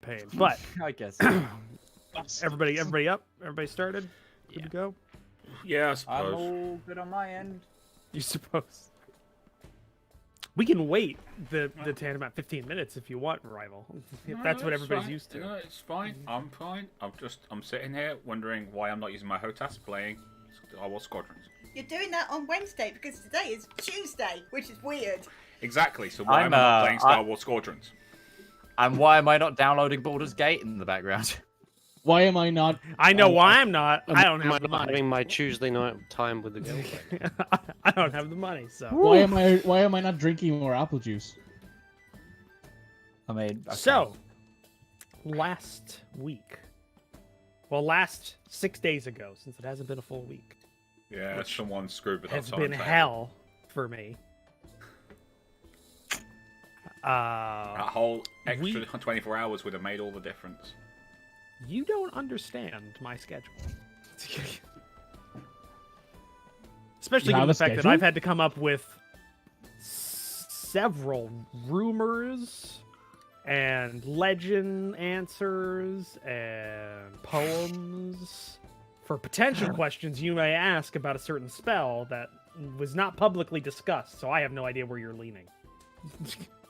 campaign. But I guess. everybody up? Everybody started? Good to go? Yeah, I I'm suppose. all good on my end. You suppose. We can wait the tantamount 15 minutes if you want, Rival. If that's what everybody's used to. No, it's fine. I'm fine. I'm sitting here wondering why I'm not using my HOTAS playing Star Wars Squadrons. You're doing that on Wednesday because today is Tuesday, which is weird. Exactly. So why am I not playing Star Wars Squadrons? And why am I not downloading Baldur's Gate in the background? Why am I not? I know why I'm not. I don't have the not money. having my Tuesday night time with the girlfriend. I don't have the money, so. Why am I not drinking more apple juice? I mean, okay. So, last 6 days ago, since it hasn't been a full week, Yeah, someone screwed with has us. been hell for me. That whole extra 24 hours would have made all the difference. You don't understand my schedule. Especially given the fact that I've had to come up with several rumors and legend answers and poems for potential questions you may ask about a certain spell that was not publicly discussed, so I have no idea where you're leaning.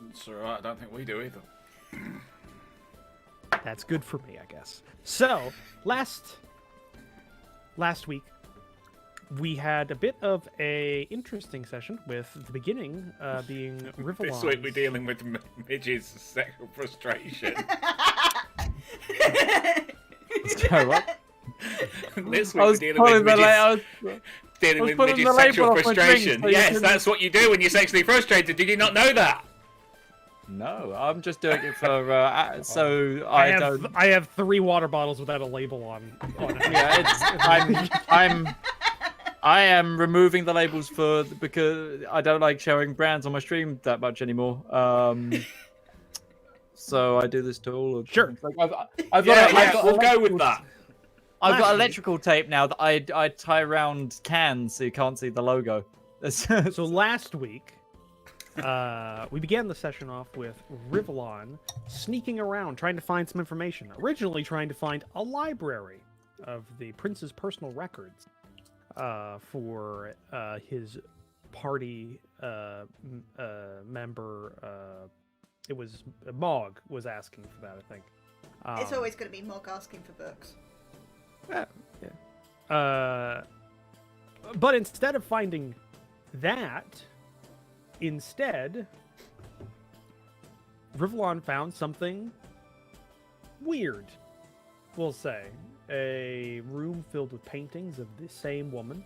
It's alright, I don't think we do either. That's good for me, I guess. So, last week, we had a bit of a interesting session with the beginning being Rivallon. This week we're dealing with Midge's sexual frustration. So what? This week we're dealing with Midge's sexual frustration. Yes, that's what you do when you're sexually frustrated. Did you not know that? No, I'm just doing it for I have 3 water bottles without a label on it. Yeah, I am removing the labels because I don't like showing brands on my stream that much anymore. So I do this to all of Sure. We'll go with that. I've got electrical tape now that I tie around cans so you can't see the logo. So last week, we began the session off with Rivallon sneaking around trying to find some information. Originally trying to find a library of the prince's personal records for his party member. It was Mog was asking for that, I think. It's always going to be Mog asking for books. Yeah. But instead of finding that, instead, Rivallon found something weird, we'll say. A room filled with paintings of the same woman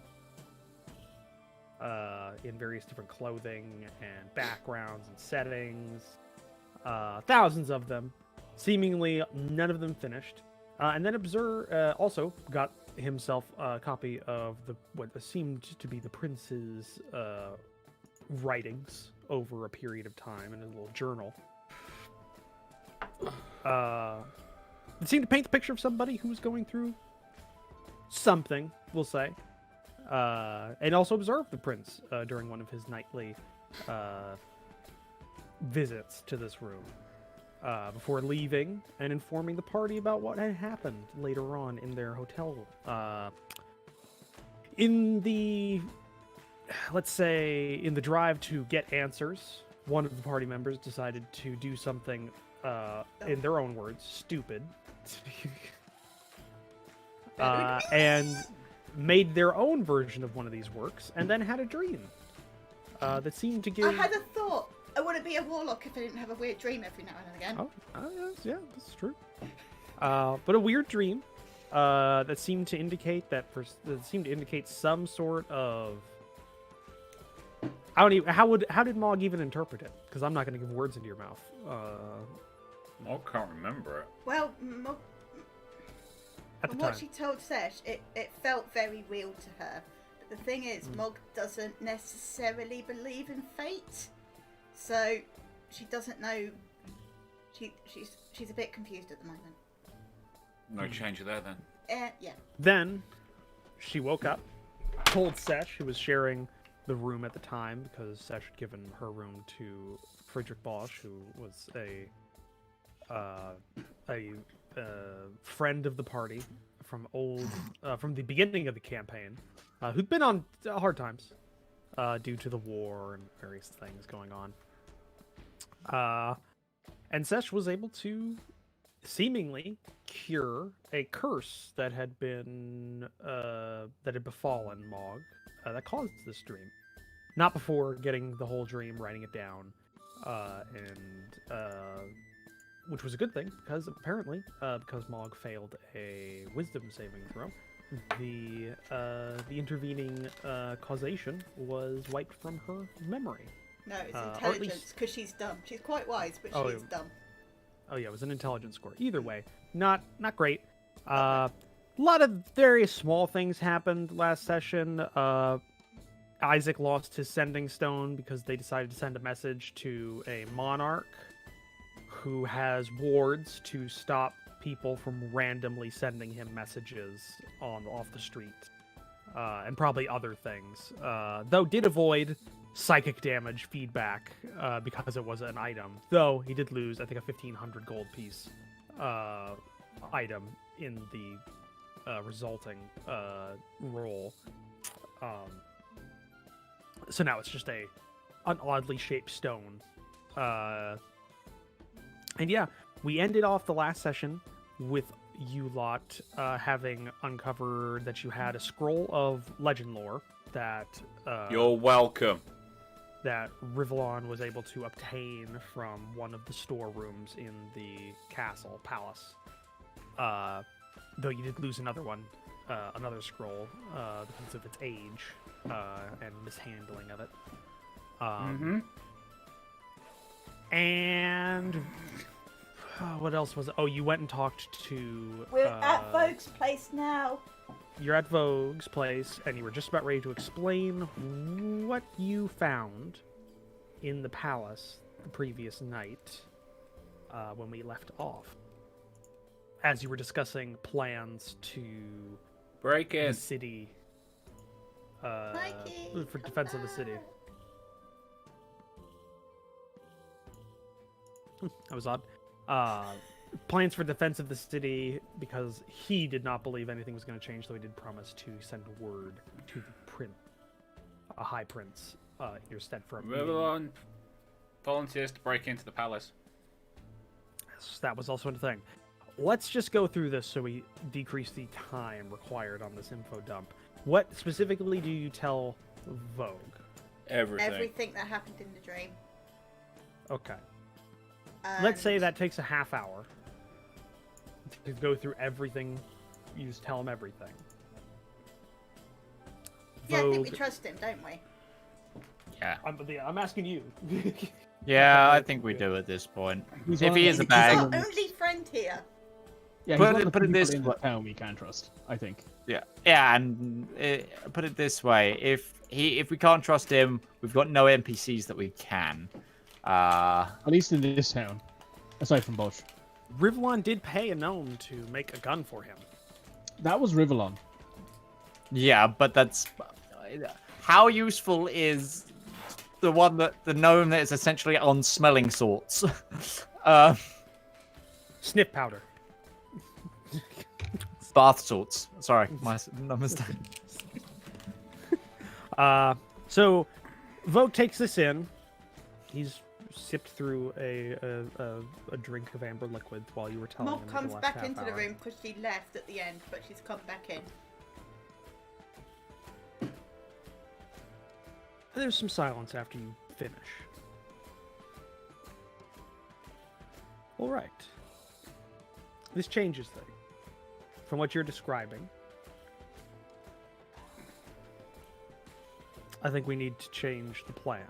in various different clothing and backgrounds and settings. Thousands of them, seemingly none of them finished. And then also got himself a copy of what seemed to be the prince's writings over a period of time in a little journal. It seemed to paint the picture of somebody who was going through something, we'll say. And also observed the prince during one of his nightly visits to this room. Before leaving and informing the party about what had happened later on in their hotel. In the drive to get answers, one of the party members decided to do something, in their own words, stupid. And made their own version of one of these works, and then had a dream that seemed to give... I had a thought. I wouldn't be a warlock if I didn't have a weird dream every now and again. Yes, yeah, that's true. But a weird dream that seemed to indicate some sort of... How did Mog even interpret it? Because I'm not going to give words into your mouth. I can't remember it. Well, At the from what time. she told Sesh, it felt very real to her. But the thing is, Mog doesn't necessarily believe in fate. So she doesn't know. She's a bit confused at the moment. No change there then. Yeah. Then she woke up, told Sesh, who was sharing the room at the time, because Sesh had given her room to Friedrich Bosch, who was a friend of the party from from the beginning of the campaign, who'd been on hard times due to the war and various things going on. And Sesh was able to seemingly cure a curse that had befallen Mog that caused this dream. Not before getting the whole dream, writing it down, which was a good thing because apparently, because Mog failed a wisdom saving throw, the intervening causation was wiped from her memory. No, it's or at intelligence, least- because she's dumb. She's quite wise, but Oh, she's dumb. Oh yeah, it was an intelligence score. Either way, not great. A lot of various small things happened last session. Isaac lost his sending stone because they decided to send a message to a monarch who has wards to stop people from randomly sending him messages off the street, and probably other things. Though did avoid psychic damage feedback because it was an item. Though he did lose, I think, a 1,500 gold piece item in the resulting roll. So now it's just an oddly shaped stone. And yeah, we ended off the last session with you lot having uncovered that you had a scroll of legend lore that You're welcome. that Rivallon was able to obtain from one of the storerooms in the palace. Though you did lose another one, another scroll, because of its age and mishandling of it. And what else was it? Oh, you went and talked to... We're at Vogue's place now. You're at Vogue's place, and you were just about ready to explain what you found in the palace the previous night when we left off. As you were discussing plans to Break the in. city Mikey, for defense of the city. That was odd. Plans for defense of the city because he did not believe anything was going to change, though he did promise to send word to the a high prince, in your stead for a meeting. Rivallon volunteers to break into the palace. Yes, that was also a thing. Let's just go through this so we decrease the time required on this info dump. What specifically do you tell Vogue? everything that happened in the dream. Okay. Let's say And- that takes a half hour to go through everything. You just tell him everything. Yeah, I think we Vogue- trust him, don't we? Yeah. I'm asking you. Yeah, I think we do at this point. He's If one he of is the a He's bag, our only friend here. Yeah, Put he's one it- of the put it people this in the way- town we can trust, I think. yeah, and put it this way: if we can't trust him, we've got no NPCs that we can. At least in this town, aside from Bush. Rivallon did pay a gnome to make a gun for him. That was Rivallon. Yeah, but that's how useful is the gnome that is essentially on smelling salts. Sniff powder. Bath salts. Sorry, my mistake. So Vogue takes this in. He's sipped through a drink of amber liquid while you were telling him. Mog the comes last back half into the hour. room because she left at the end, but she's come back in. There's some silence after you finish. All right. This changes things from what you're describing. I think we need to change the plan.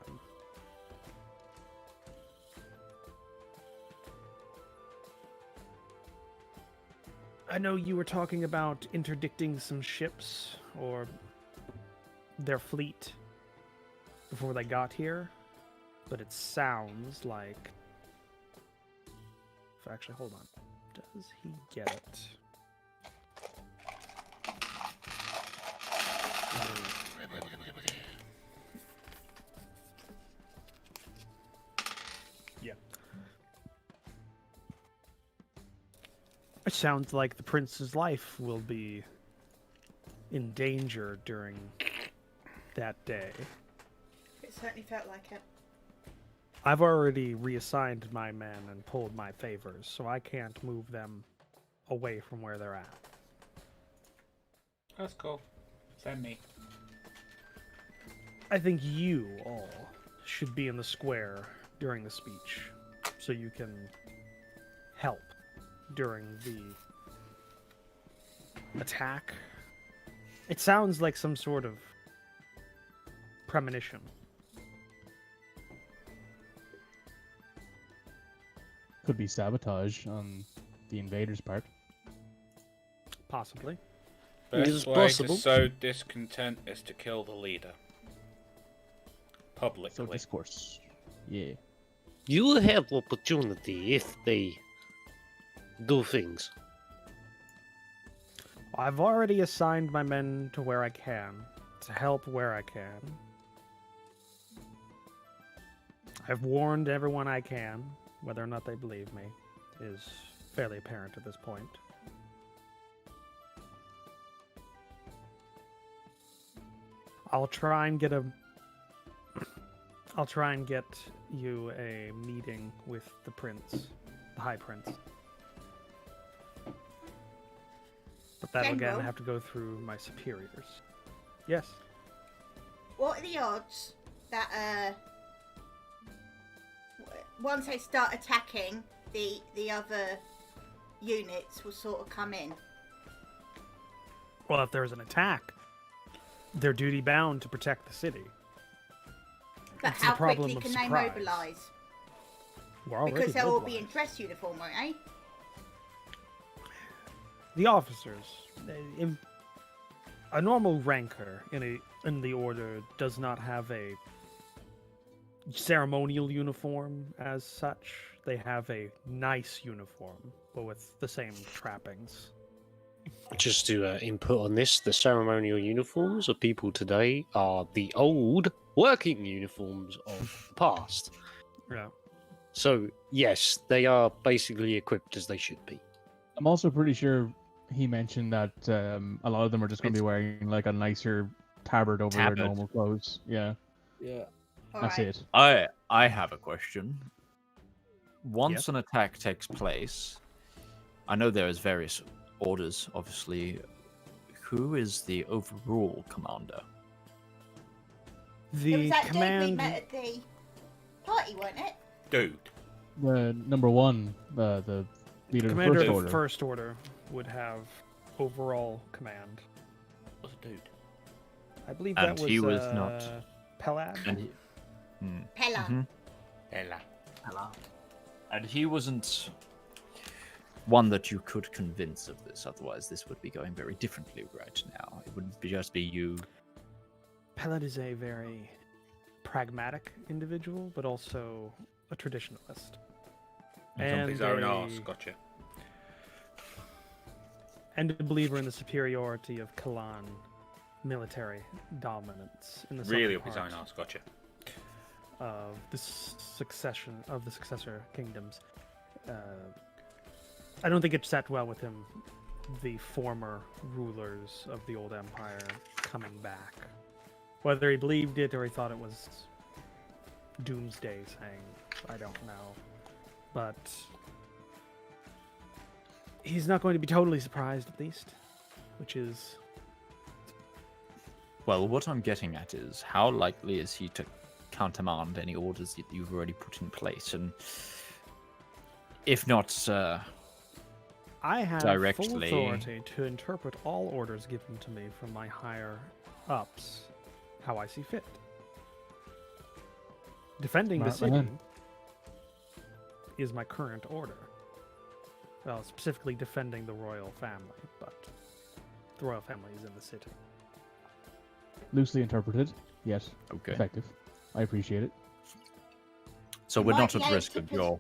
I know you were talking about interdicting some ships or their fleet before they got here, but it sounds like... Actually, hold on. Does he get it? Yeah. It sounds like the prince's life will be in danger during that day. It certainly felt like it. I've already reassigned my men and pulled my favors, so I can't move them away from where they're at. That's cool. Send me. I think you all should be in the square during the speech, so you can help during the attack. It sounds like some sort of premonition. Could be sabotage on the invaders' part. Possibly. It is Best way possible. to sow discontent is to kill the leader. So Publicly. discourse. Yeah. You will have opportunity if they do things. I've already assigned my men to where I can, to help where I can. I've warned everyone I can. Whether or not they believe me is fairly apparent at this point. I'll try and get you a meeting with the prince, the high prince. But that'll again General? have to go through my superiors. Yes. What are the odds that once they start attacking, the other units will sort of come in? Well, if there's an attack, they're duty bound to protect the city. But It's the how problem quickly of can they surprise. mobilise? We're already Because they'll all be in mobilized. dress uniform, won't they? The officers. A normal ranker in the order does not have a ceremonial uniform as such. They have a nice uniform, but with the same trappings. Just to input on this, the ceremonial uniforms of people today are the old working uniforms of the past. Yeah. So, yes, they are basically equipped as they should be. I'm also pretty sure he mentioned that a lot of them are just going to be wearing like a nicer tabard over Tabard. their normal clothes. Yeah, Yeah. that's Alright. it. I have a question. Once an attack takes place, I know there is various orders, obviously. Who is the overall commander? It The was that dude we command. met at the party, wasn't it? Dude. The number one, the leader of the Commander first of order. the First Order would have overall command. Was a dude. I believe And that was he was not- Pelad. And he, Pella. Mhm. Ella. And he wasn't one that you could convince of this, otherwise this would be going very differently right now. It wouldn't be just be you. Pelad is a very pragmatic individual, but also a traditionalist. And His own a- arse, gotcha. and a believer in the superiority of Kalan military dominance in the Really southern up his own part arse, gotcha. of the successor kingdoms. I don't think it sat well with him, the former rulers of the old empire coming back. Whether he believed it or he thought it was doomsday saying, I don't know. But he's not going to be totally surprised, at least, which is Well, what I'm getting at is how likely is he to countermand any orders that you've already put in place? And if not, I have Directly. full authority to interpret all orders given to me from my higher ups how I see fit. Defending the Smart city man. is my current order. Well, specifically defending the royal family, but the royal family is in the city. Loosely interpreted, yes, okay. effective. I appreciate it. So we're Might not be at able risk to of your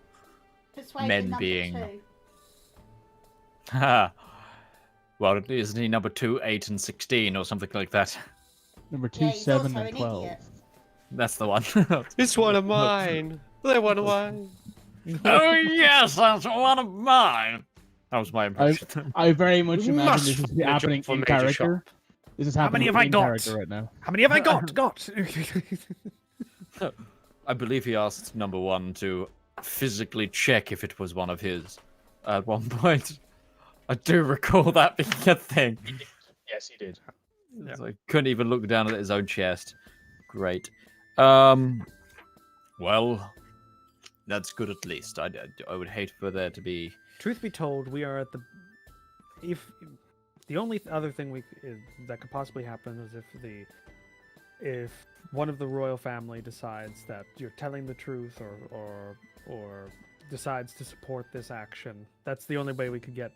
Persuade Men the number being- two. well, isn't he number 2, 8, and 16 or something like that? Number 2, Yeah, he's 7, also and an 12. idiot. That's the one. It's one of mine. They're one of mine. Oh yes, that's one of mine. That was my impression. I very much You imagine must this is find a job happening for in Major character. This is happening many have I in got? character right now. How many have I got? I believe he asked number one to physically check if it was one of his at one point. I do recall that being a thing. Yes, he did. So I couldn't even look down at his own chest. Great. Well, that's good at least. I would hate for there to be... Truth be told, we are at the. If the only other thing that could possibly happen is if one of the royal family decides that you're telling the truth or decides to support this action. That's the only way we could get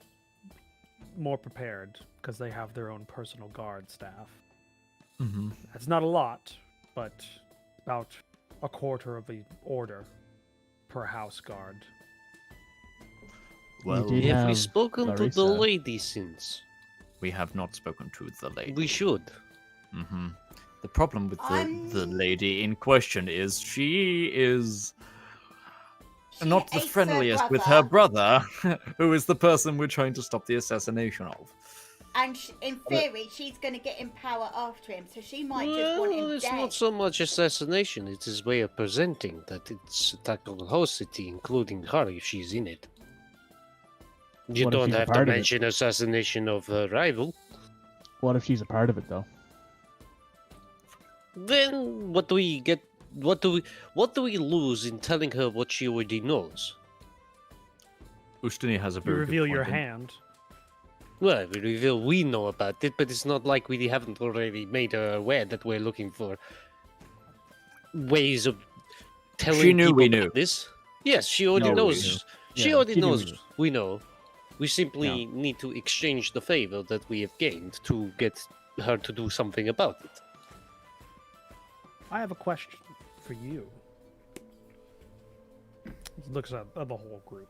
more prepared because they have their own personal guard staff. Mm-hmm. That's not a lot, but about a quarter of the order per house guard. Well, did Have we have spoken to the Larissa. lady since? we have not spoken to the lady. We should. Mm-hmm. The problem with the I'm- lady in question is she is She not the hates her friendliest with her brother, who is the person we're trying to stop the assassination of. And in theory, she's going to get in power after him, so she might just want him It's dead. not so much assassination, it's his way of presenting that it's attack on the whole city, including her if she's in it. You What if don't she's a have to part of it? mention assassination of a rival. What if she's a part of it though? Then what do we get? What do we lose in telling her what she already knows? Ustini has a You very good reveal your point in- hand. Well, we reveal we know about it, but it's not like we haven't already made her aware that we're looking for ways of telling She knew people we about knew. this. Yes, she already No, we knows. knew. She Yeah, already she knew we knows. knew. We know. We simply need to exchange the favor that we have gained to get her to do something about it. I have a question for you. He looks at the whole group.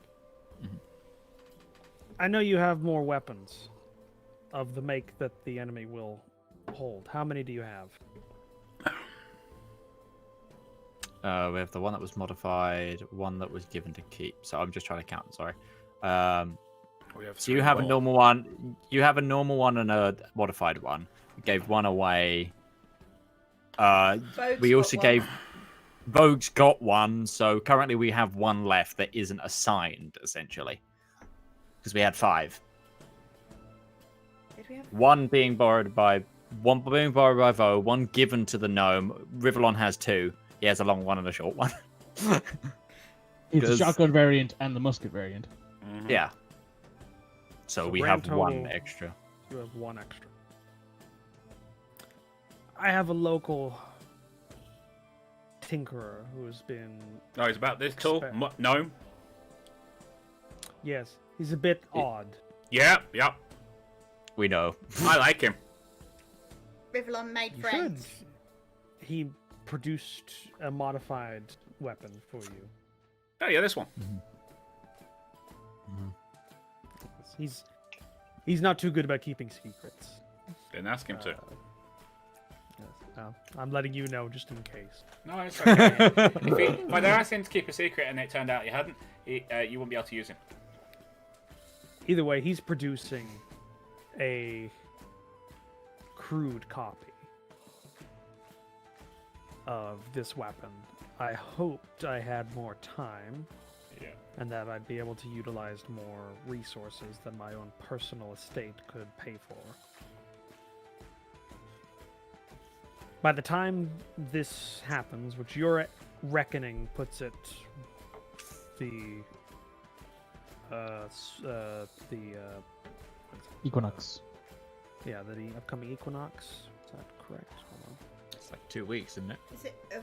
Mhm. I know you have more weapons of the make that the enemy will hold. How many do you have? We have the one that was modified, one that was given to keep. So I'm just trying to count. Sorry. We have So you three have a more. normal one. You have a normal one and a modified one. We gave one away. Vogue's We got also one. gave. Vogue's got one, so currently we have one left that isn't assigned, essentially, because we had 5. Did we have? One being borrowed by Vogue, one given to the gnome. Rivallon has 2. He has a long one and a short one. It's a 'Cause- shotgun variant and the musket variant. Mhm. Yeah. So So we grand have one total- extra. You have one extra. I have a local tinkerer who's been. No, he's about this tall. Expect- Gnome. Yes, he's a bit odd. Yep, yep. We know. I like him. Rivallon made You friends. should. He produced a modified weapon for you. Oh yeah, this one. He's not too good about keeping secrets. Didn't ask him to. Yes. No, I'm letting you know just in case. No, it's okay. if I'd asked him to keep a secret and it turned out he hadn't, you wouldn't be able to use him. Either way, he's producing a crude copy of this weapon. I hoped I had more time Yeah. and that I'd be able to utilize more resources than my own personal estate could pay for. By the time this happens, which your reckoning puts it the Equinox. the upcoming equinox. Is that correct? Hold on. It's like 2 weeks, isn't it? Is it a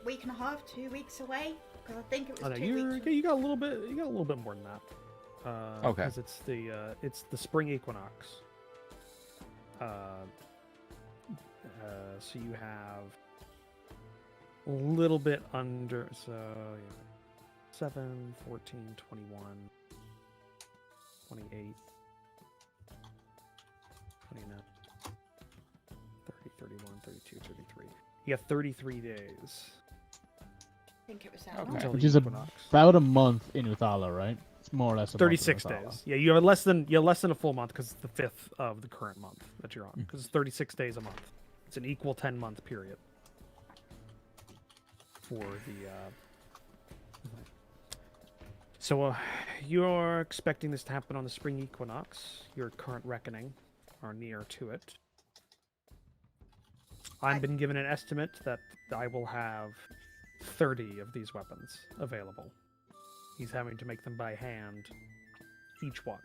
week and a half, 2 weeks away? Because I think it was Oh, no, 2 you're, weeks. you got a little bit. You got a little bit more than that. Okay. Because it's the spring equinox. So you have a little bit under. So yeah, 7, 14, 21, 28, 29, 30, 31, 32, 33. You have 33 days. I think it was that Okay. long. Until Which the is equinox. about a month in Uthala, right? It's more or less a month in 36 Rivallon. days. Yeah, you have less than a full month because it's the 5th of the current month that you're on. Because it's 36 days a month. It's an equal 10-month period for the. So you're expecting this to happen on the spring equinox. Your current reckoning are near to it. I've been given an estimate that I will have 30 of these weapons available. He's having to make them by hand, each one.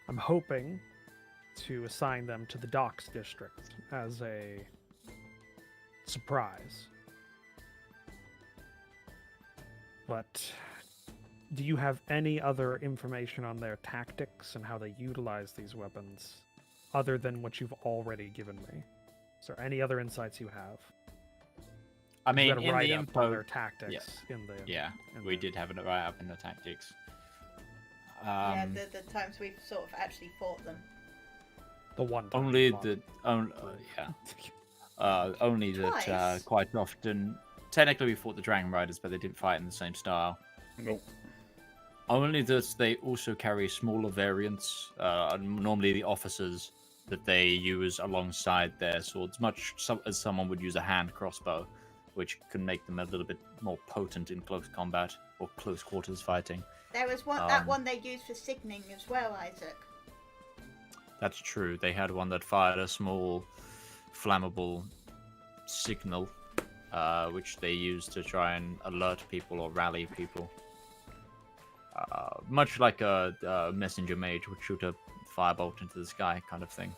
I'm hoping to assign them to the docks district as a surprise. But do you have any other information on their tactics and how they utilize these weapons other than what you've already given me? Is there any other insights you have? I mean, You got a in the write-up on info, their tactics in the we the- did have a write up in the tactics. Yeah, the times we've sort of actually fought them. the one time Only you fought. that, only that Twice? quite often. Technically, we fought the Dragon Riders, but they didn't fight in the same style. Nope. Only that they also carry smaller variants, normally the officers, that they use alongside their swords, as someone would use a hand crossbow, which can make them a little bit more potent in close combat or close quarters fighting. There was that one they used for signaling as well, Isaac. That's true. They had one that fired a small, flammable signal, which they used to try and alert people or rally people. Much like a messenger mage would shoot a firebolt into the sky, kind of thing.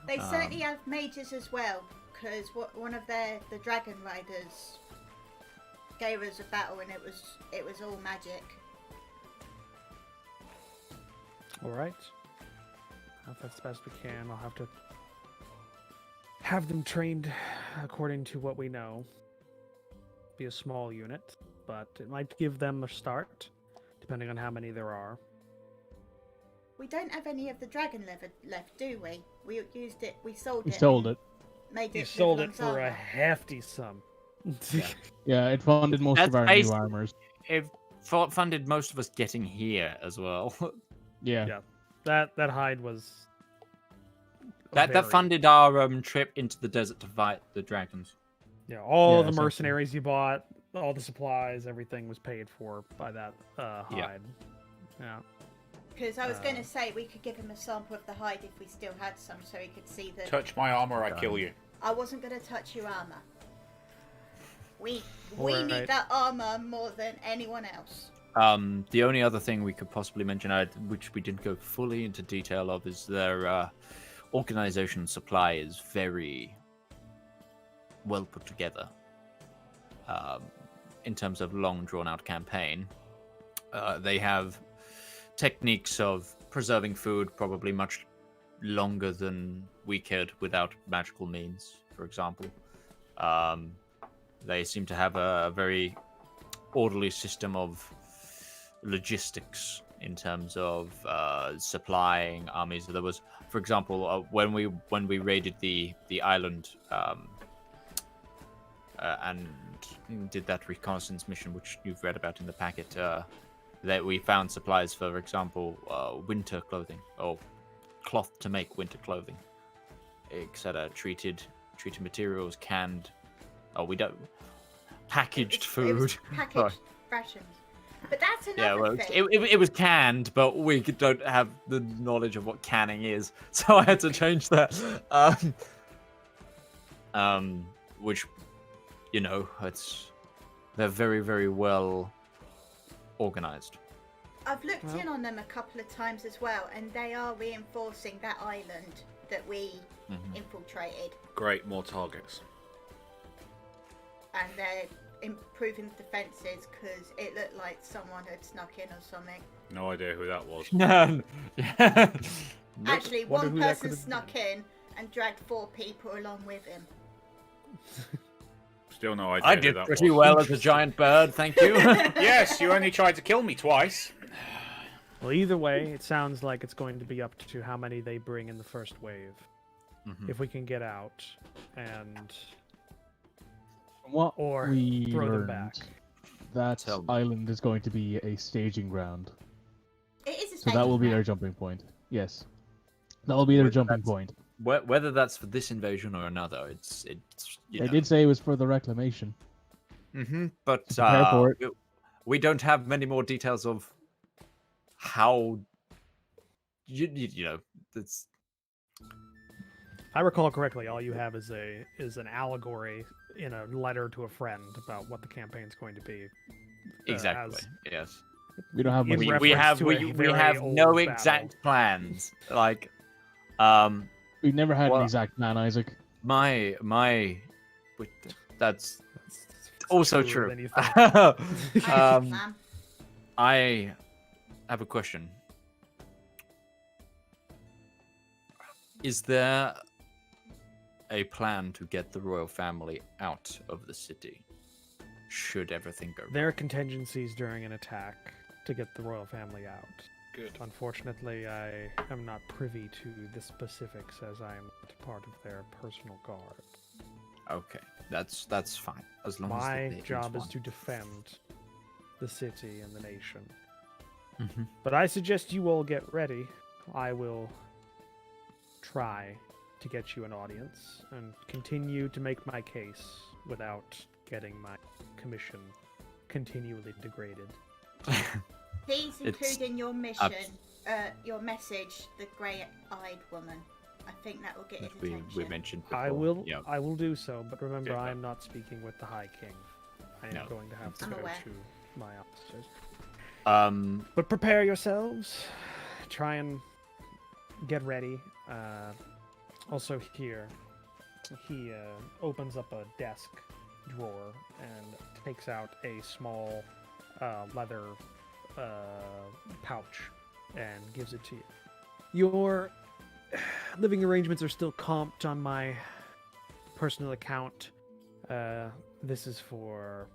They certainly have mages as well, because one of the dragon riders gave us a battle, and it was all magic. All right. If that's the best we can, I'll have to have them trained according to what we know. Be a small unit, but it might give them a start, depending on how many there are. We don't have any of the dragon leather left, do we? We used it. We sold We it. sold and it. Made You it. sold it Rivallon's for a armor. hefty sum. Yeah, it funded most of That's our basi- new armors. It funded most of us getting here as well. Yeah. Yeah. That hide was that very- funded our trip into the desert to fight the dragons. Yeah, all Yeah, the essentially. mercenaries you bought, all the supplies, everything was paid for by that hide. Yeah. Because I was going to say we could give him a sample of the hide if we still had some, so he could see the. Touch my armor, I kill you. I wasn't going to touch your armor. We Alright. need that armor more than anyone else. The only other thing we could possibly mention, which we didn't go fully into detail of, is their organization supply is very well put together. In terms of long drawn-out campaign, they have techniques of preserving food probably much longer than we could without magical means, for example. They seem to have a very orderly system of logistics in terms of supplying armies. There was, for example, when we raided the island and did that reconnaissance mission, which you've read about in the packet, that we found supplies, for example, winter clothing or cloth to make winter clothing, etc. Treated materials, canned. Oh, we don't packaged It food. was packaged rations. But that's another Yeah, well, thing. it was canned, but we don't have the knowledge of what canning is, so I had to change that. Which, you know, they're very, very well organized. I've looked in on them a couple of times as well, and they are reinforcing that island that we infiltrated, Great, more targets. and they're improving the defences because it looked like someone had snuck in or something. No idea who that was. Yeah. Actually, Wonder one who that person could've snuck in and dragged 4 people along with him. Still no idea I who did that pretty was. well as a giant bird, thank you. Yes, you only tried to kill me twice. Well, either way, it sounds like it's going to be up to how many they bring in the first wave. If we can get out and What or we throw them learned back. that Tell me. island is going to be a staging ground. It is a So that will be staging their ground. jumping point. Yes. That will be their Well, jumping that's- point. Whether that's for this invasion or another, it's you They know. did say it was for the reclamation. But prepare for it. we don't have many more details of how you know it's If I recall correctly, all you have is an allegory in a letter to a friend about what the campaign's going to be. exactly as- yes. We don't have In much. reference We have to a we very have no old exact battle. plans. Like We've never had Well- an exact plan, Isaac. my but that's It's also truer true. than you think. I have a plan. I have a question. Is there a plan to get the royal family out of the city? Should everything go There are contingencies during an attack to get the royal family out. Good. Unfortunately, I am not privy to the specifics as I am not part of their personal guard. Okay, that's fine. As long as My the job is one. to defend the city and the nation. Mhm. But I suggest you all get ready. I will try to get you an audience and continue to make my case without getting my commission continually degraded. Please It's include in your mission, your message, the grey-eyed woman. I think that will get his That we attention. mentioned before. I will Yeah. I will do so, but remember Okay. I am not speaking with the High King. I am No. going to have to I'm go aware. to my officers. But But prepare yourselves. Try and get ready. Also here, he opens up a desk drawer and takes out a small leather pouch and gives it to you. Your living arrangements are still comped on my personal account. This is for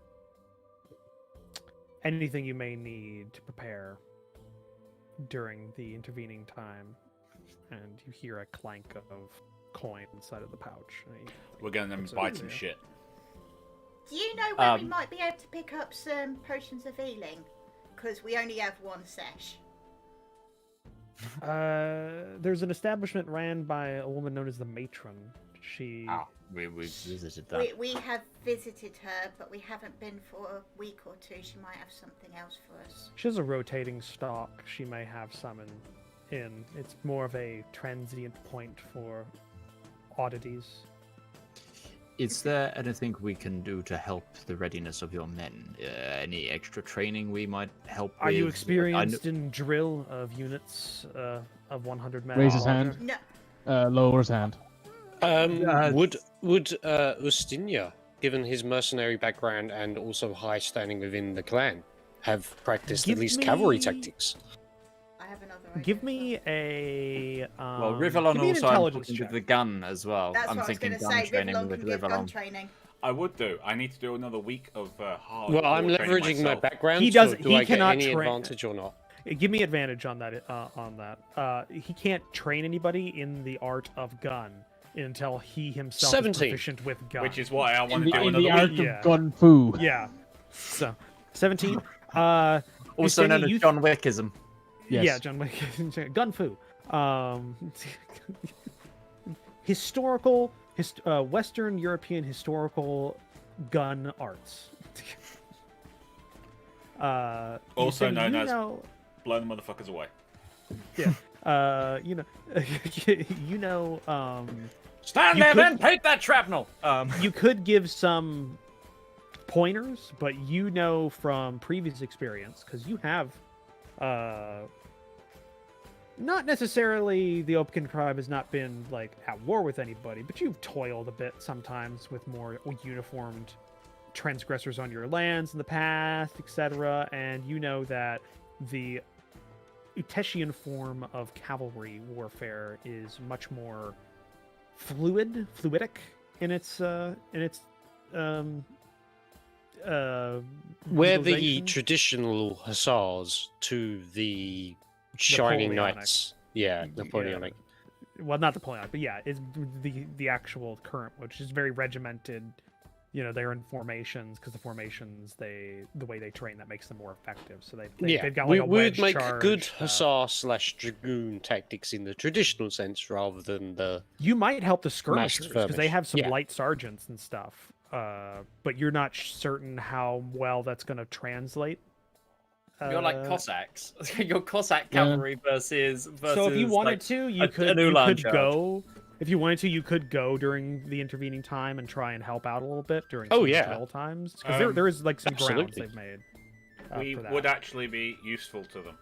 anything you may need to prepare during the intervening time. And you hear a clank of coin inside of the pouch. And he We're going to puts it buy over some there. shit. Do you know where we Um, might be able to pick up some potions of healing? Because we only have one sesh. There's an establishment ran by a woman known as the Matron. She we visited that. We have visited her, but we haven't been for a week or two. She might have something else for us. she has a rotating stock. She may have some in. It's more of a transient point for oddities. Is there anything we can do to help the readiness of your men? Any extra training we might help with? Are you I experienced in drill of units of 100 men? Raise or his larger? hand. No, Lowers hand. Would Ustinia, given his mercenary background and also high standing within the clan, have practiced Give at least cavalry me- tactics? I have another idea. Give as well. me a. Well, Give Rivallon me an also I'm intelligence talking check. with the gun as well. That's I'm what I was thinking going to gun say. training Rivallon with can give gun Rivallon. training. I would do. I need to do another week of hard. Well, I'm war training leveraging my myself. background. He does- So do he I get cannot any train- advantage or not? Give me advantage on that. He can't train anybody in the art of gun until he himself 17. is proficient with gun. Which is why I In want the, to do in the another art week. Yeah. of gun fu. Yeah. So, 17. Also Ustinia, known as you- John Wickism. Yes. Yeah, John Wick. Gun fu. Western European historical gun arts. Also Ustinia, known you as- know, Blow the motherfuckers away. you know, Stand You there, could- then! Take that shrapnel! you could give some pointers, but you know from previous experience, because you have, not necessarily the Open Tribe has not been like at war with anybody, but you've toiled a bit sometimes with more uniformed transgressors on your lands in the past, etc. And you know that the Uteshian form of cavalry warfare is much more fluidic in its Where the utilization. traditional hussars to the shining Napoleonic. knights. Yeah, Napoleonic. Well, not the Napoleonic, but yeah, it's the actual current, which is very regimented, they're in formations because the formations the way they train that makes them more effective. So they've got we like a would wedge make charge, good hussar/dragoon tactics in the traditional sense rather than the. You might help the skirmishers because they skirmish. have some Yeah. light sergeants and stuff. But you're not certain how well that's going to translate. You're like Cossacks. You're Cossack cavalry versus. So if you wanted like, to, you an could Ulan charge. go. If you wanted to, you could go during the intervening time and try and help out a little bit during Oh, some yeah. drill times because there is like some grounds absolutely. they've made. We for that. would actually be useful to them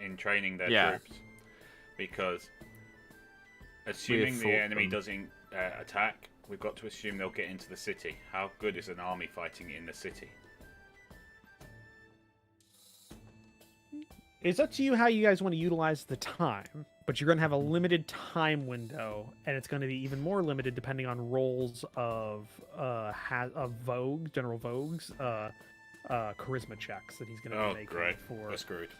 in training their Yeah. troops, because assuming the fought enemy them. doesn't attack, we've got to assume they'll get into the city. How good is an army fighting in the city? It's up to you how you guys want to utilize the time, but you're going to have a limited time window, and it's going to be even more limited depending on rolls of Vogue, General Vogue's charisma checks that he's going to Oh, be making great. for We're screwed.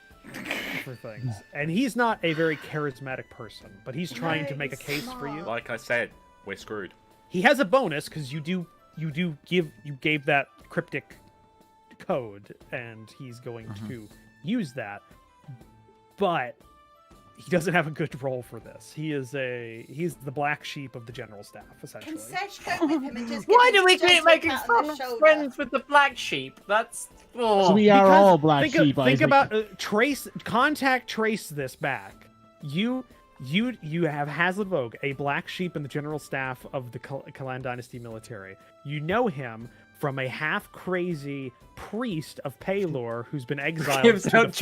things. And he's not a very charismatic person, but he's trying to No, make a he's case for you. smart. Like I said, we're screwed. He has a bonus because you gave that cryptic code, and he's going to use that. But he doesn't have a good role for this. He's the black sheep of the general staff, essentially. Can Sesh go with him and just Why give do we him keep just a making pat on fun the of shoulder? friends with the black sheep? That's. Oh. So we are Because all black sheep. Think Isaac. about trace this back. You have Hazlitt Vogue, a black sheep in the general staff of the Kalan Dynasty military. You know him from a half-crazy priest of Paylor who's been exiled Gives to out the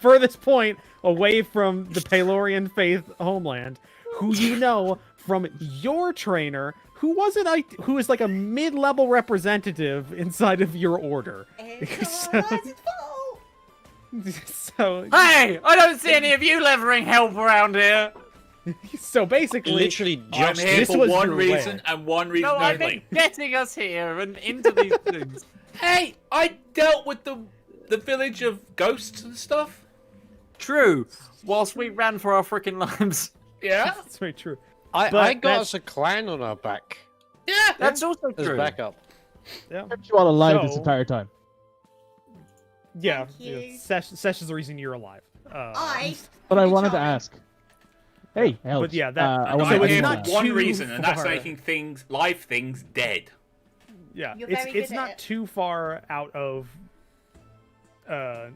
furthest point away from the Paylorian faith homeland, who you know from your trainer, who is like a mid-level representative inside of your order. It's So- all Isaac's fault. So, Hey, I don't see any of you levering help around here. so basically, Literally I'm just. here this for was one your reason way. and one reason No, I've only. been getting us here and into these things. Hey, I dealt with the village of ghosts and stuff. True. Whilst we ran for our freaking lives. Yeah, that's very true. I but got that's- us a clan on our back yeah. That's also as true. backup. Yeah, Kept you all alive this So- entire time. yeah. Thank you. Sesh is the reason you're alive. But I Be wanted to charming. ask. Hey, helps. But yeah, that- I so wanted I'm to it's here know not for that. one too reason, and that's far. making live things dead. Yeah, You're it's very good it's at not it. too far out of.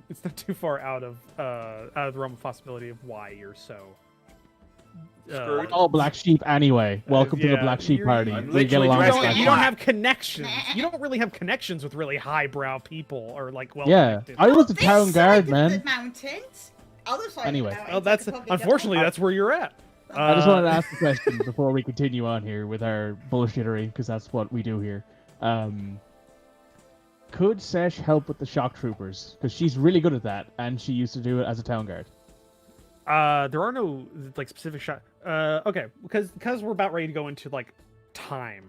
It's not too far out of the realm of possibility of why you're so. Screwed. All black sheep anyway. Welcome to the yeah, black sheep you're- party. I'm We get literally along You dressed with like don't, that. you don't black. have connections. You don't really have connections with really highbrow people or like well. Yeah, connected. I was the This town side guard, of man. The mountains. Other side Anyway. of the mountains. Well, that's I could probably get unfortunately on. that's where you're at. I just wanted to ask a question before we continue on here with our bullshittery, because that's what we do here. Could Sesh help with the shock troopers? Because she's really good at that, and she used to do it as a town guard. There are no like specific shot. Okay, because we're about ready to go into like time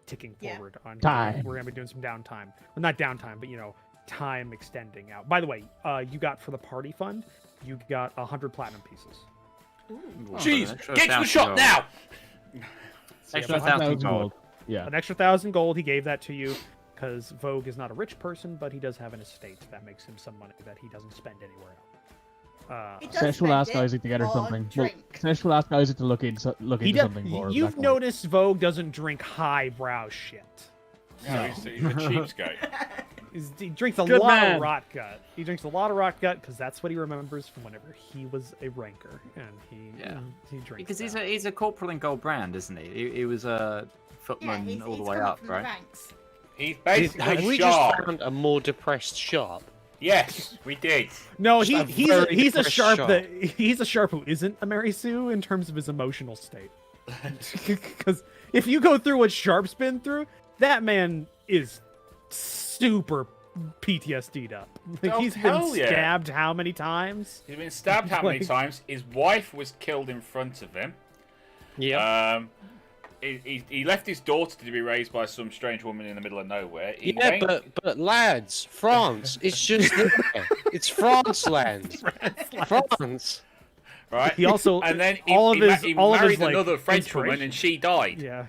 ticking Yeah. forward on here, Time. we're gonna be doing some downtime. Well, not downtime, but time extending out. By the way, you got for the party fund, you got 100 platinum pieces. Jeez, extra get to the 1,000 shop gold. now! Extra Yeah, 1,000 gold. Yeah. An extra 1,000 gold. He gave that to you because Vogue is not a rich person, but he does have an estate that makes him some money that he doesn't spend anywhere else. He does Sesh will spend ask it Isaac to get her on something. Well, drink. Sesh will ask Isaac to look into He does. something for her. You've black and white. noticed Vogue doesn't drink highbrow shit. No, he's a cheapskate. He drinks a Good lot man. of rot gut. He drinks a lot of rot gut because that's what he remembers from whenever he was a ranker, and he drinks. Because that. he's a corporal in gold brand, isn't he? He was a Yeah, footman he's all the come way up up, from the right? ranks. He's Have basically we sharp. just found a more depressed sharp? Yes, we did. No, Just a he's very a depressed sharp sharp. that he's a sharp who isn't a Mary Sue in terms of his emotional state. Because if you go through what Sharp's been through, that man is super PTSD'd up. Like Oh, he's been hell yeah. stabbed how many times? He's been stabbed how many Like- times? His wife was killed in front of him. Yeah. He left his daughter to be raised by some strange woman in the middle of nowhere. He Yeah, went- but lads, France, it's just there. It's France land. France. right. He also and then all of his he all of married his like another French woman, inspiration- and she died. Yeah.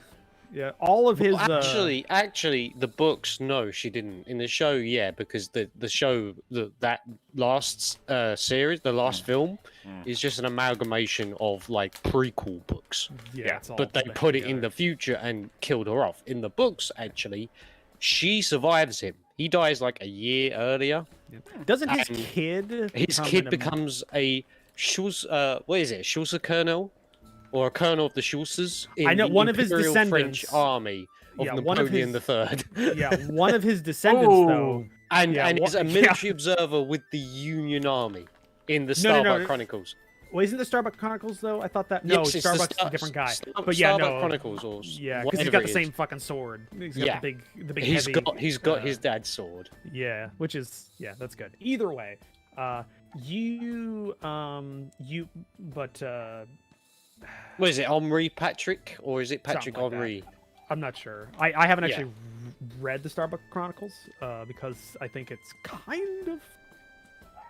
Yeah, all of his. Well, actually, the books, no, she didn't. In the show, yeah, because the show that last series, the last film, is just an amalgamation of like prequel books. Yeah, it's all But they smashed put it in together. the future and killed her off. In the books, actually, she survives him. He dies like a year earlier. Doesn't his and kid? His become kid an- becomes a Schulz, what is it? Schulze colonel, or a colonel of the Schulzes in I know the one of his Imperial French descendants. army of Yeah, one of Napoleon his- III. Yeah, one of his descendants though. and Yeah, and is a yeah. military observer with the Union Army in the No, no, Starbuck no. Chronicles. Well, isn't the Starbuck Chronicles though? I thought that no, Yes, it's the Starbuck's Star- a different guy. Star- But yeah, Starbuck no. Chronicles or Yeah, because he's whatever got the it same is. fucking sword. He's got Yeah. the big He's heavy. got his dad's sword. Yeah, which is that's good. Either way, but What is it, Henri Patrick, or is it Patrick Something like that. Henri? I'm not sure. I haven't Yeah. actually read the Starbuck Chronicles because I think it's kind of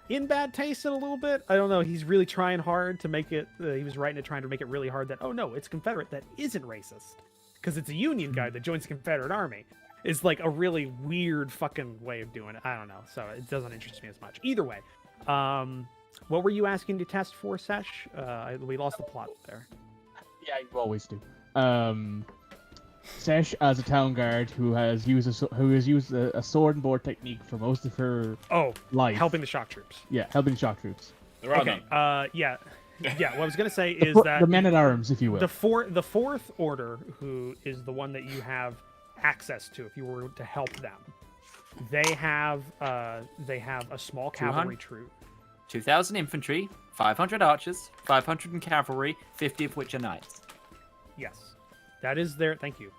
in bad taste a little bit. I don't know. He's really trying hard to make it. He was writing it trying to make it really hard that oh no, it's Confederate that isn't racist because it's a Union guy that joins the Confederate Army. It's like a really weird fucking way of doing it. I don't know. So it doesn't interest me as much. Either way, what were you asking to test for, Sesh? We lost the plot there. Yeah, you always do. Sesh, as a town guard who has used a sword and board technique for most of her Oh, life. helping the shock troops. Yeah, helping shock troops. There are Okay. none. Yeah. What I was gonna say is The that men at arms, if you will. the fourth order, who is the one that you have access to if you were to help them, they have a small cavalry troop. 2,000 infantry, 500 archers, 500 cavalry, 50 of which are knights. Yes, that is their. Thank you.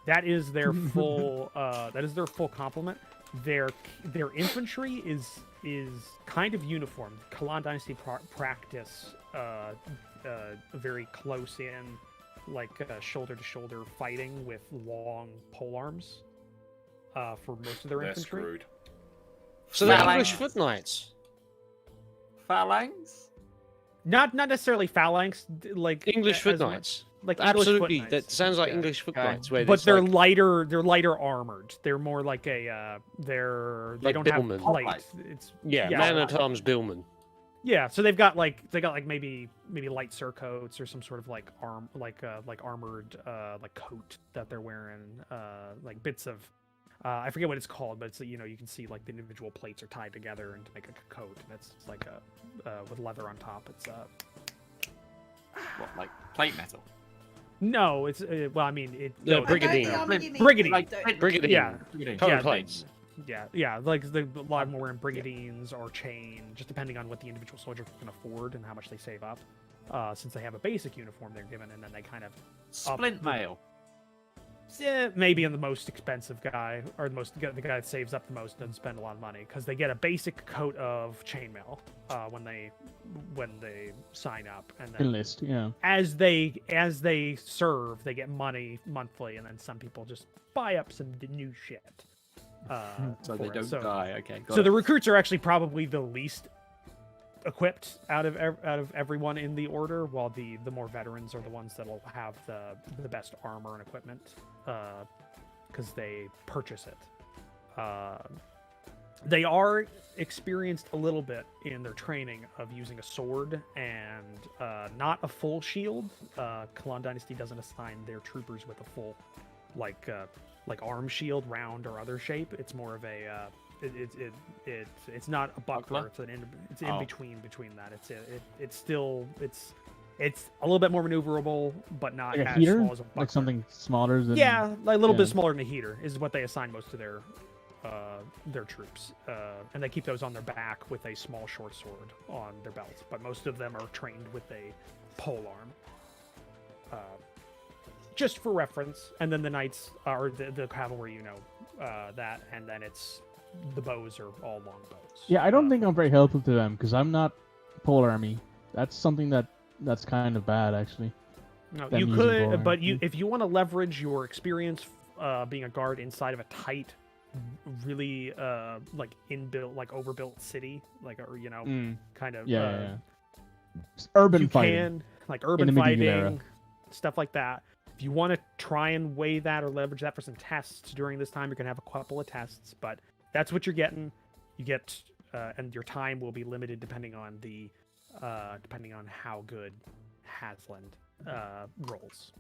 That is their full. That is their full complement. Their infantry is kind of uniform. Kalan Dynasty practice very close in, like shoulder to shoulder fighting with long polearms. For most of their They're infantry. screwed. So they're Phalanx. English foot knights. Phalanx? Not necessarily phalanx, like English foot as much- knights. like English foot Absolutely, knights. that sounds like Yeah. English foot Okay. knights. Where But it's they're like, lighter. They're lighter armored. They're more like a. They Like don't Billman. have plate. It's yeah, yeah. man at arms Billman. yeah. So they've got like maybe light surcoats or some sort of like armored like coat that they're wearing. Like bits of. I forget what it's called, but it's you can see like the individual plates are tied together and to make a coat, and it's like with leather on top. It's What, like plate metal? no, it's well, I mean it. The no, brigandine. Brigandine. Like, Brigandine. Yeah. Colored Yeah, plates. Yeah, like a lot more wearing brigadines or chain, just depending on what the individual soldier can afford and how much they save up. Since they have a basic uniform they're given, and then they kind of Splint mail. maybe on the most expensive guy or the guy that saves up the most doesn't spend a lot of money because they get a basic coat of chainmail when they sign up, and then Enlist, yeah. as they serve they get money monthly, and then some people just buy up some new shit. So for they it. don't So- die. Okay. got So it. the recruits are actually probably the least equipped out of everyone in the order, while the more veterans are the ones that'll have the best armor and equipment because they purchase it. They are experienced a little bit in their training of using a sword and not a full shield. Kalan Dynasty doesn't assign their troopers with a full like arm shield, round or other shape. It's more of a it's not a buckler. Buckler? It's in Oh. between that. It's still a little bit more maneuverable, but not Like a as heater? small as a buckler. Like something smaller than. Yeah, like a little bit yeah. smaller than a heater is what they assign most of their troops, and they keep those on their back with a small short sword on their belt. But most of them are trained with a pole arm. Just for reference, and then the knights are the cavalry, that, and then it's the bows are all long bows. Yeah, I don't think I'm very helpful to them because I'm not pole army. That's something that's kind of bad, actually. No, them you using could, pole but arm. if you want to leverage your experience being a guard inside of a tight, really like inbuilt, like overbuilt city, like kind of Yeah, yeah. It's urban you fighting. can like the urban medieval fighting, era. stuff like that. If you want to try and weigh that or leverage that for some tests during this time, you're going to have a couple of tests, but that's what you're getting. You get, and your time will be limited depending on how good Hasland rolls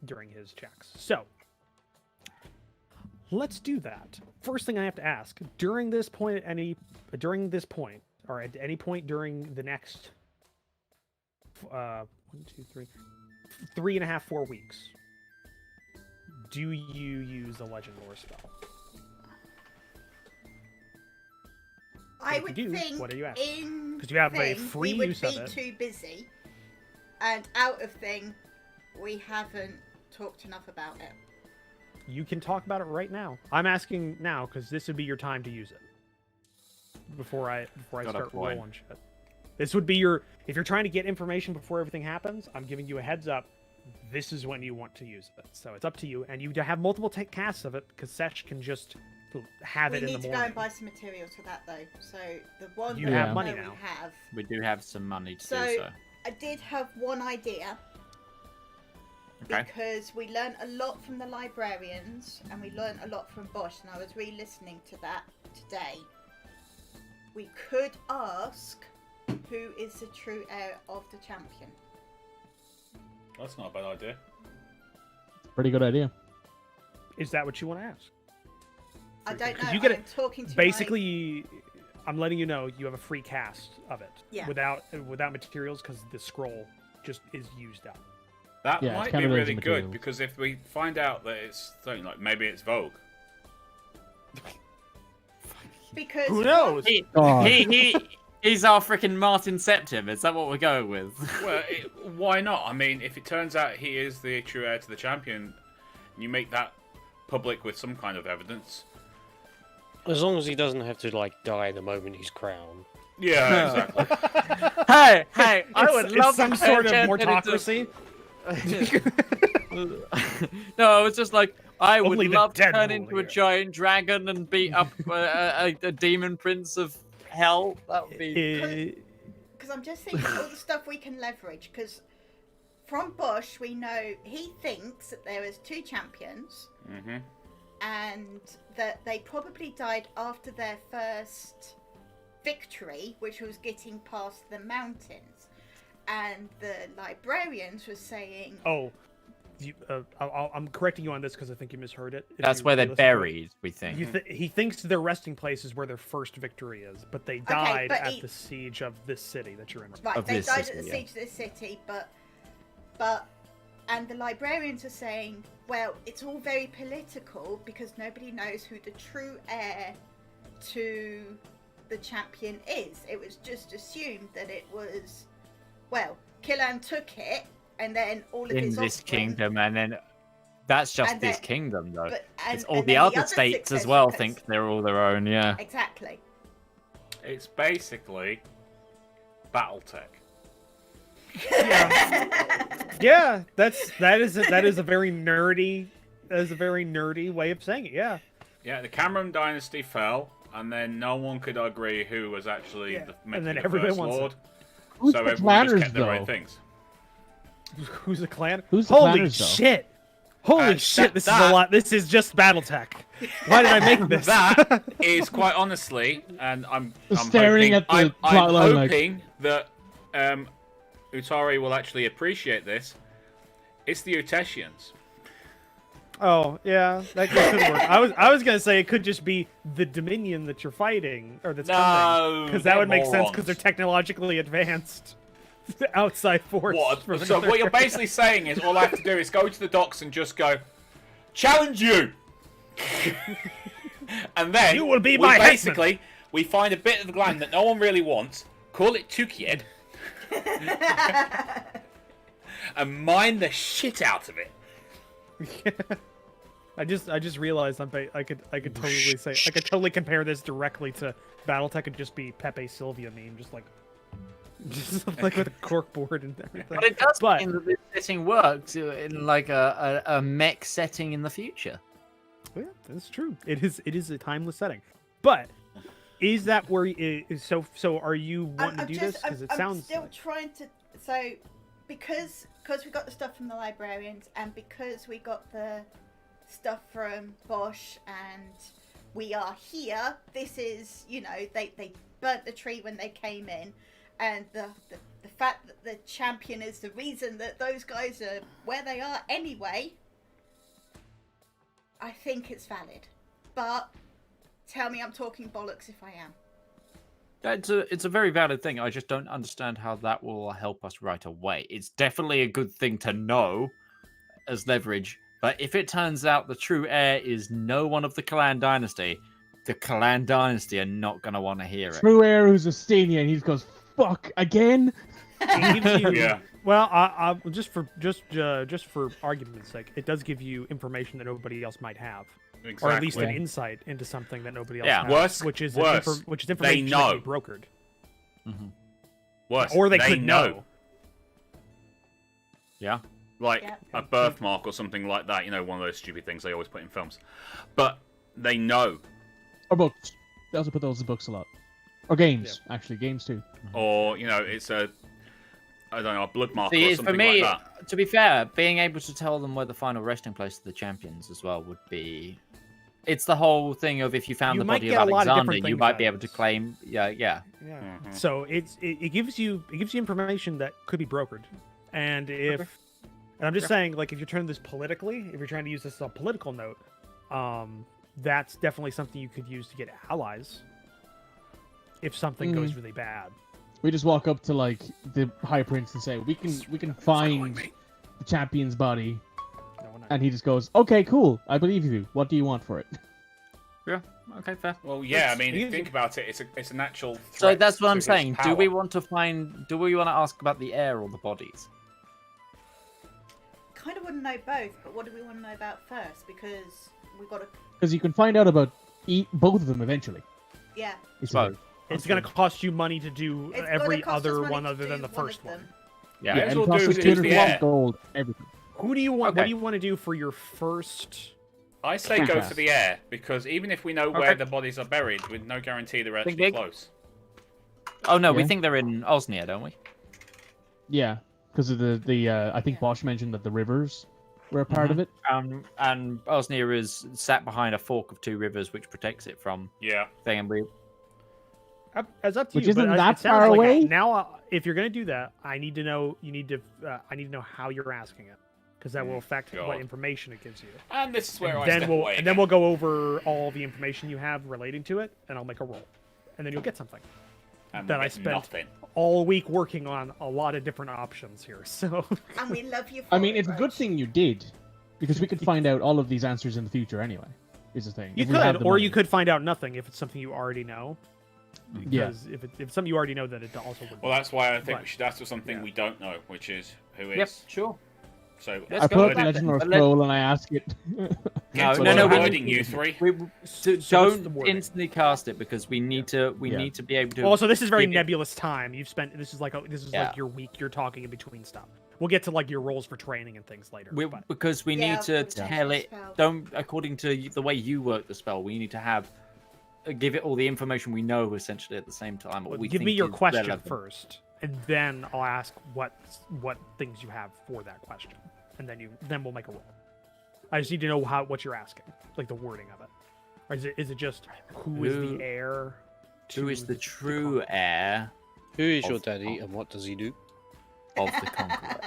during his checks. So let's do that. First thing I have to ask: during this point, or at any point during the next 3.5, 4 weeks, do you use a legend lore spell? I If you would do, think what are you asking? in 'Cause you have a thing, free we would use be of it. too busy, and out of thing, we haven't talked enough about it. You can talk about it right now. I'm asking now because this would be your time to use it. Before I Got a start point. rolling shit. This would be your, if you're trying to get information before everything happens, I'm giving you a heads up. This is when you want to use it. So it's up to you, and you have multiple casts of it because Sesh can just have We it in need the to go morning. and buy some materials for that though. So the one You that have I money know now. we have. We do have some money to So, do so. I did have one idea. Okay. Because we learned a lot from the librarians and we learned a lot from Bosch, and I was re-listening to that today. We could ask who is the true heir of the champion. That's not a bad idea. Pretty good idea. Is that what you want to ask? I don't know. Because you get I'm talking to Basically, I'm letting you know you have a free cast of it. Yeah. Without materials because the scroll just is used up. That Yeah, it's might kind be of those really good materials. because if we find out that it's something like maybe it's Vogue. because Who knows? God. He's our freaking Martin Septim. Is that what we're going with? Well, why not? I mean, if it turns out he is the true heir to the champion, and you make that public with some kind of evidence. As long as he doesn't have to like die the moment he's crowned. Yeah, exactly. hey, I would It's love some to sort of turn it into- mortocracy. No, I was just like, I would Only the love to dead turn rule into a here. giant dragon and beat up a demon prince of hell. That would be. Because I'm just thinking all the stuff we can leverage. Because from Bosch, we know he thinks that there is 2 champions, Mm-hmm. and that they probably died after their first victory, which was getting past the mountains. And the librarians were saying, Oh, I'm correcting you on this because I think you misheard it. If That's you where they're listen to it. buried, we think. He thinks their resting place is where their first victory is, but they died but at the siege of this city that you're in. right, Of they this died city, at the yeah. siege of this city, but and the librarians are saying, well, it's all very political because nobody knows who the true heir to the champion is. It was just assumed that it was, well, Killan took it, and then all of In his this offspring, kingdom, and then that's just And this then- kingdom, though. but It's and all then the other states as successors, well 'cause- think they're all their own, yeah. exactly. It's basically BattleTech. Yeah, that is a very nerdy way of saying it. Yeah. Yeah, the Cameron dynasty fell, and then no one could agree who was actually Yeah, the, and meant to then be the everybody first wants it. lord. Who's So the everyone just planners, kept their own though? things. Who's the clan? Who's the Holy planners, though? shit! Holy shit! This is a lot. This is just BattleTech. Why did I make this? That is quite honestly, and I'm Staring hoping, at the I'm plot line like- hoping that Utari will actually appreciate this. It's the Uteshians. Oh yeah, that could work. I was gonna say it could just be the Dominion that you're fighting, or that's coming, No, because that they're would make sense because morons. they're technologically advanced. Outside force. What? from So another what you're area. basically saying is all I have to do is go to the docks and just go, challenge you, and then You will be we my basically we find a bit of the land that no one really wants, call it Tukien, and mine the shit out of it. I just realized I could totally compare this directly to BattleTech and just be Pepe Sylvia meme, just like with a corkboard and everything. But it does But- mean that this setting works in like a mech setting in the future. Yeah, that's true. It is a timeless setting. But is that where so are you wanting to do this? Because it I'm sounds still like- trying to. So because we got the stuff from the librarians, and because we got the stuff from Bosch, and we are here. This is, they burnt the tree when they came in, and the fact that the champion is the reason that those guys are where they are anyway. I think it's valid, but tell me I'm talking bollocks if I am. It's a very valid thing. I just don't understand how that will help us right away. It's definitely a good thing to know as leverage, but if it turns out the true heir is no one of the Clan Dynasty, the Clan Dynasty are not going to want to hear it. True heir who's a Stania, and he goes, "Fuck again." It gives you, Yeah. Well, I just for argument's sake, it does give you information that nobody else might have, or at least an insight into something that nobody else has. Worse, which is worse. which is information They that know. can be brokered. Mm-hmm. Worse, Or they could know. Yeah. Like Yeah. a birthmark or something like that. One of those stupid things they always put in films. But they know. Or books. They also put those in books a lot. Or games, actually, games too. Or, it's a blood mark See, or for something me, like that. to be fair, being able to tell them where the final resting place of the champions as well would be. It's the whole thing of if you found You the might body get of a lot of Alexander, different you things might out be of able to this. claim. Yeah. Yeah. Mhm. So it gives you information that could be brokered, and and I'm just saying, like, if you turn this politically, if you're trying to use this as a political note, that's definitely something you could use to get allies if something goes really bad. We just walk up to like the High Prince and say, "We can find the champion's body," No, we're not. and he just goes, "Okay, cool. I believe you. What do you want for it?" Yeah. Okay, fair. Well, yeah, I mean, if you It's- think about it, it's a natural threat. So that's what to I'm his saying. Do power. we want to ask about the heir or the bodies? Kind of want to know both, but what do we want to know about first? Because we've got to. Because you can find out about both of them eventually. Yeah. It's Both. It's going to cost you money to do It's every gonna cost us other money one to other do than the one first of one. them. Yeah, Yeah, as and well it costs do us is 200 the heir. gold, everything. Who do you want? What Okay. do you want to do for your first? I say go for the heir, because even if we know where Okay. the bodies are buried, with no guarantee they're actually big. close. Oh no, we Yeah. think they're in Osnia, don't we? Yeah, because of the I think Bosch mentioned that the rivers were a part of it. And Osnia is sat behind a fork of two rivers, which protects it from Yeah. thing. And we As up to Which you. isn't but that it sounds far like away? Now, if you're going to do that, I need to know. I need to know how you're asking it, because that will affect God. what information it gives you. And this is where I Then step we'll away. and then we'll go over all the information you have relating to it, and I'll make a roll, and then you'll get something. And that we'll I get spent nothing. all week working on a lot of different options here. So And we love you for I mean, it, it's a good Roach. thing you did, because we could find out all of these answers in the future anyway. Is the thing. you If we have could, the or money. you could find out nothing if it's something you already know. Yeah. Because if it's something you already know, then it also would. Well, that's why I think But- we should ask for something yeah. we don't know, which is who is. Yep, sure. So Let's I go pull with up the that Legend then. or But let- Scroll and I ask it. no, no, we- wording you three. So what's the Don't wording? instantly cast it because we need to. We Yeah. need to be able to. Also, this is very give it- nebulous time you've spent. This is like Yeah. like your week. You're talking in between stuff. We'll get to like your roles for training and things later. but because we Yeah, need to for the tell it. spell. Don't according to the way you work the spell. We need to have give it all the information we know essentially at the same time. What we give me think your is question relevant. first, and then I'll ask what things you have for that question, and then we'll make a roll. I just need to know what you're asking, like the wording of it. Or is it just who is Who- the heir? Who is the true heir Who is your Of- daddy and what does he do? of the conqueror?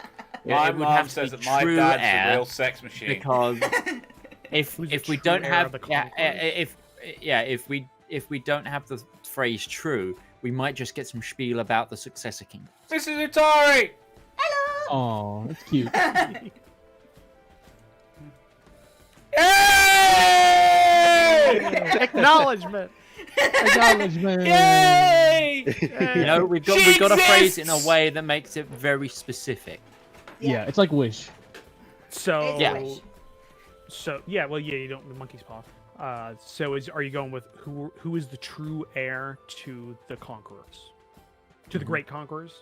My It would mom have to says be that my true dad's heir, a real sex machine. because if Who's the we true don't heir have of the yeah, conquerors? if we don't have the phrase true, we might just get some spiel about the successor king. This is Utari! Oh, that's cute. Acknowledgement. Acknowledgement. You know, we've She got to phrase it in a exists! way that makes it very specific. Yeah, it's like Wish. So It's Yeah. Wish. So yeah, well yeah, you don't the monkey's paw. So are you going with who is the true heir to the conquerors, to the great conquerors?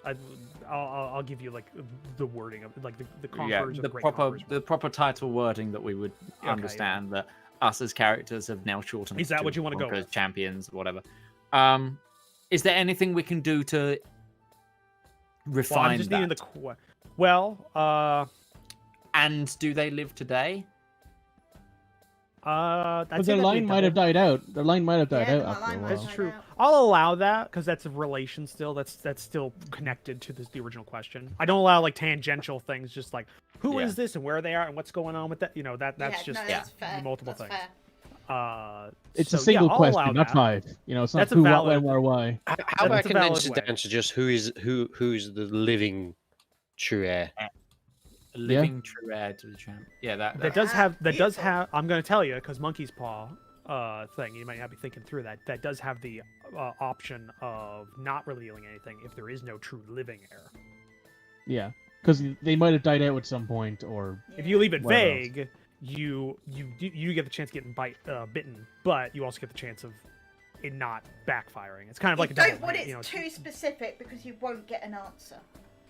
I'll give you like the wording of like the conquerors of the the great proper conquerors. the proper title wording that we would yeah. understand that us as characters have now shortened. Is that to what you wanna go conquerors, with? champions, whatever. Is there anything we can do to Well, I'm refine just that? needing Well, And do they live today? that's But their line might have died out. Their line might have died Yeah, out the after a line might while. have That's died true. out. I'll allow that because that's a relation still. That's still connected to the original question. I don't allow like tangential things, just like who is Yeah. this and where they are and what's going on with that. That's Yeah, just no, that's fair. multiple That's things. fair. It's So, a single yeah, I'll question, allow not that. 5. You know, it's not That's a who, what, valid- when, where, why. How about I That's a valid condense it way. down to just who's the living true heir? A living true heir to the champ. Yeah, That does have. That does Beautiful. have. I'm going to tell you because Monkey's Paw thing. You might not be thinking through that. That does have the option of not revealing anything if there is no true living heir. Yeah, because they might have died out at some point, or If you leave it Whatever else. vague, you get the chance of getting bitten, but you also get the chance of it not backfiring. It's kind of like you a don't double want hit, it too specific because you won't get an answer.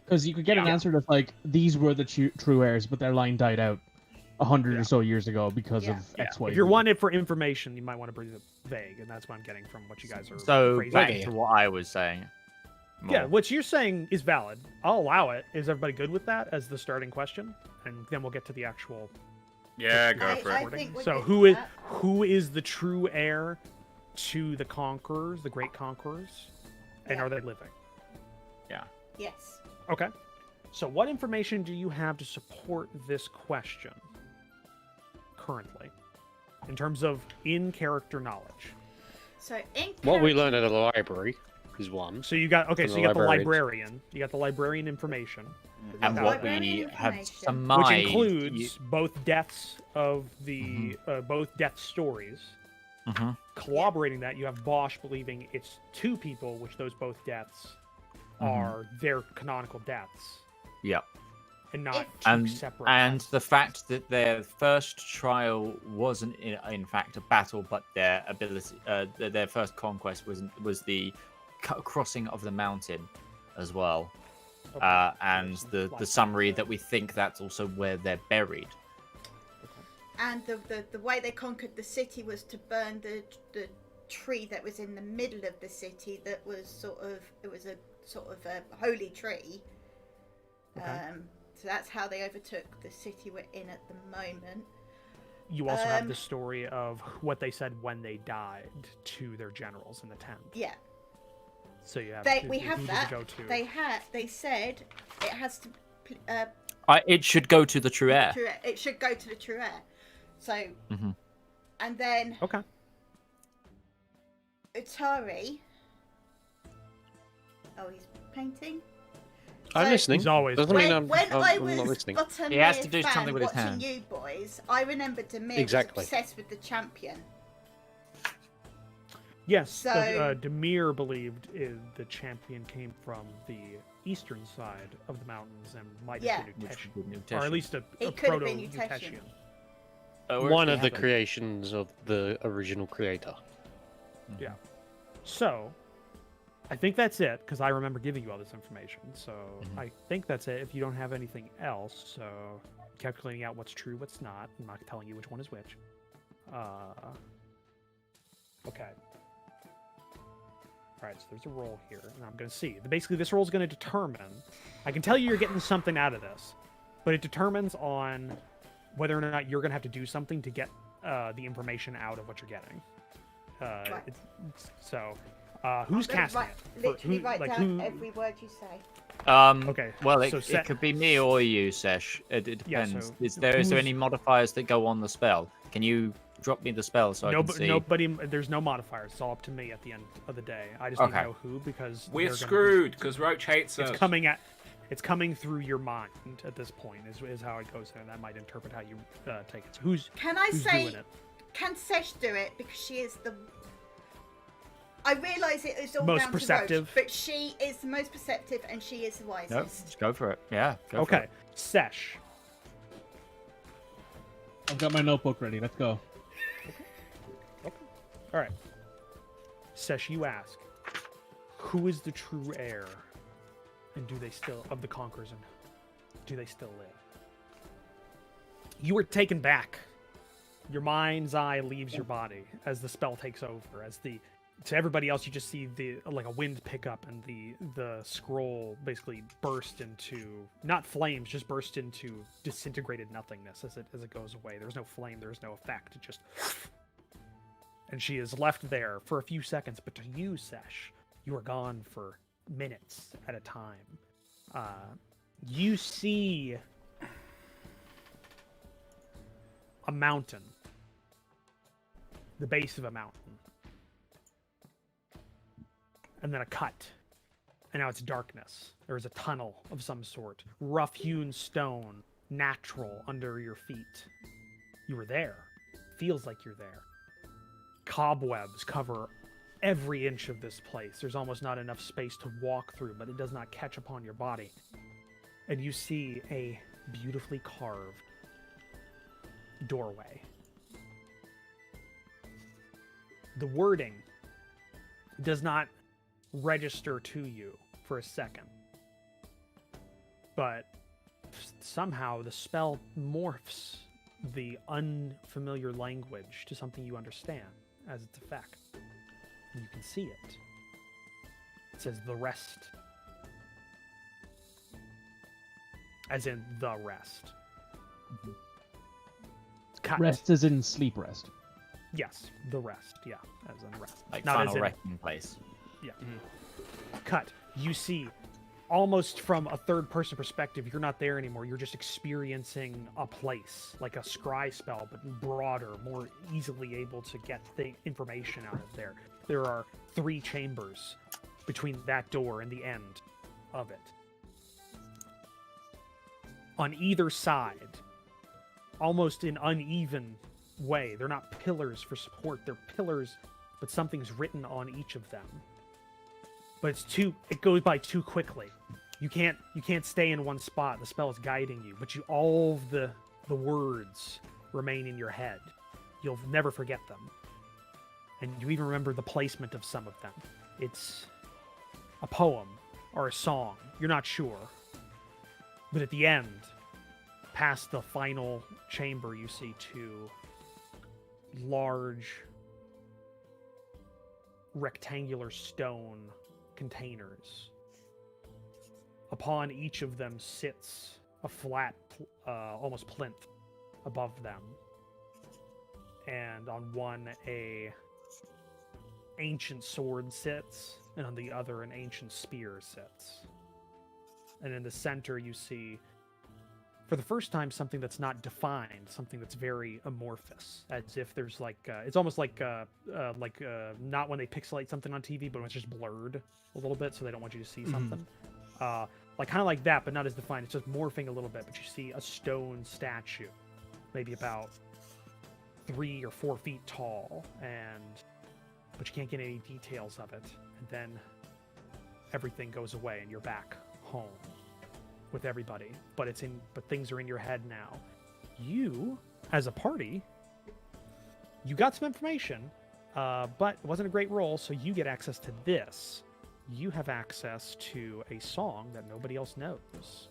because you could get an Yeah. answer that's like these were the true heirs, but their line died out 100 or so years ago because Yeah. of X, Y, If you're Z. wanted for information, you might want to bring it vague, and that's what I'm getting from what you guys are So phrasing. back to what I was saying. Yeah, more. what you're saying is valid. I'll allow it. Is everybody good with that as the starting question? And then we'll get to the actual. Yeah, go I- for I it. think we're So good who with is that. who is the true heir to the conquerors, the great conquerors, and Yeah. are they living? Yes. Okay. So what information do you have to support this question currently, in terms of in-character knowledge? So in What we character- learned at the library is one. So you got From so the you got the librarians. librarian. You got the librarian information, And the what librarian we have information, surmised. which includes both deaths of the Mm-hmm. both death stories. Mhm. Corroborating that, you have Bosch believing it's two people, which those both deaths are their canonical deaths, Yep. and not If- two And separate. and the fact that their first trial wasn't in fact a battle, but their ability, their first conquest was the crossing of the mountain, as well. Okay. And the summary that we think that's also where they're buried. and the way they conquered the city was to burn the tree that was in the middle of the city. That was sort of a holy tree. Okay. So that's how they overtook the city we're in at the moment. You also have the Um, story of what they said when they died to their generals in the tent. Yeah, So you have we who have does it that. go to? They said it has to. It should go to the true heir. It should go to the true heir. So, Mhm. and then Okay. Utari. Oh, he's painting. I'm So- listening. He's always Doesn't mean When I'm I not was listening. a Demir He has to do fan something with his watching hand. you boys, I remember Demir Exactly. was obsessed with the champion. Yes, So- Demir believed the champion came from the eastern side of the mountains and might Yeah. have been Which Utesh, would be or at least a It could have proto been Uteshian. Uteshian. One of the creations of the original creator. Yeah. So, I think that's it because I remember giving you all this information. So I think that's it. If you don't have anything else, so calculating out what's true, what's not. I'm not telling you which one is which. Okay. All right, so there's a roll here, and I'm going to see. Basically, this roll is going to determine. I can tell you you're getting something out of this, but it determines on whether or not you're going to have to do something to get the information out of what you're getting. Right. So, who's I'm gonna casting write- it? For- Literally who- write like, down who- every word you say. Okay, Well, so it set- could be me or you, Sesh. It Yeah, depends. so Is there who's- any modifiers that go on the spell? Can you drop me the spell so I can see? Nobody. There's no modifiers. It's all up to me at the end of the day. I just need to Okay. know who because We're they're gonna be- screwed because Roach hates us. It's coming through your mind at this point. Is how it goes, and that might interpret how you take it. So who's Can I who's say? doing it? Can Sesh do it because she is the? I realise it is all Most down perceptive. to Roach, but she is the most perceptive and she is the No, wisest. just go for it. Yeah, go for Okay, it. Sesh. I've got my notebook ready. Let's go. All right. Sesh, you ask, who is the true heir, and do they still of the conquerors, and do they still live? You were taken back. Your mind's eye leaves your body as the spell takes over, as the to everybody else, you just see like a wind pickup, and the scroll basically burst into not flames, just burst into disintegrated nothingness as it goes away. There's no flame, there's no effect. It just, and she is left there for a few seconds. But to you, Sesh, you are gone for minutes at a time. You see a mountain, the base of a mountain. And then a cut. And now it's darkness. There is a tunnel of some sort. Rough-hewn stone. Natural under your feet. You were there. Feels like you're there. Cobwebs cover every inch of this place. There's almost not enough space to walk through, but it does not catch upon your body. And you see a beautifully carved doorway. The wording does not register to you for a second, but somehow the spell morphs the unfamiliar language to something you understand as its effect. And you can see it. It says the rest, as in the rest. Cut. Rest as in sleep rest. Yes, the rest. Yeah, as in rest. Like Not final as in resting place. Yeah. Cut. You see, almost from a third-person perspective, you're not there anymore. You're just experiencing a place, like a scry spell, but broader, more easily able to get the information out of there. There are 3 chambers between that door and the end of it. On either side, almost in uneven way. They're not pillars for support. They're pillars, but something's written on each of them. But it goes by too quickly. You can't stay in one spot. The spell is guiding you, but all of the words remain in your head. You'll never forget them. And you even remember the placement of some of them. It's a poem or a song. You're not sure. But at the end, past the final chamber, you see 2 large rectangular stone containers. Upon each of them sits a flat, almost plinth above them. And on one, a ancient sword sits, and on the other, an ancient spear sits. And in the center, you see, for the first time, something that's not defined, something that's very amorphous, as if there's like, it's almost like not when they pixelate something on TV, but when it's just blurred a little bit, so they don't want you to see something. Like kind of like that, but not as defined. It's just morphing a little bit, but you see a stone statue, maybe about 3 or 4 feet tall, but you can't get any details of it. And then everything goes away, and you're back home with everybody. But things are in your head now. You, as a party, you got some information, but it wasn't a great roll, so you get access to this. You have access to a song that nobody else knows,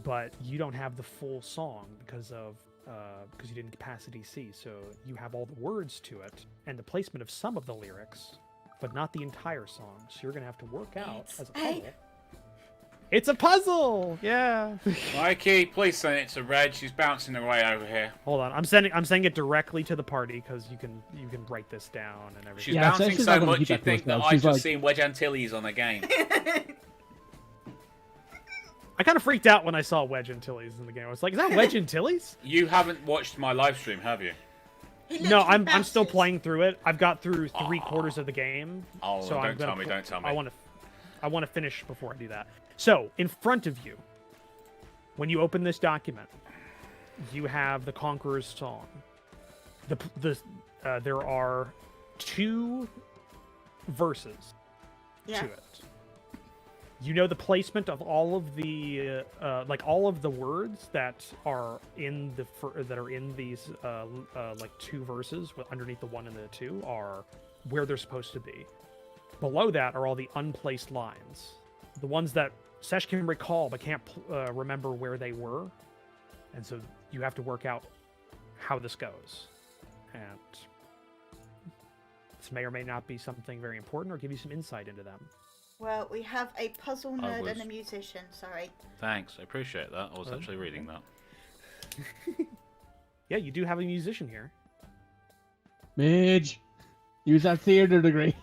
but you don't have the full song because you didn't pass a DC. So you have all the words to it and the placement of some of the lyrics, but not the entire song. So you're gonna have to work out as a puzzle. It's a puzzle. Yeah. Mikey, please send it to Reg. She's bouncing away over here. Hold on. I'm sending it directly to the party because you can write this down and everything. She's Yeah, bouncing she's so not gonna much keep you that think close that now. I She's just like- seen Wedge Antilles on the game. I kind of freaked out when I saw Wedge Antilles in the game. I was like, "Is that Wedge Antilles?" You haven't watched my live stream, have you? He No, literally I'm still bounces. playing through it. I've got through 3/4 of the game. Oh, so don't tell me, don't tell me. I want to finish before I do that. So, in front of you, when you open this document, you have the Conqueror's Song. There are 2 verses Yeah. to it. You know the placement of all of the all of the words that are in these 2 verses underneath the 1 and the 2 are where they're supposed to be. Below that are all the unplaced lines, the ones that Sesh can recall but can't remember where they were, and so you have to work out how this goes. And quests may or may not be something very important or give you some insight into them. Well, we have a puzzle nerd and a was- musician. Sorry. Thanks, I appreciate that. I was Oh, actually reading that. Yeah, you do have a musician here. Midge, use that theater degree.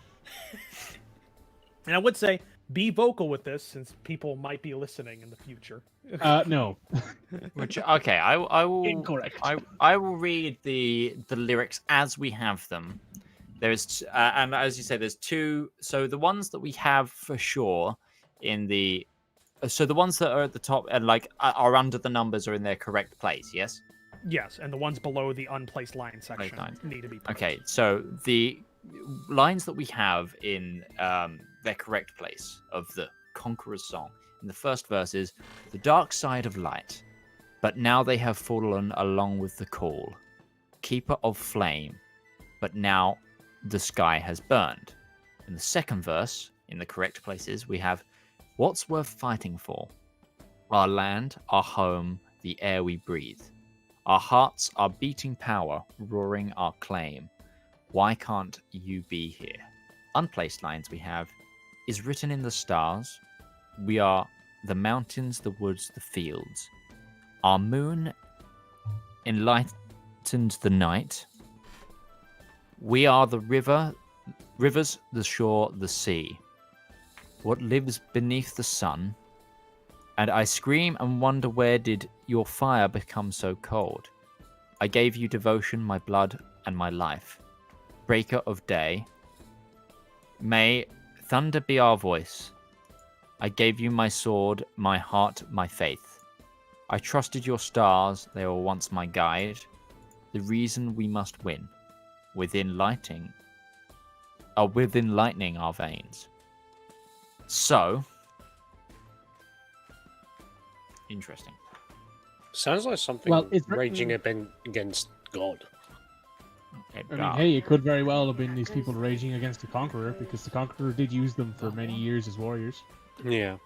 And I would say, be vocal with this, since people might be listening in the future. No. Which okay, I will Incorrect. I will read the lyrics as we have them. There's and as you say, there's two. So the ones that we have for sure in the so the ones that are at the top and like are under the numbers are in their correct place. Yes. Yes, and the ones below the unplaced line section line. need to be placed. Okay, so the lines that we have in their correct place of the Conqueror's Song in the first verse is the dark side of light, but now they have fallen along with the call. Keeper of flame, but now the sky has burned. In the second verse, in the correct places, we have what's worth fighting for? Our land, our home, the air we breathe. Our hearts are beating power, roaring our claim. Why can't you be here? Unplaced lines we have is written in the stars. We are the mountains, the woods, the fields. Our moon enlightened the night. We are the rivers, the shore, the sea. What lives beneath the sun? And I scream and wonder, where did your fire become so cold? I gave you devotion, my blood, and my life. Breaker of day, may thunder be our voice. I gave you my sword, my heart, my faith. I trusted your stars, they were once my guide. The reason we must win, within lightning our veins. So, interesting. Sounds like something Well, it's raging written- against God. I mean, hey, it could very well have been these people raging against the Conqueror, because the Conqueror did use them for many years as warriors. Yeah.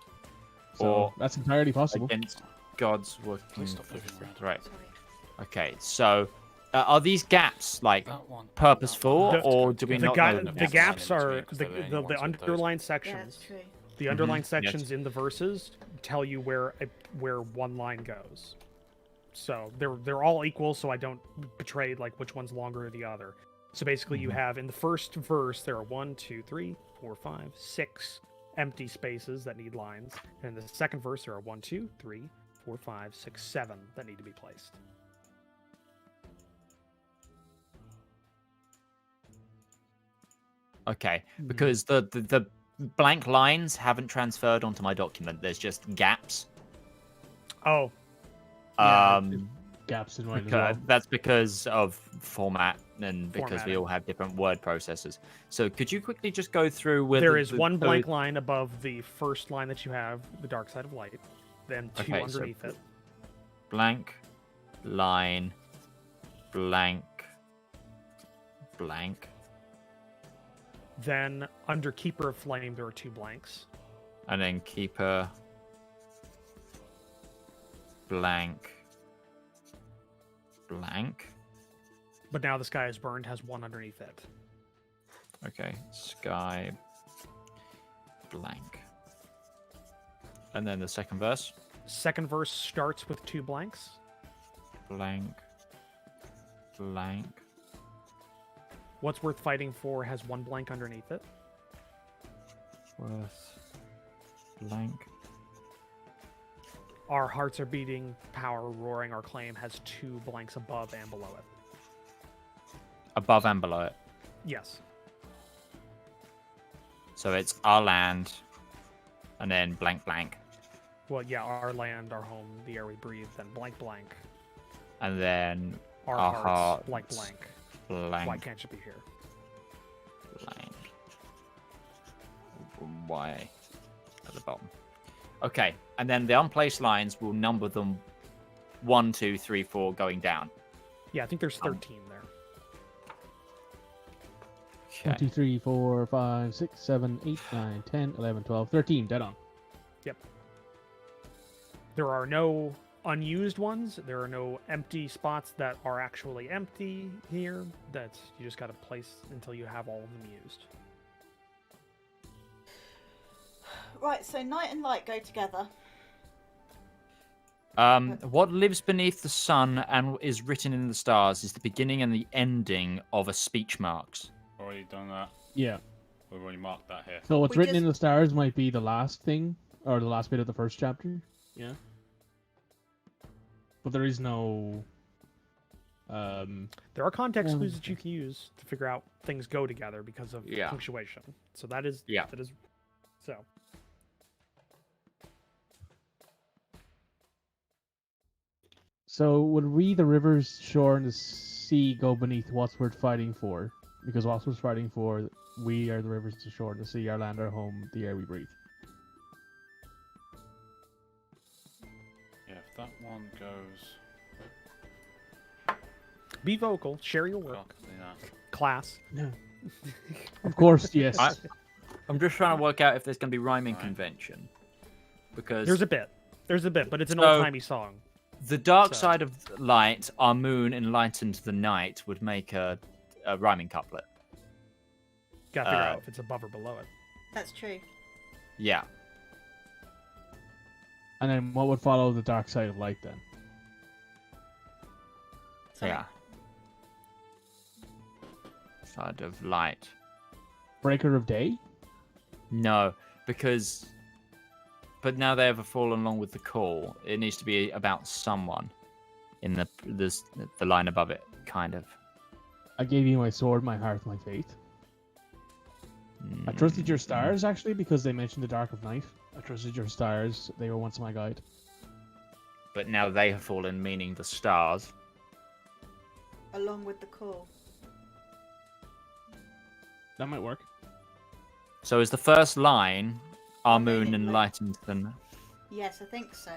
So Or that's entirely possible. against God's working. Please stop moving around. Right. Sorry. Okay. So, are these gaps like That one. purposeful, The- or do we The, not ga- know? the them? gaps in are between, 'cause the, they're the only the, ones the with those. underlined Yeah, sections. that's true. The underlined Yes. sections in the verses tell you where one line goes. So they're all equal, so I don't betray like which one's longer or the other. So basically, you have in the first verse there are 1, 2, 3, 4, 5, 6 empty spaces that need lines, and in the second verse there are 1, 2, 3, 4, 5, 6, 7 that need to be placed. Okay, because the blank lines haven't transferred onto my document. There's just gaps. Oh, Yeah, Um, Gaps in mine as because- well. that's because of format and because we Formatting. all have different word processors. So could you quickly just go through with there is one blank line above the first line that you have, the dark side of light, then 2 Okay, so- underneath it. blank line blank blank Then under Keeper of Flame there are 2 blanks. and then keeper blank blank. But now the sky is burned has 1 underneath it. Okay, sky blank. And then the second verse, Second verse starts with 2 blanks. blank blank. What's worth fighting for has 1 blank underneath it. Worth blank. Our hearts are beating, power roaring, our claim has 2 blanks above and below it. Above and below it. Yes. So it's our land and then blank blank. Well, yeah, our land, our home, the air we breathe, then blank blank. And then Our Our hearts, blank hearts. blank. blank Why can't you be here? blank. Y at the bottom. Okay, and then the unplaced lines will number them 1, 2, 3, 4 going down. Yeah, I think there's 13 there. 1, Okay. 2, 3, 4, 5, 6, 7, 8, 9, 10, 11, 12, 13. Dead on. There are no unused ones. There are no empty spots that are actually empty here. That's you just got to place until you have all of them used. Right, so night and light go together. What lives beneath the sun and is written in the stars is the beginning and the ending of a speech marks. Already done that. Yeah. We've already marked that here. So what's We written just- in the stars might be the last thing, or the last bit of the first chapter. Yeah. But there is no. There are context clues that you can use to figure out things go together because of Yeah. punctuation. So that is Yeah. that is so. So would we, the rivers, shore, and the sea, go beneath what's worth fighting for? Because what's worth fighting for, we are the rivers, the shore, the sea, our land, our home, the air we breathe. Yeah, if that one goes. Be vocal, share your work. Can't see that. Class. Yeah. Of course, yes. I'm just trying to work out if there's going to be rhyming Right. convention. Because There's a bit, but it's an So- old-timey song. the dark So- side of light, our moon enlightened the night, would make a rhyming couplet. Got to figure Uh, out if it's above or below it. That's true. Yeah. And then what would follow the dark side of light then? Yeah. Side of light. Breaker of day? No, because. But now they have fallen along with the call. It needs to be about someone in the line above it, kind of. I gave you my sword, my heart, my faith. I trusted your stars, actually, because they mentioned the dark of night. I trusted your stars. They were once my guide. But now they have fallen, meaning the stars. Along with the call. That might work. So is the first line, our moon Remaining enlightened the night. Yes, I think so.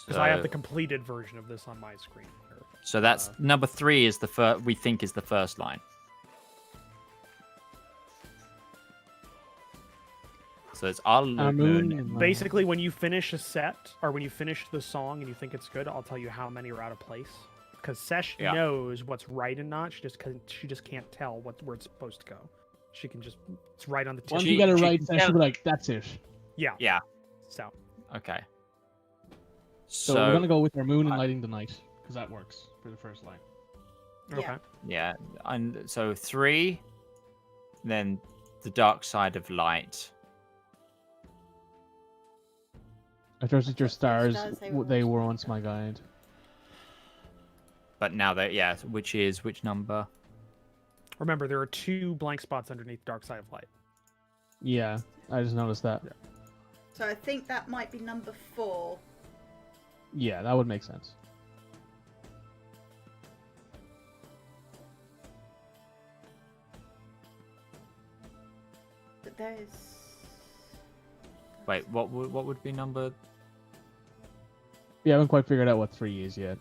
Because I have the completed version of this on my screen. Here. So that's number 3 is the first. We think is the first line. So it's our Our moon. moon and Basically, when you finish a set, or when you finish the song and you think it's good, I'll tell you how many are out of place. Because Sesh Yeah. knows what's right and not. She just can't tell where it's supposed to go. She can just it's right on the tip. Once She- you get it she right, can then she'll tell- be like, that's it. Yeah. Yeah. So Okay. So, we're going to go with our moon and lighting the night, because that works for the first line. okay. Yeah. Yeah, and so 3, then the dark side of light. I trusted your stars. Stars, They were once my guide. But now which is which number? Remember, there are 2 blank spots underneath Dark Side of Light. Yeah, I just noticed that. So I think that might be number 4. Yeah, that would make sense. But there's. Wait, what would be number? We haven't quite figured out what 3 is yet.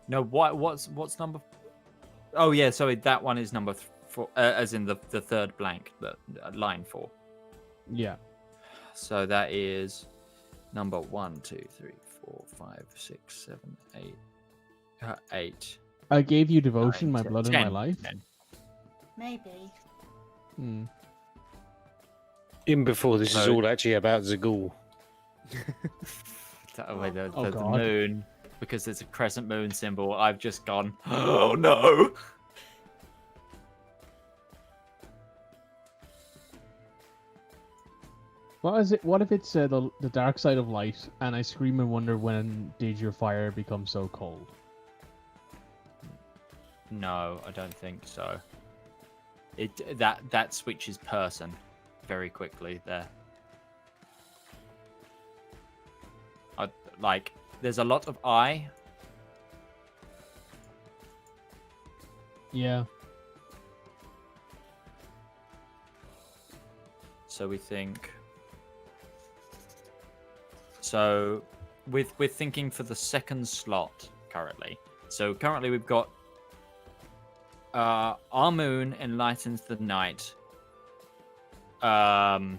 No, what's number? Oh yeah, sorry, that one is number 4, as in the third blank, the line 4. Yeah. So that is number 1, 2, 3, 4, 5, 6, 7, 8, 8. I gave you devotion, 9, my 10, blood, and 10, my life. 10. Maybe. Hmm. In before this is So- all actually about Zagul. The Oh, God. moon, because it's a crescent moon symbol. I've just gone. Oh no! What is it? What if it's the dark side of light, and I scream and wonder when did your fire become so cold? No, I don't think so. That switches person very quickly there. There's a lot of I. Yeah. So we think. So we're thinking for the second slot currently. So currently we've got our moon enlightens the night. The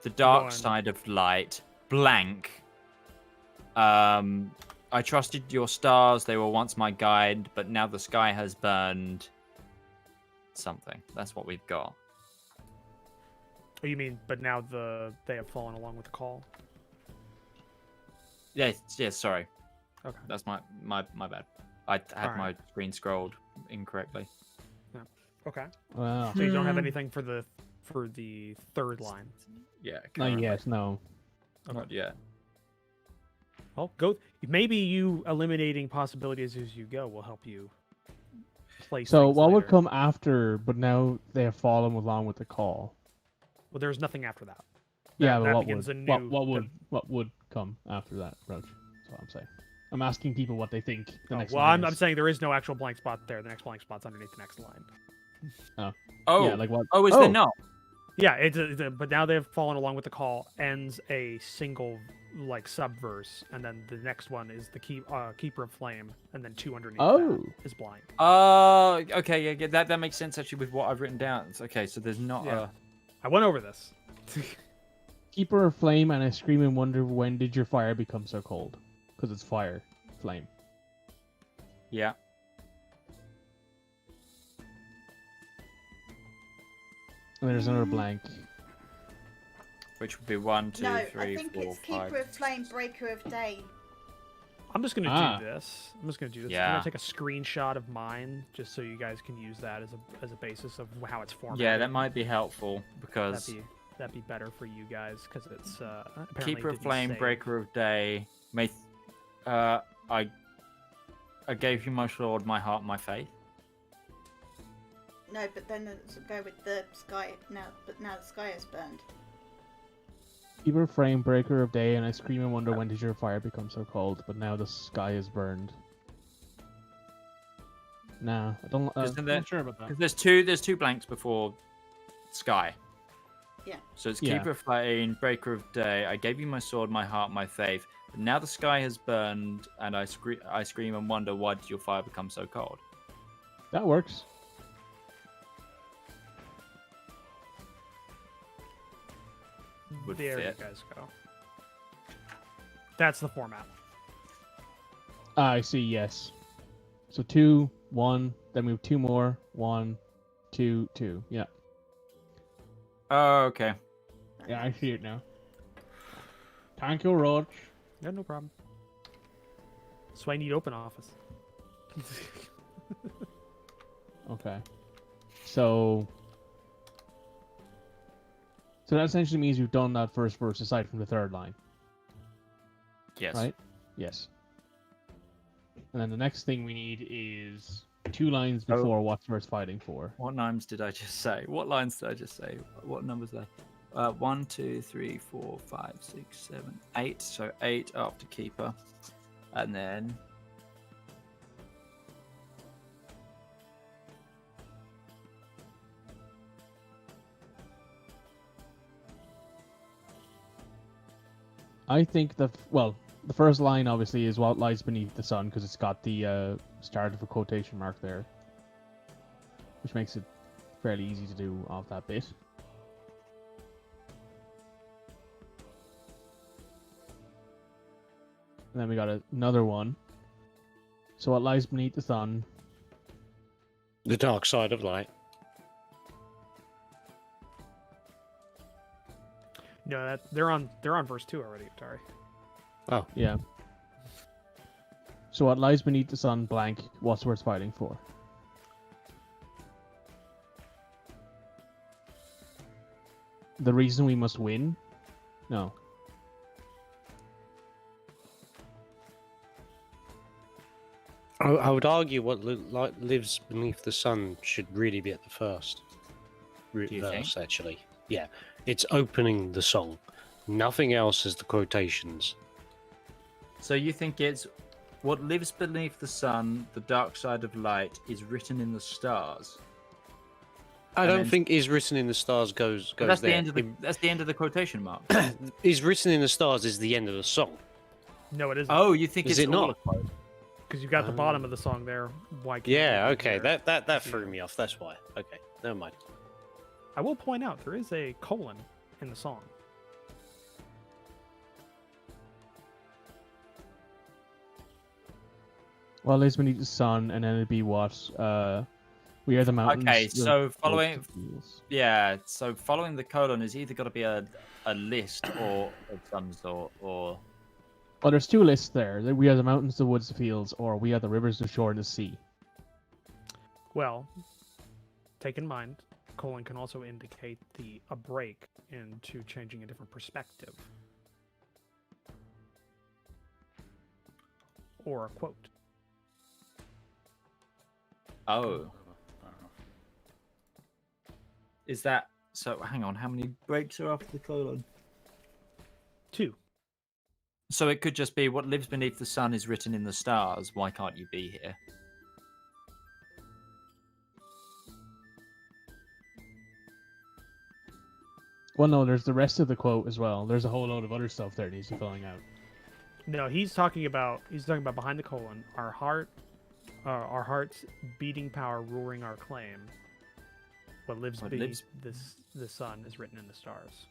the dark on. side of light, blank. I trusted your stars, they were once my guide, but now the sky has burned something. That's what we've got. Oh, you mean, but now they have fallen along with the call? Yes, sorry. Okay. That's my bad. I had my screen scrolled incorrectly. Okay. Wow. So you don't have anything for the third line. Yeah. Not yet, no. Not yet. Well, go. Maybe you eliminating possibilities as you go will help you place. So things what would later. come after, but now they have fallen along with the call? Well, there's nothing after that. Yeah, but that what begins would, a new. what would come after that, Roach? That's what I'm saying. I'm asking people what they think the next Well, line I'm is. saying there is no actual blank spot there. The next blank spot's underneath the next line. Oh, Yeah, like what? is there not? Yeah, but now they've fallen along with the call. Ends a single like subverse, and then the next one is the keeper of flame, and then 2 underneath Oh. that is blank. Okay, yeah, that makes sense actually with what I've written down. It's okay, so there's not Yeah. I went over this. Keeper of flame, and I scream and wonder when did your fire become so cold? Because it's fire, flame. Yeah. And there's another blank. Which would be 1, 2, No, 3, I think 4, it's 5. Keeper of Flame, Breaker of Day. I'm just gonna do this. I'm Yeah. gonna take a screenshot of mine just so you guys can use that as a basis of how it's formatted. Yeah, that might be helpful because that'd be better for you guys because it's apparently Keeper of didn't Flame, save. Breaker of Day. I gave you my sword, my heart, my faith. No, but then let's go with the sky now. But now the sky has burned. Keeper of flame, breaker of day, and I scream and wonder when did your fire become so cold? But now the sky is burned. Nah, I don't. Isn't I'm there- not sure about that. Because there's two blanks before sky. Yeah. So it's Yeah. Keeper of Flame, Breaker of Day. I gave you my sword, my heart, my faith. But now the sky has burned, and I scream and wonder why did your fire become so cold? That works. Would There fit. you guys go. That's the format. Ah, I see. Yes. So 2, 1. Then we have 2 more. 1, 2, 2. Yeah. Oh, okay. Yeah, I see it now. Thank you, Roach. Yeah, no problem. That's why I need open office. Okay. So that essentially means we've done that first verse aside from the third line, Yes. right? Yes. And then the next thing we need is 2 lines before what's worth fighting for. What names did I just say? What lines did I just say? What numbers are they? 1, 2, 3, 4, 5, 6, 7, 8. So 8 after Keeper. And then... I think the first line obviously is what lies beneath the sun because it's got the start of a quotation mark there, which makes it fairly easy to do off that bit. And then we got another one. So what lies beneath the sun? The dark side of light. No, they're on verse 2 already, Atari. Yeah. So what lies beneath the sun, blank, what's worth fighting for? The reason we must win? No. I would argue what lives beneath the sun should really be at the first you verse, actually. Yeah, it's opening the song. Nothing else is the quotations. So you think it's what lives beneath the sun, the dark side of light, is written in the stars. I And don't then- think "is written in the stars" goes But that's there. the end of that's the end of the quotation mark. "Is written in the stars" is the end of the song. No, it isn't. Oh, you think Is it's it all not? a quote? Because you've got the bottom of the song there. Why? can't Yeah, you okay, hear? that threw me off. That's why. Okay, never mind. I will point out there is a colon in the song. Well, lives beneath the sun, and then it'd be what? We are the mountains. Okay, the so woods, following- the fields. Yeah, so following the colon is either got to be a list or of some sort, or Well, there's two lists there. We are the mountains, the woods, the fields, or we are the rivers, the shore, and the sea. Well, take in mind, colon can also indicate a break into changing a different perspective. Or a quote. oh, is that so? Hang on, how many breaks are after the colon? 2. So it could just be what lives beneath the sun is written in the stars. Why can't you be here? Well, no, there's the rest of the quote as well. There's a whole load of other stuff there that needs to be filling out. No, he's talking about behind the colon. Our heart's beating power roaring our claim. What lives beneath the sun is written in the stars.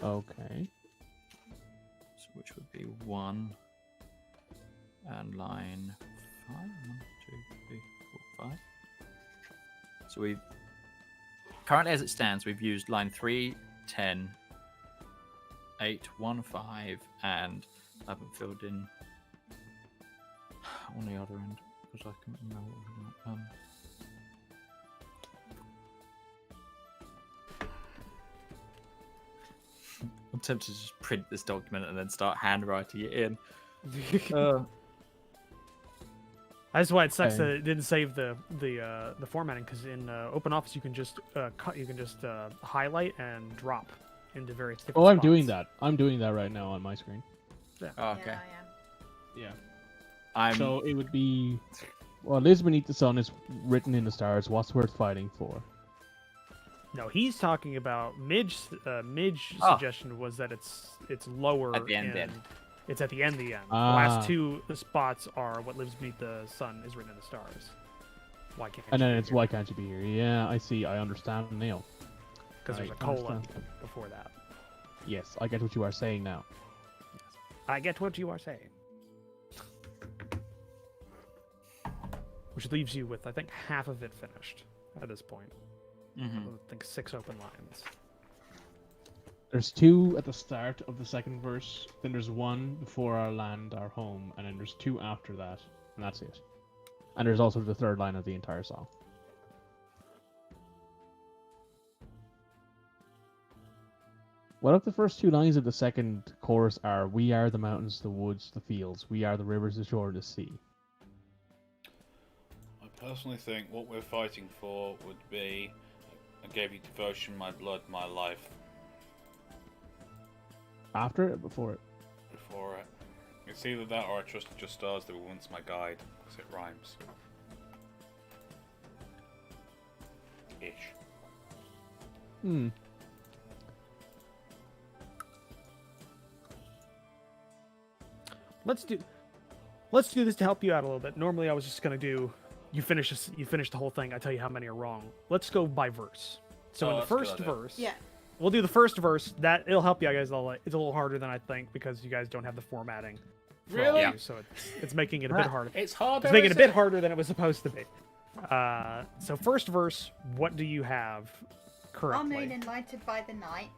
Okay. So which would be 1 and line 5. 1, 2, 3, 4, 5. So we've currently, as it stands, we've used line 3, 10, 8, 1, 5, and I haven't filled in on the other end because I can't remember what we want. I'm tempted to just print this document and then start handwriting it in. That's why it sucks Okay. that it didn't save the formatting, because in OpenOffice you can just highlight and drop into various different Oh, I'm spots. doing that. I'm doing that right now on my screen. Oh, Yeah, okay. I am. Yeah. I'm So it would be, well, lives beneath the sun is written in the stars. What's worth fighting for? No, he's talking about Midge's Oh. suggestion was that it's lower At the end, then. It's at the end. The Ah. last 2 spots are what lives beneath the sun is written in the stars. Why can't? And then it's why can't you be here? Yeah, I see. I understand now. Because there's I a colon understand. before that. Yes, I get what you are saying now. I get what you are saying. Which leaves you with, I think, half of it finished at this point. Mhm. I think 6 open lines. There's 2 at the start of the second verse, then there's 1 before our land, our home, and then there's 2 after that, and that's it. And there's also the third line of the entire song. What if the first 2 lines of the second chorus are, we are the mountains, the woods, the fields, we are the rivers, the shore, the sea? I personally think what we're fighting for would be, I gave you devotion, my blood, my life. After it, before it? Before it. It's either that or I trusted your stars that were once my guide, because it rhymes. Ish. Hmm. Let's do this to help you out a little bit. Normally I was just gonna do you finish the whole thing, I tell you how many are wrong. Let's go by verse. So Oh, in the that's a good first idea. verse, Yeah. we'll do the first verse. It'll help you guys a lot. It's a little harder than I think because you guys don't have the formatting. for all Really? of you, so it's making it a bit harder. It's harder. It's making it a is bit harder than it was supposed to be. So first verse, what do you have Our currently? moon enlightened by the night.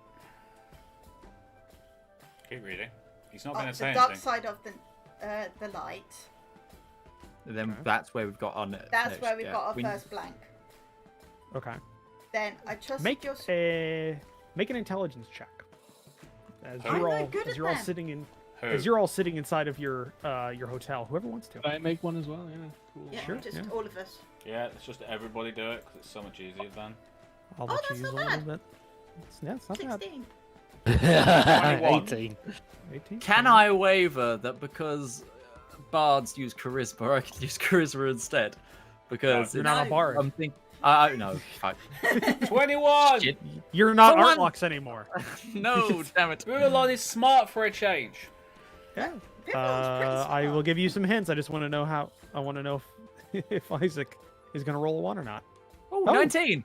Keep reading. He's not going The to say dark anything. side of the light. And then Okay. that's where we've got on. That's where we've got our first blank. Okay. Then I trust Make your. make an intelligence check. As I'm you're not all good as at you're all them. sitting in Who? as you're all sitting inside of your hotel. Whoever wants to. Can I make one as well? Yeah, cool. Yeah, Sure, just yeah. all of us. Yeah, let's just everybody do it, because it's so much easier then. I'll Oh, let that's you use not a little bad. bit. It's not bad. 16. 21. 18. 18. Can I waver that because bards use charisma, I can use charisma instead? Because You're it's not a bard. something. I no. Fuck. 21! Shit. You're not Someone- Artlocks anymore. No, damn it. Rivallon is smart for a change. Yeah. Rivallon's pretty I will smart. give you some hints. I just want to know how. I want to know if Isaac is going to roll a 1 or not. Oh, Oh. 19.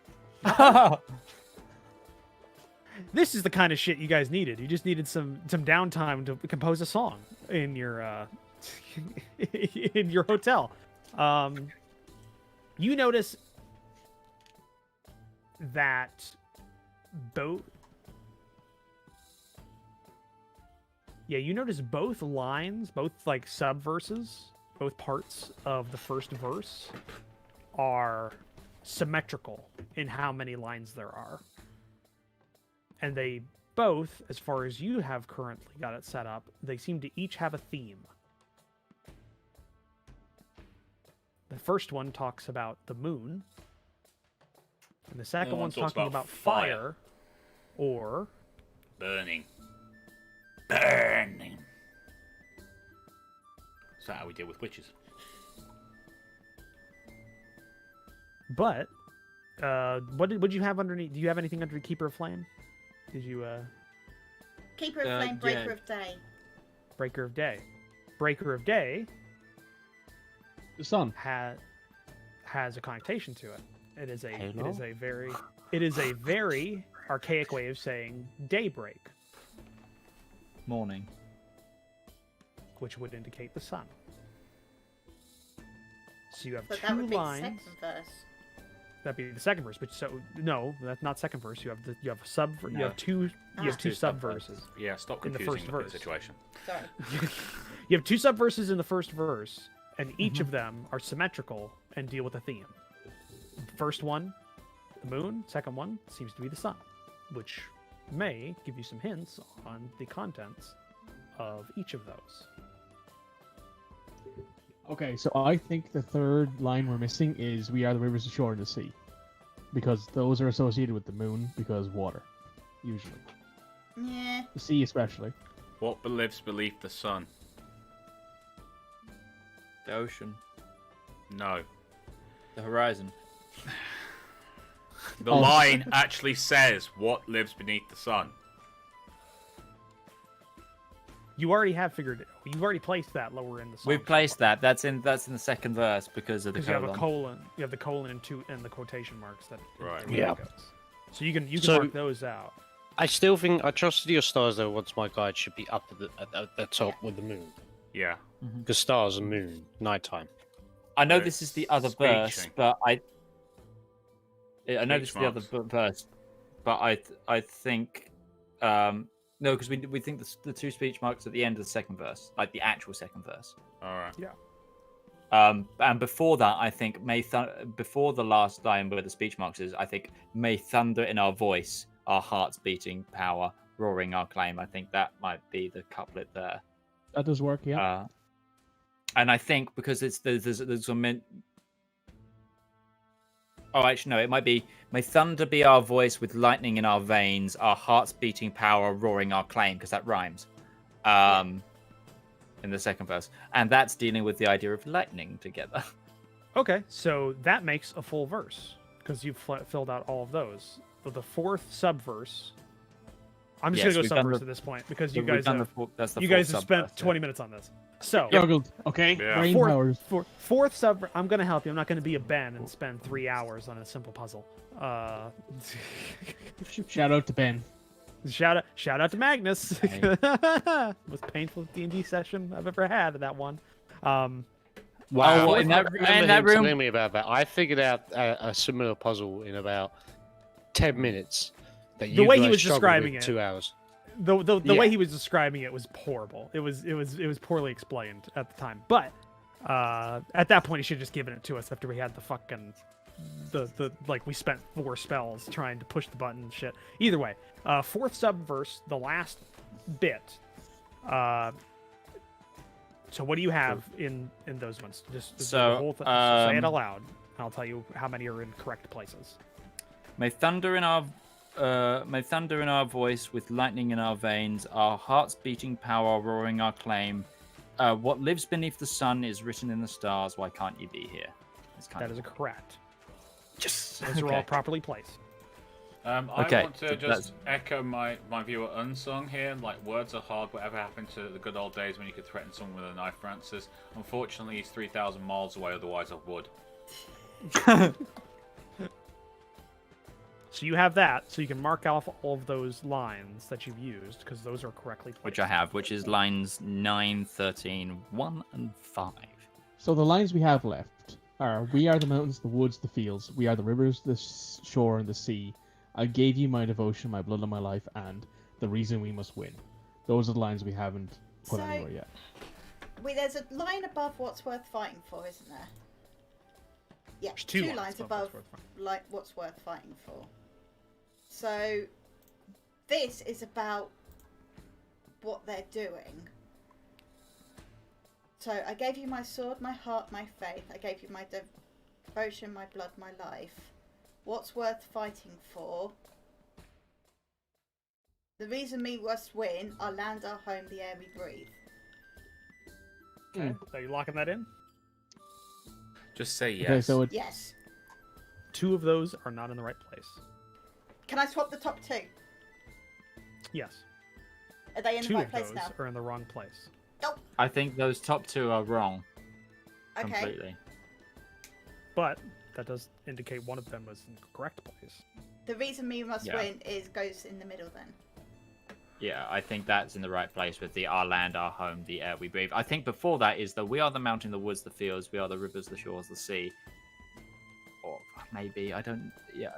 This is the kind of shit you guys needed. You just needed some downtime to compose a song in your in your hotel. You notice that both. Yeah, you notice both lines, both like sub-verses, both parts of the first verse are symmetrical in how many lines there are. And they both, as far as you have currently got it set up, they seem to each have a theme. The first one talks about the moon, and the second one's talking about fire or burning. Burning. Is that how we deal with witches? But what did you have underneath? Do you have anything under Keeper of Flame? Did you Keeper of Flame, Breaker of Day. Breaker of Day. Breaker of Day The sun. has a connotation to it. It is a very archaic way of saying daybreak, Morning. which would indicate the sun. So you have But two that would be the lines. second verse. That'd be the second verse. But so no, that's not second verse. You have a sub. You No. have two. You have two Two sub sub-verses. verses. Yeah, stop In the confusing first the verse. situation. Sorry. You have two sub verses in the first verse, and each Mm-hmm. of them are symmetrical and deal with a theme. First one, the moon. Second one seems to be the sun, which may give you some hints on the contents of each of those. Okay, so I think the third line we're missing is "We are the rivers, the shore, and the sea," because those are associated with the moon because water, usually. Yeah. The sea especially. What lives beneath the sun? The ocean. No. The horizon. The Oh. line actually says what lives beneath the sun. You already have figured it. You've already placed that lower in the song. We've placed that. That's in the second verse because of the because you have a colon. colon. You have the colon and the quotation marks that. Right. where it goes. So you can So- mark those out. I still think I trusted your stars though. Once my guide should be up at the top with the moon, Yeah. because stars and moon, nighttime. I know They're this is the other verse, speeching. but I know this is Speech the other marks. verse, but I think no, because we think the two speech marks at the end of the second verse, like the actual second verse. All right. And before that, I think before the last line where the speech marks is, I think may thunder in our voice, our hearts beating power, roaring our claim. I think that might be the couplet there. That does work, yeah. And I think because there's a mint. Oh, actually, no. It might be may thunder be our voice with lightning in our veins, our hearts beating power, roaring our claim, because that rhymes. In the second verse, and that's dealing with the idea of lightning together. Okay, so that makes a full verse because you've filled out all of those. But the fourth subverse, I'm just Yes, gonna we've go done subverse the- at this point because So you we've guys done have, that's the you guys fourth have spent subverse, 20 minutes on this. So Struggled. Okay. Yeah. Brain fourth, powers. fourth sub. I'm gonna help you. I'm not gonna be a Ben and spend 3 hours on a simple puzzle. Shout out to Ben. Shout out to Magnus. Most painful D&D session I've ever had. That one. Wow, well, in I that- remember in that him room- telling me about that. I figured out a similar puzzle in about 10 minutes. That The you way he guys was struggled describing with it. 2 hours. The Yeah. way he was describing it was horrible. It was poorly explained at the time. But at that point, he should have just given it to us after we had the fucking the like we spent 4 spells trying to push the button and shit. Either way, fourth subverse, the last bit. So what do you have in those ones? Just So, the whole say it um, aloud. I'll tell you how many are in correct places. May thunder in our voice with lightning in our veins, our hearts beating power, roaring our claim. What lives beneath the sun is written in the stars. Why can't you be here? It's kind That of is correct. yes. Those are all properly placed. I Okay, want to so just echo my viewer Unsung here. Like, words are hard. Whatever happened to the good old days when you could threaten someone with a knife, Francis? Unfortunately, he's 3,000 miles away. Otherwise, I would. So you have that, so you can mark off all of those lines that you've used, because those are correctly placed. Which I have, which is lines 9, 13, 1, and 5. So the lines we have left are: we are the mountains, the woods, the fields. We are the rivers, the shore, and the sea. I gave you my devotion, my blood, and my life, and the reason we must win. Those are the lines we haven't put So- anywhere yet. There's a line above what's worth fighting for, isn't there? Yeah, There's two lines lines above above what's worth like what's worth fighting for. So this is about what they're doing. So I gave you my sword, my heart, my faith. I gave you my devotion, my blood, my life. What's worth fighting for? The reason we must win, our land, our home, the air we breathe. Okay. Are you locking that in? Just say yes. Okay, so it's Yes. 2 of those are not in the right place. Can I swap the top 2? Yes. Are they in the 2 right of place those now? are in the wrong place. Nope. I think those top 2 are wrong Okay. completely. But that does indicate one of them was in the correct place. The reason we must Yeah. win is goes in the middle then. Yeah, I think that's in the right place with the our land, our home, the air we breathe. I think before that is the we are the mountain, the woods, the fields, we are the rivers, the shores, the sea. Or maybe, I don't, yeah,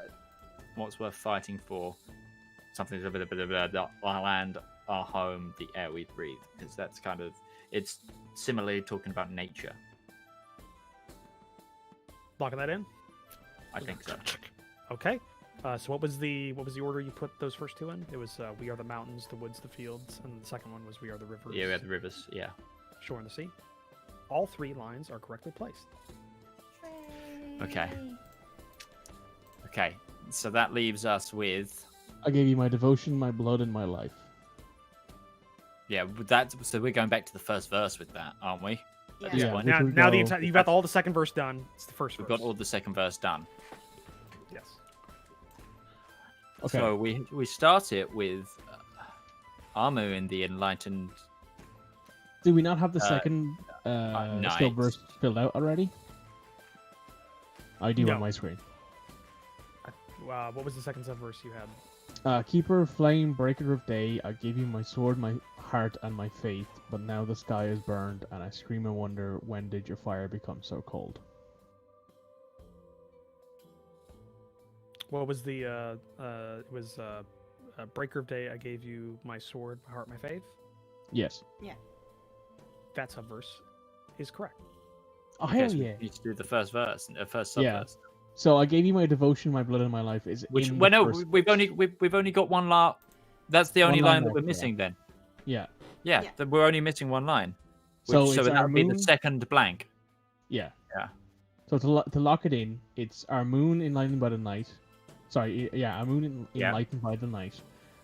what's worth fighting for? Something a bit of our land, our home, the air we breathe. Because that's kind of, it's similarly talking about nature. Locking that in? I think so. Okay. So what was the order you put those first 2 in? It was we are the mountains, the woods, the fields, and the second one was we are the rivers. Yeah, we have the rivers, yeah. Shore and the sea. All 3 lines are correctly placed. Okay. Okay, so that leaves us with, I gave you my devotion, my blood, and my life. yeah, that's, so we're going back to the first verse with that, aren't we? Yeah. At this Yeah. point. Now, we now the go- entire you've got all the second verse done. It's the first We've verse. got all the second verse done. Yes. Okay. So we start it with Amu in the enlightened. Do we not have the second night. skill verse filled out already? I do No. on my screen. What was the second sub verse you had? Keeper of flame, breaker of day, I gave you my sword, my heart, and my faith, but now the sky is burned, and I scream and wonder, when did your fire become so cold? What was the it was breaker of day? I gave you my sword, my heart, my faith. Yes. That sub verse is correct. Oh, Okay, hell so we yeah. need to do the first verse, first sub Yeah. verse. So I gave you my devotion, my blood, and my life is Which, in well, the no, first... we've only got one line. That's the only One line line that we're left, yeah. missing. Then, Yeah. yeah, Yeah. We're only missing one line. So So it's that our would be the moon- second blank. Yeah. Yeah. So to lock it in, it's our moon enlightened by the night. Sorry, yeah, our moon Yeah. enlightened by the night.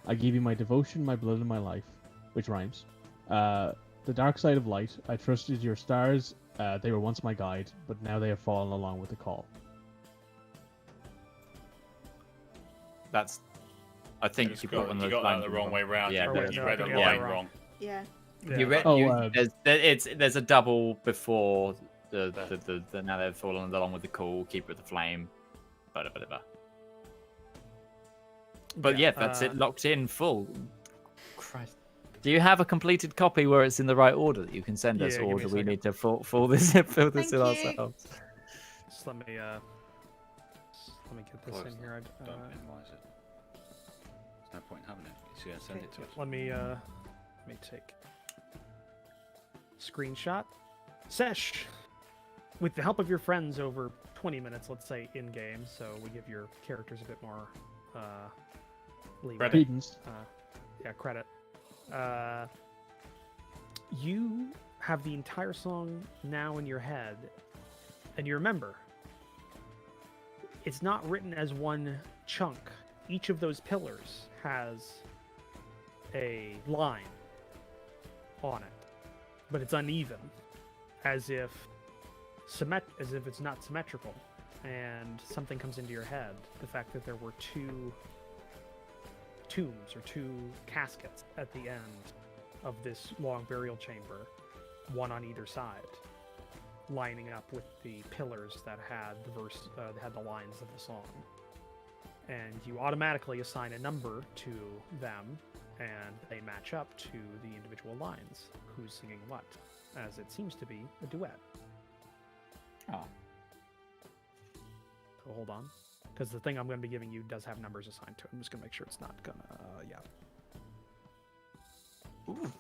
I gave you my devotion, my blood, and my life, which rhymes. The dark side of light. I trusted your stars. They were once my guide, but now they have fallen along with the call. That's. I think It's you cool. put one of You those got that lines the wrong way round. Yeah, you wait, you no, read I a think I line got it wrong. Yeah. You read. Oh, There's a double before the now they've fallen along with the call. Keeper of the flame. Whatever. But yeah, that's it locked in full. Christ. Do you have a completed copy where it's in the right order that you can send us, Yeah, give or me a do we second. need to fill this in Thank you. ourselves? Just let me get this Close in here. Don't minimize it. There's no point in having it. It's gonna send it to us. Let me take screenshot. Sesh, with the help of your friends over 20 minutes, let's say in game, so we give your characters a bit more leeway. Credit. Credence. Credit. You have the entire song now in your head, and you remember it's not written as one chunk. Each of those pillars has a line on it, but it's uneven, as if it's not symmetrical, and something comes into your head. The fact that there were 2 tombs or 2 caskets at the end of this long burial chamber, one on either side, lining up with the pillars that had the verse, that had the lines of the song. and you automatically assign a number to them, and they match up to the individual lines. Who's singing what? As it seems to be a duet. Oh. So hold on, because the thing I'm going to be giving you does have numbers assigned to it. I'm just going to make sure it's not gonna. Yeah. Ooh.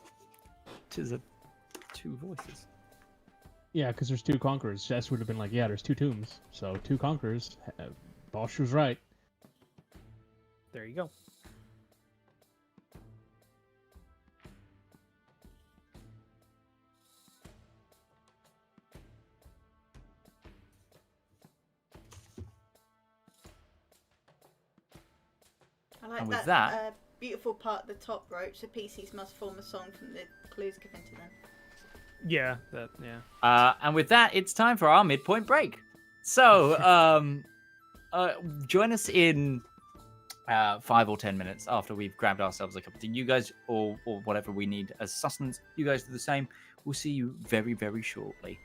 Tis a two voices. Yeah, because there's two conquerors. Jess would have been like, yeah, there's two tombs, so two conquerors. Bosch was right. There you go. I like And with that, beautiful part at the top rope. So PCs must form a song from the clues given to them. Yeah. Yeah. And with that, it's time for our midpoint break. So, join us in 5 or 10 minutes after we've grabbed ourselves a cup of tea. You guys, or whatever we need as sustenance, you guys do the same. We'll see you very, very shortly.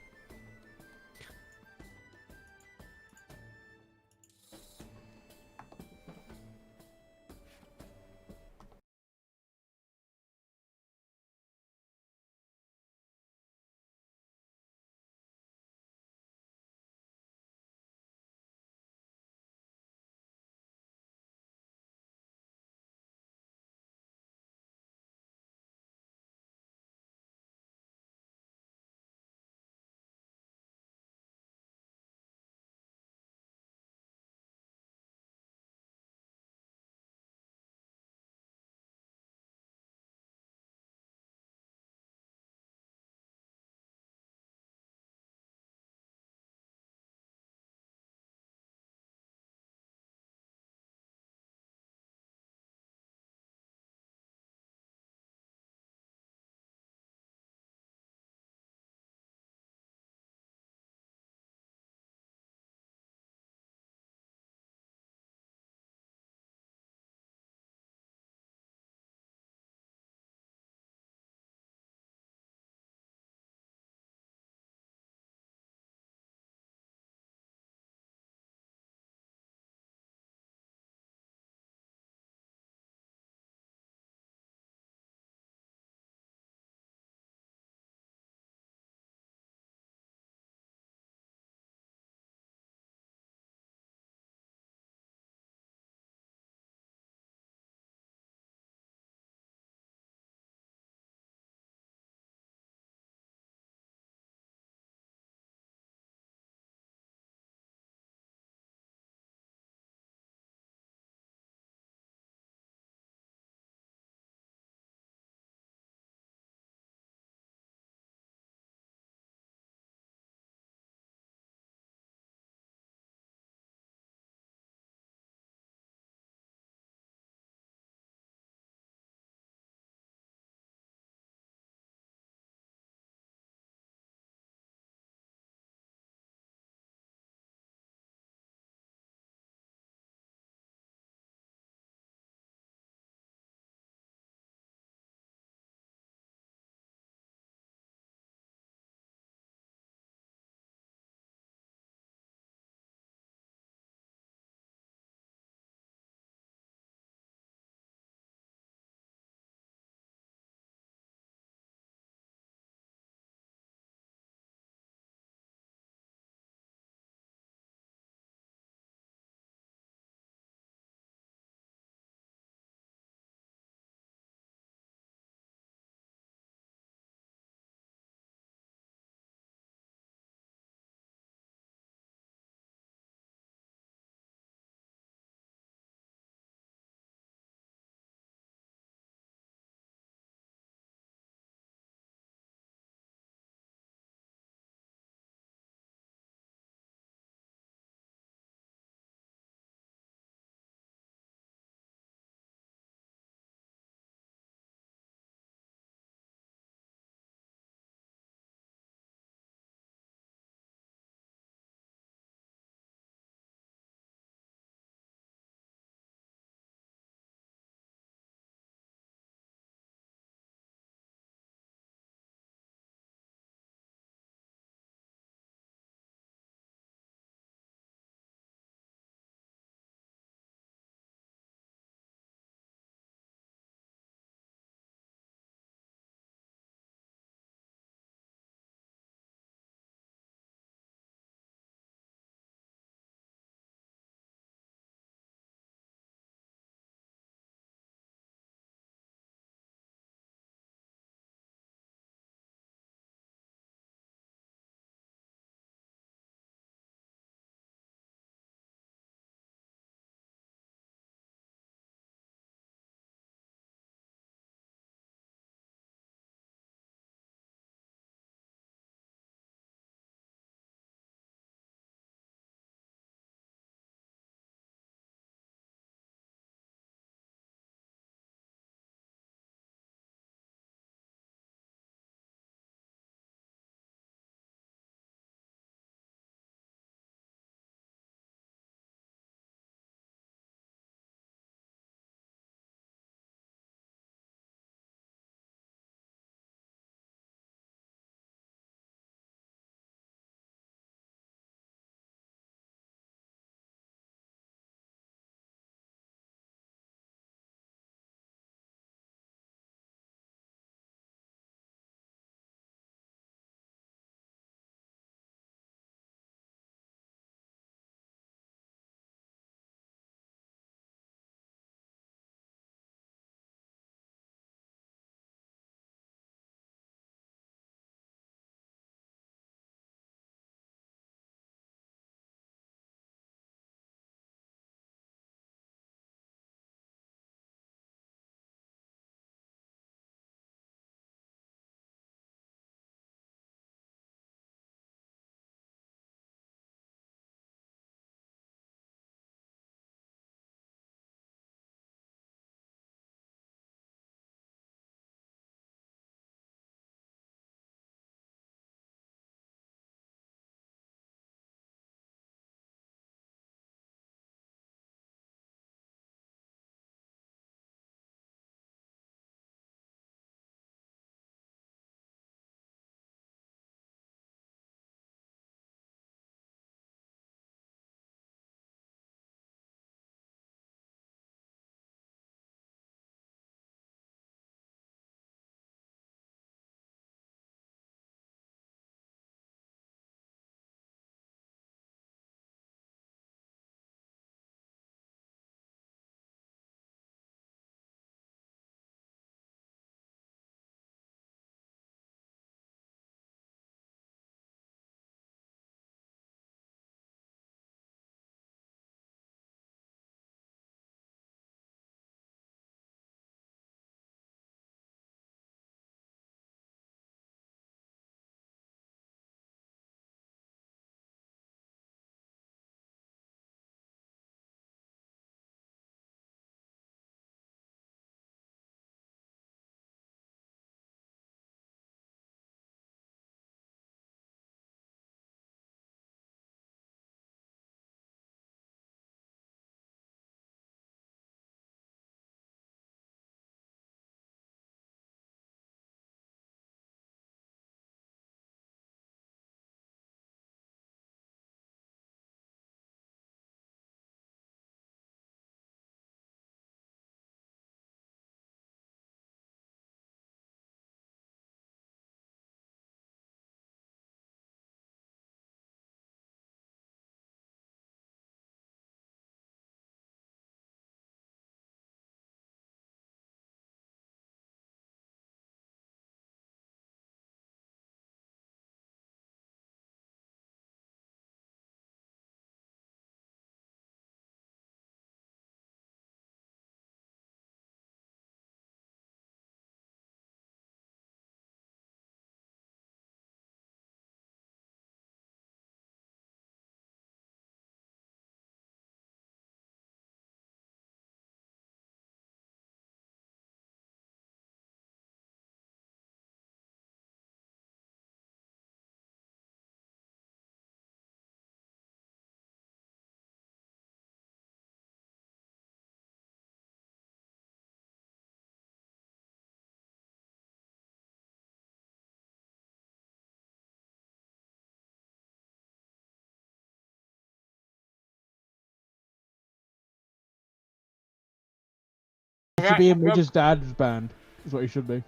You should be in Midge's dad's band. Is what you should be.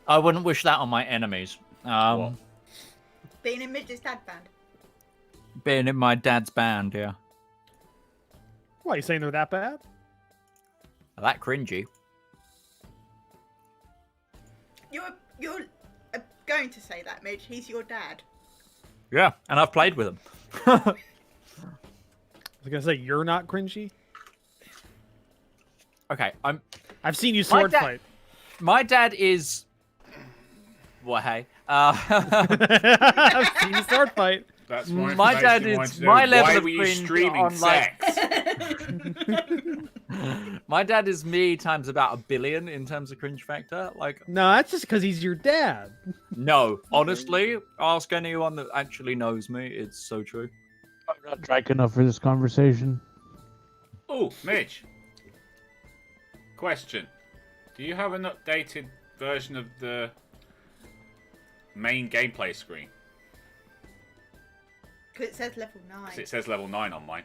I wouldn't wish that on my enemies. What? Being in Midge's dad band. Being in my dad's band, yeah. Why, you saying they're that bad? That cringy. You're going to say that, Midge. He's your dad. Yeah, and I've played with him. I was gonna say you're not cringy. Okay, I've seen you sword fight. My dad is. Well, hey. I've seen you sword fight. That's more My dad information I is want to know. my level Why of were you cringe streaming on, like- sex? My dad is me times about 1 billion in terms of cringe factor. Like, No, that's just because he's your dad. no, honestly, ask anyone that actually knows me. It's so true. I'm not drank enough for this conversation. Oh, Mitch. Question: do you have an updated version of the main gameplay screen? Because it says level 9. 'Cause it says level 9 on mine.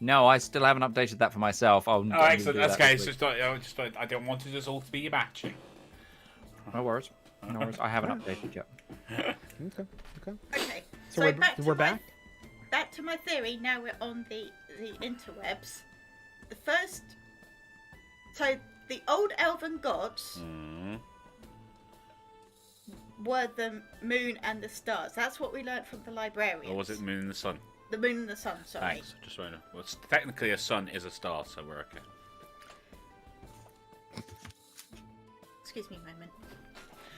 No, I still haven't updated that for myself. Oh, excellent. That's okay. It's just, I don't want it all to be matching. No worries. No worries. I haven't updated yet. Okay. Okay. So we're my, back? Back to my theory. Now we're on the interwebs. The first. So the old elven gods were the moon and the stars. That's what we learned from the librarians. Or was it the moon and the sun? The moon and the sun, sorry. Thanks. Just so I know. Well, technically, a sun is a star, so we're okay. Excuse me a moment.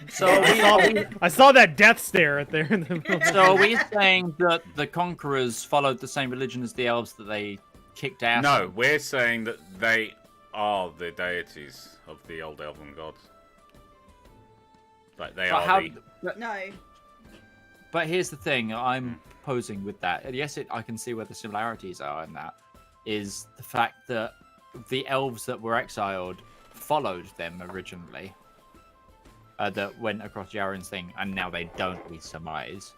So I saw that death stare at there in the middle. So are we saying that the conquerors followed the same religion as the elves that they kicked ass? No, we're saying that they are the deities of the old elven gods. Like they are No. But here's the thing I'm posing with that. Yes, I can see where the similarities are in that. Is the fact that the elves that were exiled followed them originally. That went across Yaren's thing, and now they don't, we surmise.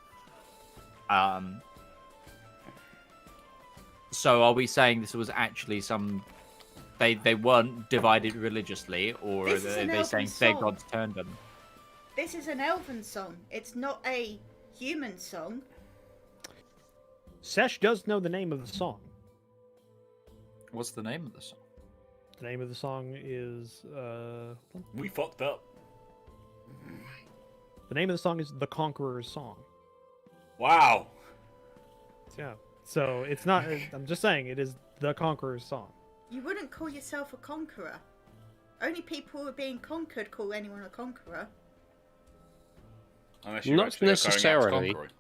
So are we saying this was actually some... They weren't divided religiously, or are they saying their gods turned them? This is an elven song. It's not a human song. Sesh does know the name of the song. What's the name of the song? The name of the song is... We fucked up. The name of the song is The Conqueror's Song. Wow. Yeah. So it's not... I'm just saying, it is The Conqueror's Song. You wouldn't call yourself a conqueror. Only people who are being conquered call anyone a conqueror. Unless you're Not actually going out to necessarily. conquer it.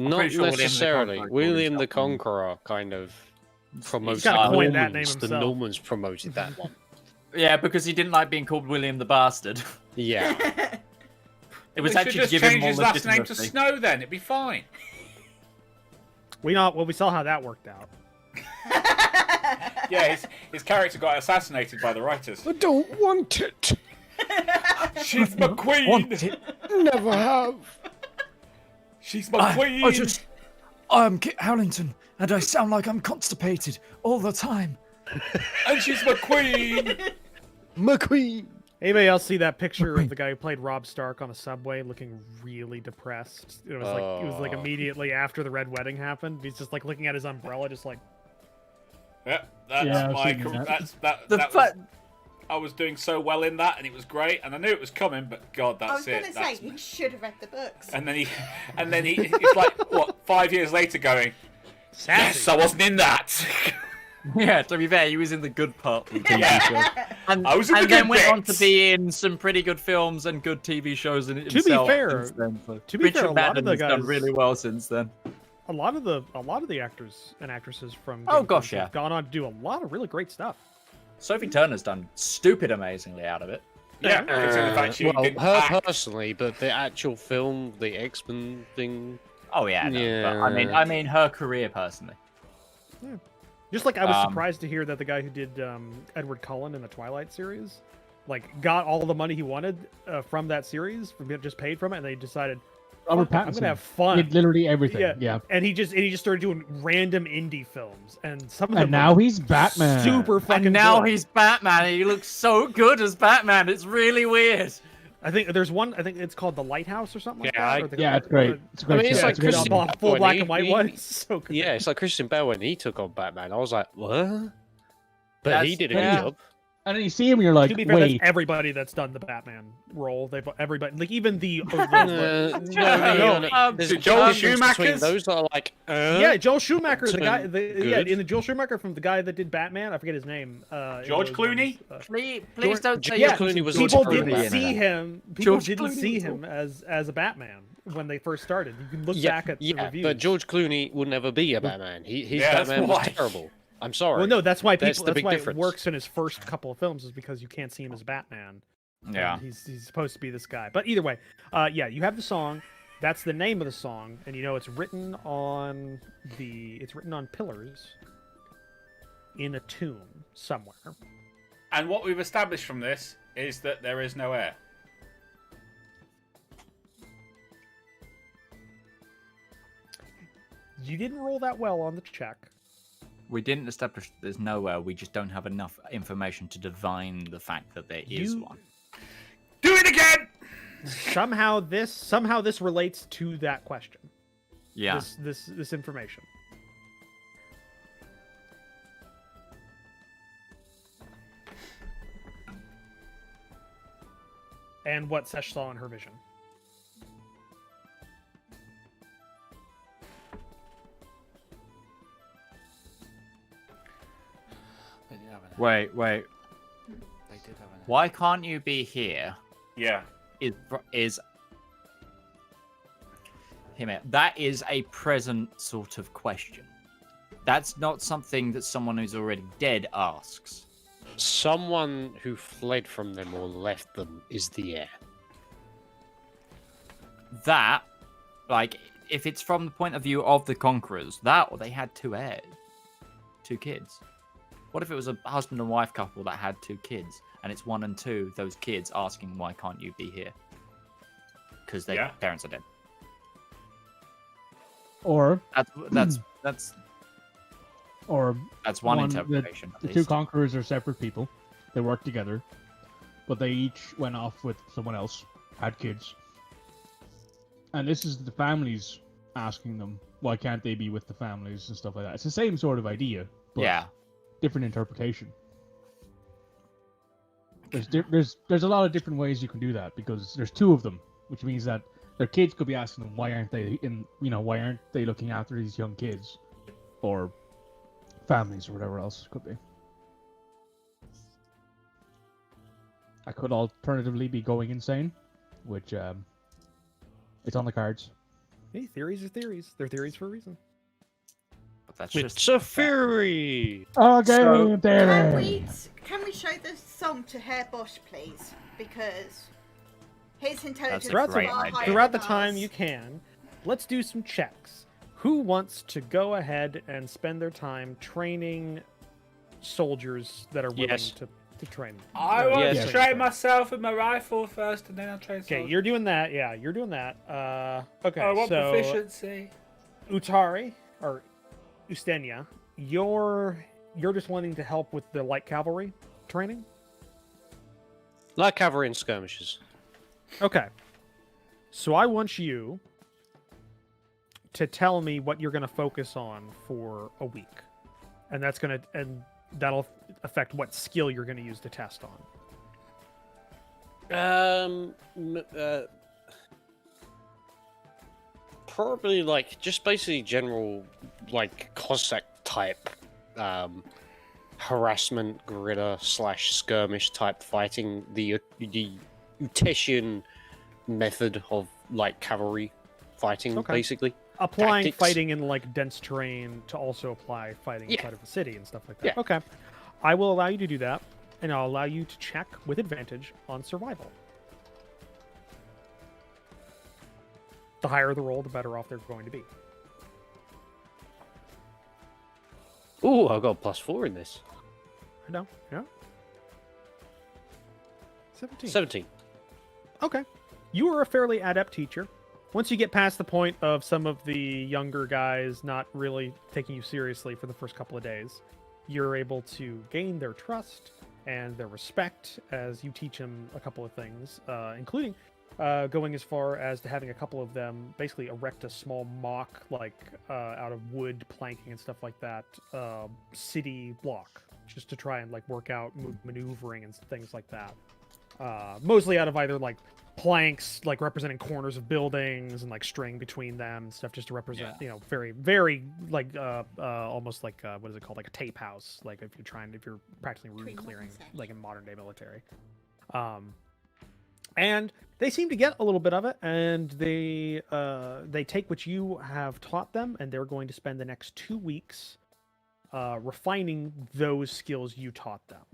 Not pretty sure necessarily. William the Conqueror William the Conqueror kind of promoted kinda the coined that name Normans. The himself. Normans promoted that one. Yeah, because he didn't like being called William the Bastard. Yeah. It was They actually should to just give him change more his last name to legitimacy. Snow then, it'd be fine. We saw how that worked out. Yeah, his character got assassinated by the writers. I don't want it. She's my queen! Never have. She's my queen! I'm Kit Howlington, and I sound like I'm constipated all the time. And she's my queen! McQueen. Anybody else see that picture of the guy who played Rob Stark on a subway looking really depressed? It was like immediately after the Red Wedding happened. He's just like looking at his umbrella, just like... Yeah, that's Yeah, I've my... seen that. That was, I was doing so well in that, and it was great, and I knew it was coming, but God, I was that's going it. to say, That's he should have read the books. And then he's like, what, 5 years later going, yes, I wasn't in that. Yeah, to be fair, he was in the good part of the TV show. And, I was in the and then good went on to bits. be in some pretty good films and good TV shows in be himself. fair- since then, so. to be Richard fair, a lot of Madden the has done guys- really well since then. A lot of the actors and actresses from Oh, Game of gosh, Thrones yeah. have gone on to do a lot of really great stuff. Sophie Turner's done stupid amazingly out of it. Yeah, considering the fact she Well, didn't her act. personally, but the actual film, the X-Men thing. Oh yeah, no, Yeah. but I mean her career personally. Just like I was Um, surprised to hear that the guy who did Edward Cullen in the Twilight series, like, got all the money he wanted from that series, just paid from it, and they decided, Robert fuck it, I'm Pattinson gonna have fun. did literally everything. Yeah. And he just started doing random indie films, and some of them And now are he's Batman. super fucking. And now good. he's Batman, and he looks so good as Batman. It's really weird. I think there's one. I think it's called The Lighthouse or something like Yeah, that. Or the- Yeah, it's great. It's a great. I mean, it's show. like It's a great Christian album. full Bale black when and white he- one. It's so good. Yeah, it's like Christian Bale when he took on Batman. I was like, what? But he That's- did a yeah. good job. And then you see him, and you're like, To be fair, wait. that's everybody that's done the Batman role. They've everybody, like even the. No, There's a Joel difference between Schumacher's? those that are like, Yeah, Joel Schumacher, the guy. Good. Yeah, in the Joel Schumacher from the guy that did Batman. I forget his name. George it was, Clooney? Please don't say Yeah, Clooney was people also didn't Batman. see him. People George didn't Clooney see was him as a Batman when they first started. You can look yeah, back at the yeah, reviews. but George Clooney would never be a Batman. His Yeah, that's Batman was why. terrible. I'm sorry. Well, no, that's why That's people. the That's big why difference. it works in his first couple of films is because you can't see him as Batman. Yeah. And he's supposed to be this guy. But either way, yeah, you have the song. That's the name of the song, and you know it's written on pillars in a tomb somewhere. And what we've established from this is that there is no air. You didn't roll that well on the check. We didn't establish that there's nowhere. We just don't have enough information to divine the fact that there is one. Do it again! Somehow this relates to that question. Yeah. This information. And what Sesh saw in her vision. Wait. They did have an Why can't you be here? Yeah. Is Hear me out. That is a present sort of question. That's not something that someone who's already dead asks. Someone who fled from them or left them is the heir. That, like, if it's from the point of view of the conquerors, that or they had two kids. What if it was a husband and wife couple that had two kids, and it's 1 and 2, those kids asking, why can't you be here? Because their parents are dead. Or That's or one the- interpretation. The at two least. conquerors are separate people. They work together, but they each went off with someone else, had kids. And this is the families asking them, why can't they be with the families and stuff like that. It's the same sort of idea, but Yeah. different interpretation. There's a lot of different ways you can do that because there's two of them, which means that their kids could be asking them why aren't they looking after these young kids, or families or whatever else it could be. I could alternatively be going insane, which it's on the cards. Hey, theories are theories. They're theories for a reason. But that's It's just a theory. Okay, So- Can we show the song to Herr Bosch, please? Because his intelligence That's a is great far idea. higher Throughout the than time ours. you can, let's do some checks. Who wants to go ahead and spend their time training soldiers that are willing Yes. to train? I Or want Yes. to train train them? myself with my rifle first, and then I'll train. Okay, soldiers. you're doing that. Yeah, you're doing that. Okay, I want so proficiency. Utari or Ustenia, you're just wanting to help with the light cavalry training. Like cavalry and skirmishes. Okay. So I want you to tell me what you're going to focus on for a week. And that'll affect what skill you're going to use to test on. Probably like just basically general like Cossack type harassment, guerrilla / skirmish type fighting. The Uteshian method of like cavalry fighting, Okay. basically. Applying Tactics. fighting in like dense terrain to also apply fighting Yeah. inside of a city and stuff like that. Yeah. Okay. I will allow you to do that, and I'll allow you to check with advantage on survival. The higher the roll, the better off they're going to be. Ooh, I got +4 in this. I know. Yeah. 17. 17. Okay. You are a fairly adept teacher. once you get past the point of some of the younger guys not really taking you seriously for the first couple of days, you're able to gain their trust and their respect as you teach them a couple of things, including going as far as to having a couple of them basically erect a small mock, out of wood, planking, and stuff like that, city block, just to try and work out maneuvering and things like that. Mostly out of either planks, representing corners of buildings, and string between them and stuff, just to represent, very, very almost what is it called, like a tape house, if you're practicing rune clearing, in modern day military. And they seem to get a little bit of it, and they take what you have taught them, and they're going to spend the next 2 weeks refining those skills you taught them.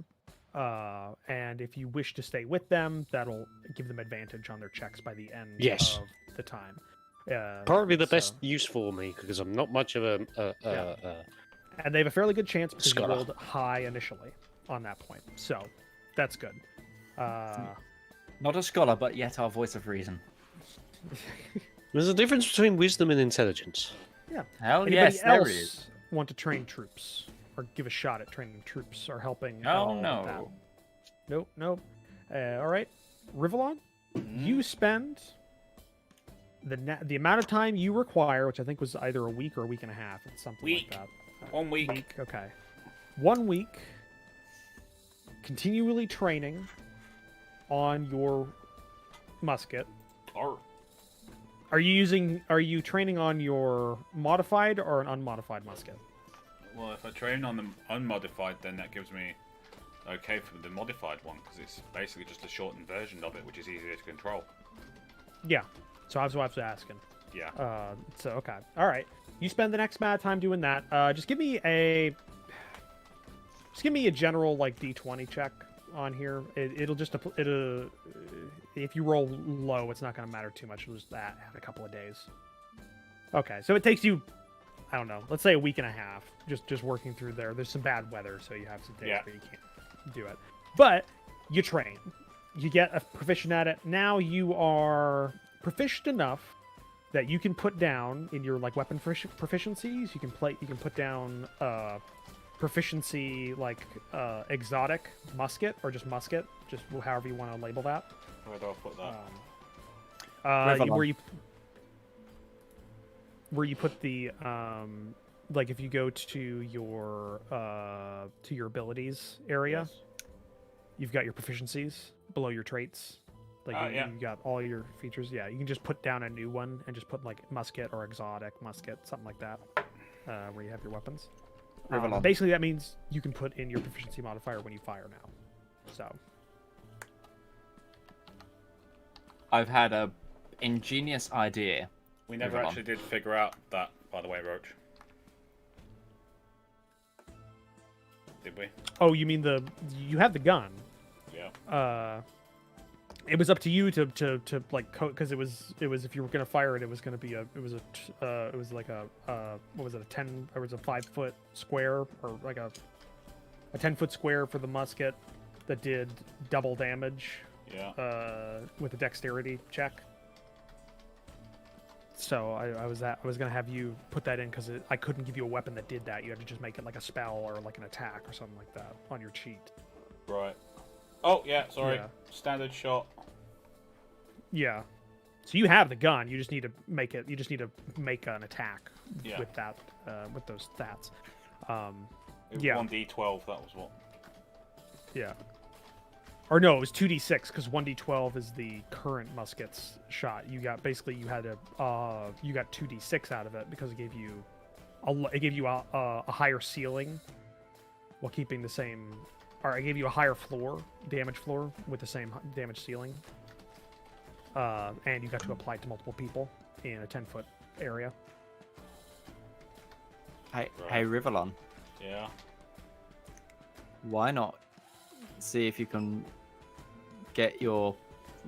And if you wish to stay with them, that'll give them advantage on their checks by the end of the time. Probably the best use for me, because I'm not much of a and they have a fairly good chance because scholar. you rolled high initially on that point. So that's good. Not a scholar, but yet our voice of reason. There's a difference between wisdom and intelligence. Yeah. Hell Anybody yes, there else is. want to train troops or give a shot at training troops or helping? Oh with no. that? Nope. All right, Rivallon, you spend the amount of time you require, which I think was either a week or a week and a half. It's something like that. 1 week. Okay. 1 week. Continually training on your musket. Or Are you training on your modified or an unmodified musket? well, if I train on the unmodified, then that gives me okay for the modified one, because it's basically just a shortened version of it, which is easier to control. Yeah. So I was asking. Yeah. So okay. All right. You spend the next amount of time doing that. Just give me a general D20 check on here. It'll if you roll low, it's not going to matter too much. It'll just add a couple of days. Okay. So it takes you, I don't know, let's say a week and a half, just working through there. There's some bad weather, so you have some days where you can't do it. But you train. You get a proficient at it. Now you are proficient enough that you can put down in your weapon proficiencies. You can put down proficiency exotic musket or just musket, just however you want to label that. Where do I put that? Where you put the if you go to your abilities area, Yes. you've got your proficiencies below your traits. You got all your features. Yeah, you can just put down a new one and just put musket or exotic musket, something like that, where you have your weapons. Basically, that means you can put in your proficiency modifier when you fire now. So I've had a ingenious idea. We never actually did figure out that, by the way, Roach. Did we? Oh, you mean you have the gun? Yeah. It was up to you to because it was if you were gonna fire it, it was gonna be what was it, a 10, or was a 5 foot square, or a 10-foot square for the musket that did double damage. Yeah. With a dexterity check. So I was gonna have you put that in because I couldn't give you a weapon that did that. You had to just make it like a spell or an attack or something like that on your cheat. Right. Oh yeah. Sorry. Yeah. Standard shot. Yeah. So you have the gun. You just need to make it. You just need to make an attack with that, with those stats. It was 1d12. That was what. Yeah. Or no, it was 2d6 because 1d12 is the current musket's shot. You got you got 2d6 out of it because it gave you a higher ceiling while keeping the same. Or I gave you a higher damage floor with the same damage ceiling. And you got to apply it to multiple people in a 10-foot area. Hey, Rivallon. Yeah. Why not see if you can get your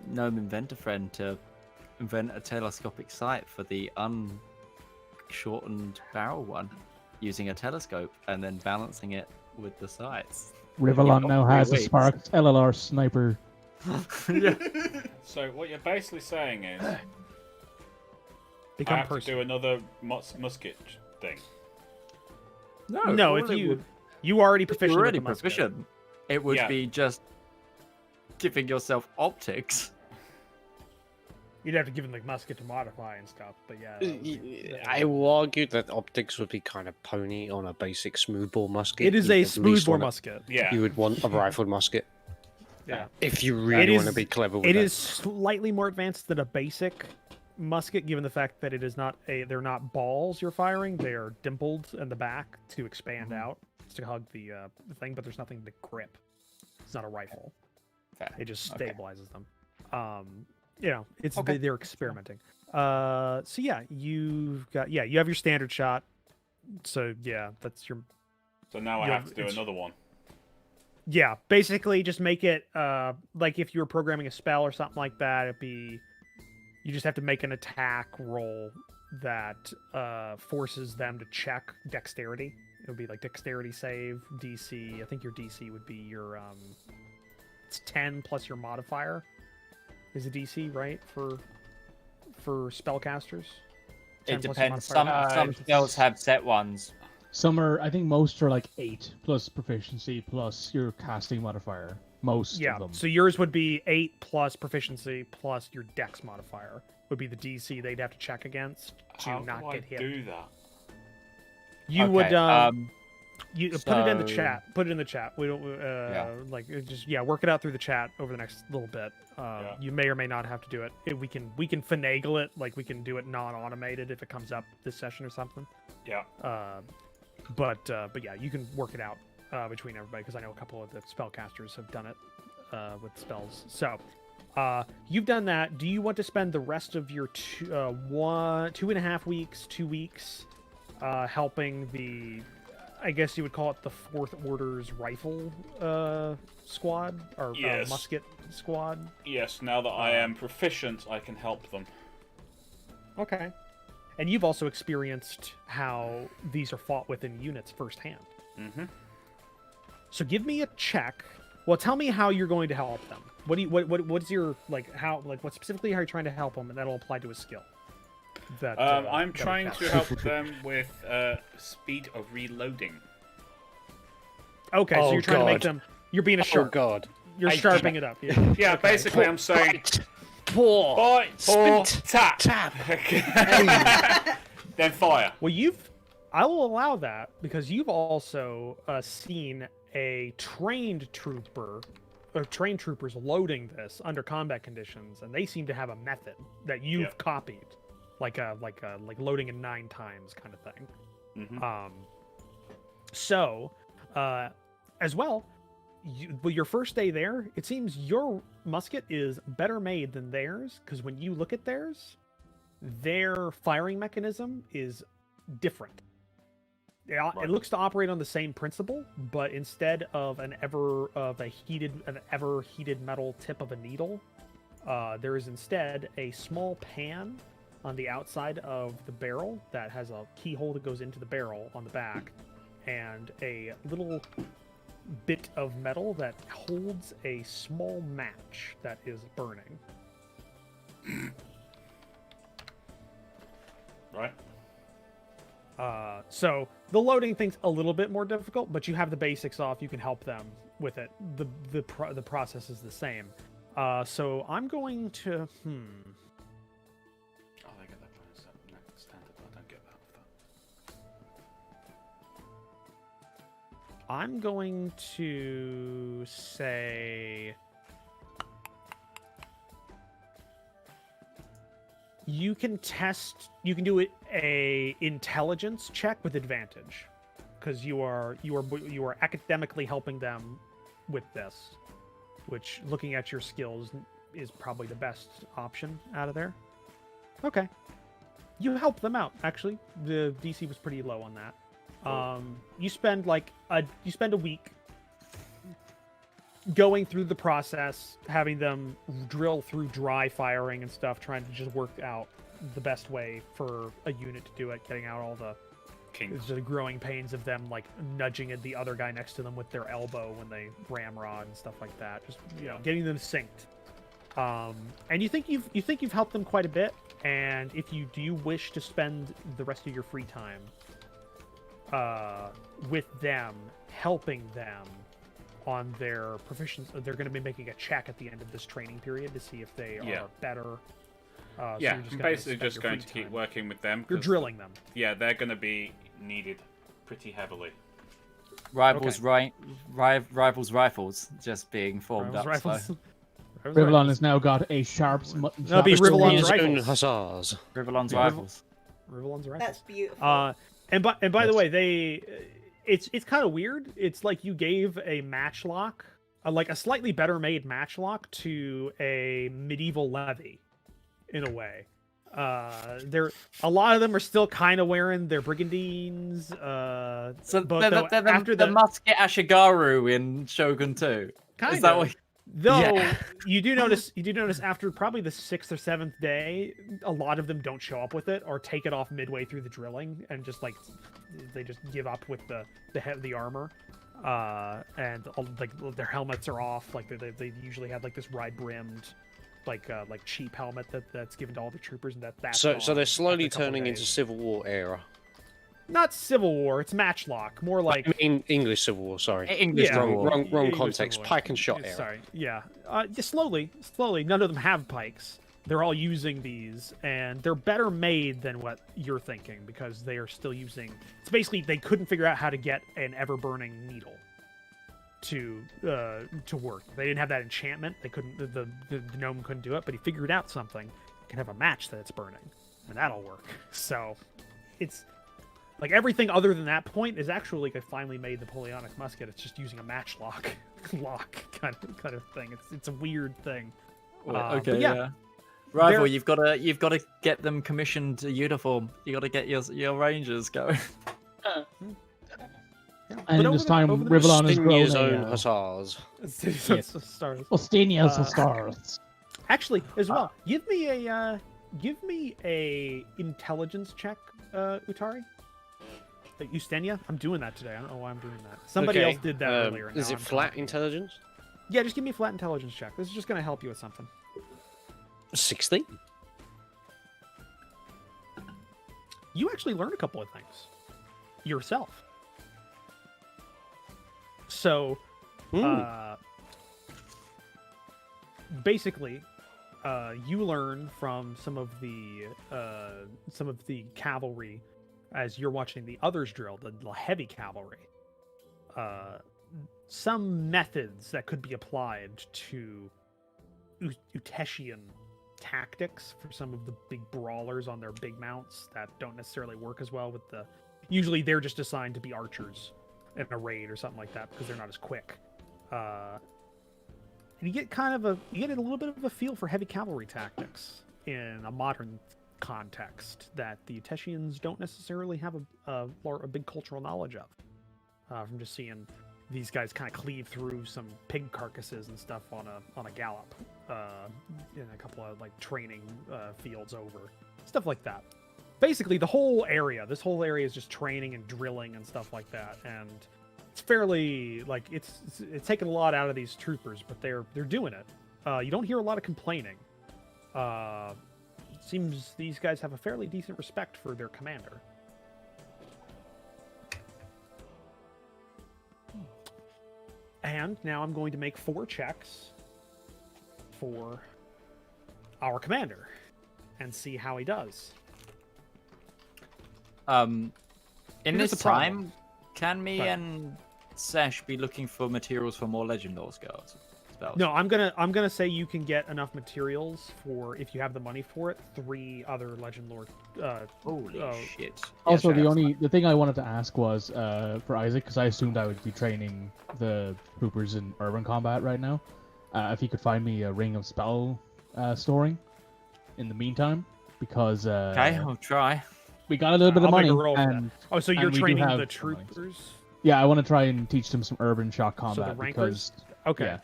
gnome inventor friend to invent a telescopic sight for the unshortened barrel one, using a telescope and then balancing it with the sights. Rivallon now has a Wait. Spark LLR sniper. Yeah. So what you're basically saying is, become have to personal. do another musket thing. No, if you already proficient You're already with the musket. proficient. It would Yeah. be just giving yourself optics. You'd have to give him the musket to modify and stuff, but yeah. that would be- I will argue that optics would be kind of pony on a basic smoothbore musket. It is You'd a at least smoothbore wanna- musket. Yeah. You would want a rifled musket Yeah. if you really want to is- be clever with It that. is slightly more advanced than a basic musket, given the fact that it is not they're not balls you're firing; they are dimpled in the back to expand out to hug the thing. But there's nothing to grip. It's not a rifle. Fair. It just Okay. stabilizes them. You know, it's Okay. they're experimenting. So yeah, you have your standard shot. So yeah, that's your So now I Yeah, have to do it's- another one. yeah. Basically, just make it like if you were programming a spell or something like that. It'd be you just have to make an attack roll that forces them to check dexterity. It would be like dexterity save, DC. I think your DC would be your it's 10 plus your modifier is a DC, right? For spellcasters. 10 It plus your depends. modifier. Some spells have set ones. Some are, I think most are like 8 plus proficiency plus your casting modifier. Most Yeah, of them. so yours would be 8 plus proficiency plus your dex modifier would be the DC they'd have to check against to How not do I get hit. do that? You Okay, would you put it in the so- chat. Put it in the chat. We don't like just work it out through the chat over the next little bit. Yeah. You may or may not have to do it. We can finagle it. Like we can do it non-automated if it comes up this session or something. Yeah. But yeah, you can work it out between everybody because I know a couple of the spellcasters have done it with spells. So you've done that. Do you want to spend the rest of your 2.5 weeks, 2 weeks helping the, I guess you would call it the Fourth Order's rifle squad or Yes. musket squad? Yes, now that I am proficient, I can help them. Okay. And you've also experienced how these are fought within units firsthand. Mm-hmm. So give me a check. Well, tell me how you're going to help them. What's your what specifically are you trying to help them, and that'll apply to a skill. That I'm that trying would to count. help them with speed of reloading. Okay, so Oh, you're trying to make God. them. You're being a Oh sharp. god. You're I sharpening it up. Yeah. Yeah, Okay. basically I'm saying Pour. bite, pour, Spit. tap. Tap. Then fire. Well, I will allow that because you've also seen a trained trooper or trained troopers loading this under combat conditions, and they seem to have a method that you've Yeah. copied, like loading in 9 times kind of thing. Mhm. So, as well, your first day there, it seems your musket is better made than theirs because when you look at theirs, their firing mechanism is different. It looks to operate on the same principle, but instead of an ever heated metal tip of a needle, there is instead a small pan on the outside of the barrel that has a keyhole that goes into the barrel on the back, and a little bit of metal that holds a small match that is burning. Right. So the loading thing's a little bit more difficult, but you have the basics off. You can help them with it. The process is the same. So I'm going to Oh, they get that bonus standard. I don't get that. I'm going to say you can do a intelligence check with advantage because you are academically helping them with this, which looking at your skills is probably the best option out of there. Okay. You help them out, actually. The DC was pretty low on that. You spend a week going through the process, having them drill through dry firing and stuff, trying to just work out the best way for a unit to do it, getting out all the growing pains of them like nudging at the other guy next to them with their elbow when they ramrod and stuff like that. Just getting them synced. And you think you've helped them quite a bit. And if you do wish to spend the rest of your free time with them, helping them on their proficiency, they're going to be making a check at the end of this training period to see if they are better. So Yeah, you're just I'm gonna basically spend just your going free to keep time. working with them. You're 'cause, drilling them. Yeah, they're going to be needed pretty heavily. Rivals, rivals rifles just being formed Rivals up. rifles. So. Rivals Rivallon rifles. has now got a sharp That'll be Rivallon's His own rifles. hussars. Rivallon's Yeah. rifles. Rivallon's rifles. That's beautiful. And by the way, it's kind of weird. It's like you gave a matchlock, like a slightly better made matchlock, to a medieval levy, in a way. They're a lot of them are still kind of wearing their brigandines. So but though, they're after the musket Ashigaru in Shogun 2. kind Is that of. what? Though Yeah. you do notice after probably the 6th or 7th day, a lot of them don't show up with it or take it off midway through the drilling and just like they just give up with the armor. And like their helmets are off. Like they usually have like this wide brimmed like cheap helmet that's given to all the troopers, and that's So gone they're after slowly a couple turning days. into Civil War era. Not Civil War, it's matchlock. More like I mean English Civil War. Sorry. English Yeah. War. Wrong English context. Civil War. Pike and shot Yeah, era. Sorry, yeah. Just slowly. None of them have pikes. They're all using these, and they're better made than what you're thinking because they are still using. It's basically they couldn't figure out how to get an ever-burning needle to work. They didn't have that enchantment. They couldn't. The gnome couldn't do it, but he figured out something. He can have a match that's burning, and that'll work. So, it's. Like, everything other than that point is actually like a finely made Napoleonic musket. It's just using a matchlock lock kind of thing. It's a weird thing. Okay, but yeah. yeah. Rival, They're- you've got to get them commissioned a uniform. You got to get your rangers going. Yeah. And But in over this the- time, over the- Rivallon has grown Stingy's own a... hussars. It's a start. Ostinias Uh, stars. Actually, as well, give me a intelligence check, Utari. Ustenia? I'm doing that today. I don't know why I'm doing that. Somebody Okay, else did that earlier. Is now it I'm flat talking. intelligence? Yeah, just give me a flat intelligence check. This is just going to help you with something. 60? You actually learn a couple of things yourself. So, basically, you learn from some of the cavalry as you're watching the others drill, the heavy cavalry. Some methods that could be applied to Uteshian tactics for some of the big brawlers on their big mounts that don't necessarily work as well with the. Usually, they're just assigned to be archers in a raid or something like that because they're not as quick. And you get a little bit of a feel for heavy cavalry tactics in a modern context that the Uteshians don't necessarily have a big cultural knowledge of. From just seeing these guys kind of cleave through some pig carcasses and stuff on a gallop in a couple of like training fields over, stuff like that. Basically, this whole area is just training and drilling and stuff like that, and it's fairly like it's taken a lot out of these troopers, but they're doing it. You don't hear a lot of complaining. Seems these guys have a fairly decent respect for their commander. And now I'm going to make 4 checks for our commander and see how he does. In Here's this the problem. time, can me Right. and Sesh be looking for materials for more Legend Lore spells? No, I'm gonna say you can get enough materials for, if you have the money for it, 3 other legend lore. Holy Oh. shit! Also, Yeah, the thing I wanted to ask was for Isaac, because I assumed I would be training the troopers in urban combat right now. If he could find me a ring of spell storing in the meantime, because Okay, I'll try. we got a little bit of I'll make money, a roll for that. and Oh, so and you're we do training have the some money. troopers? Yeah, I want to try and teach them some urban shock So combat the rankers? because Okay. yeah.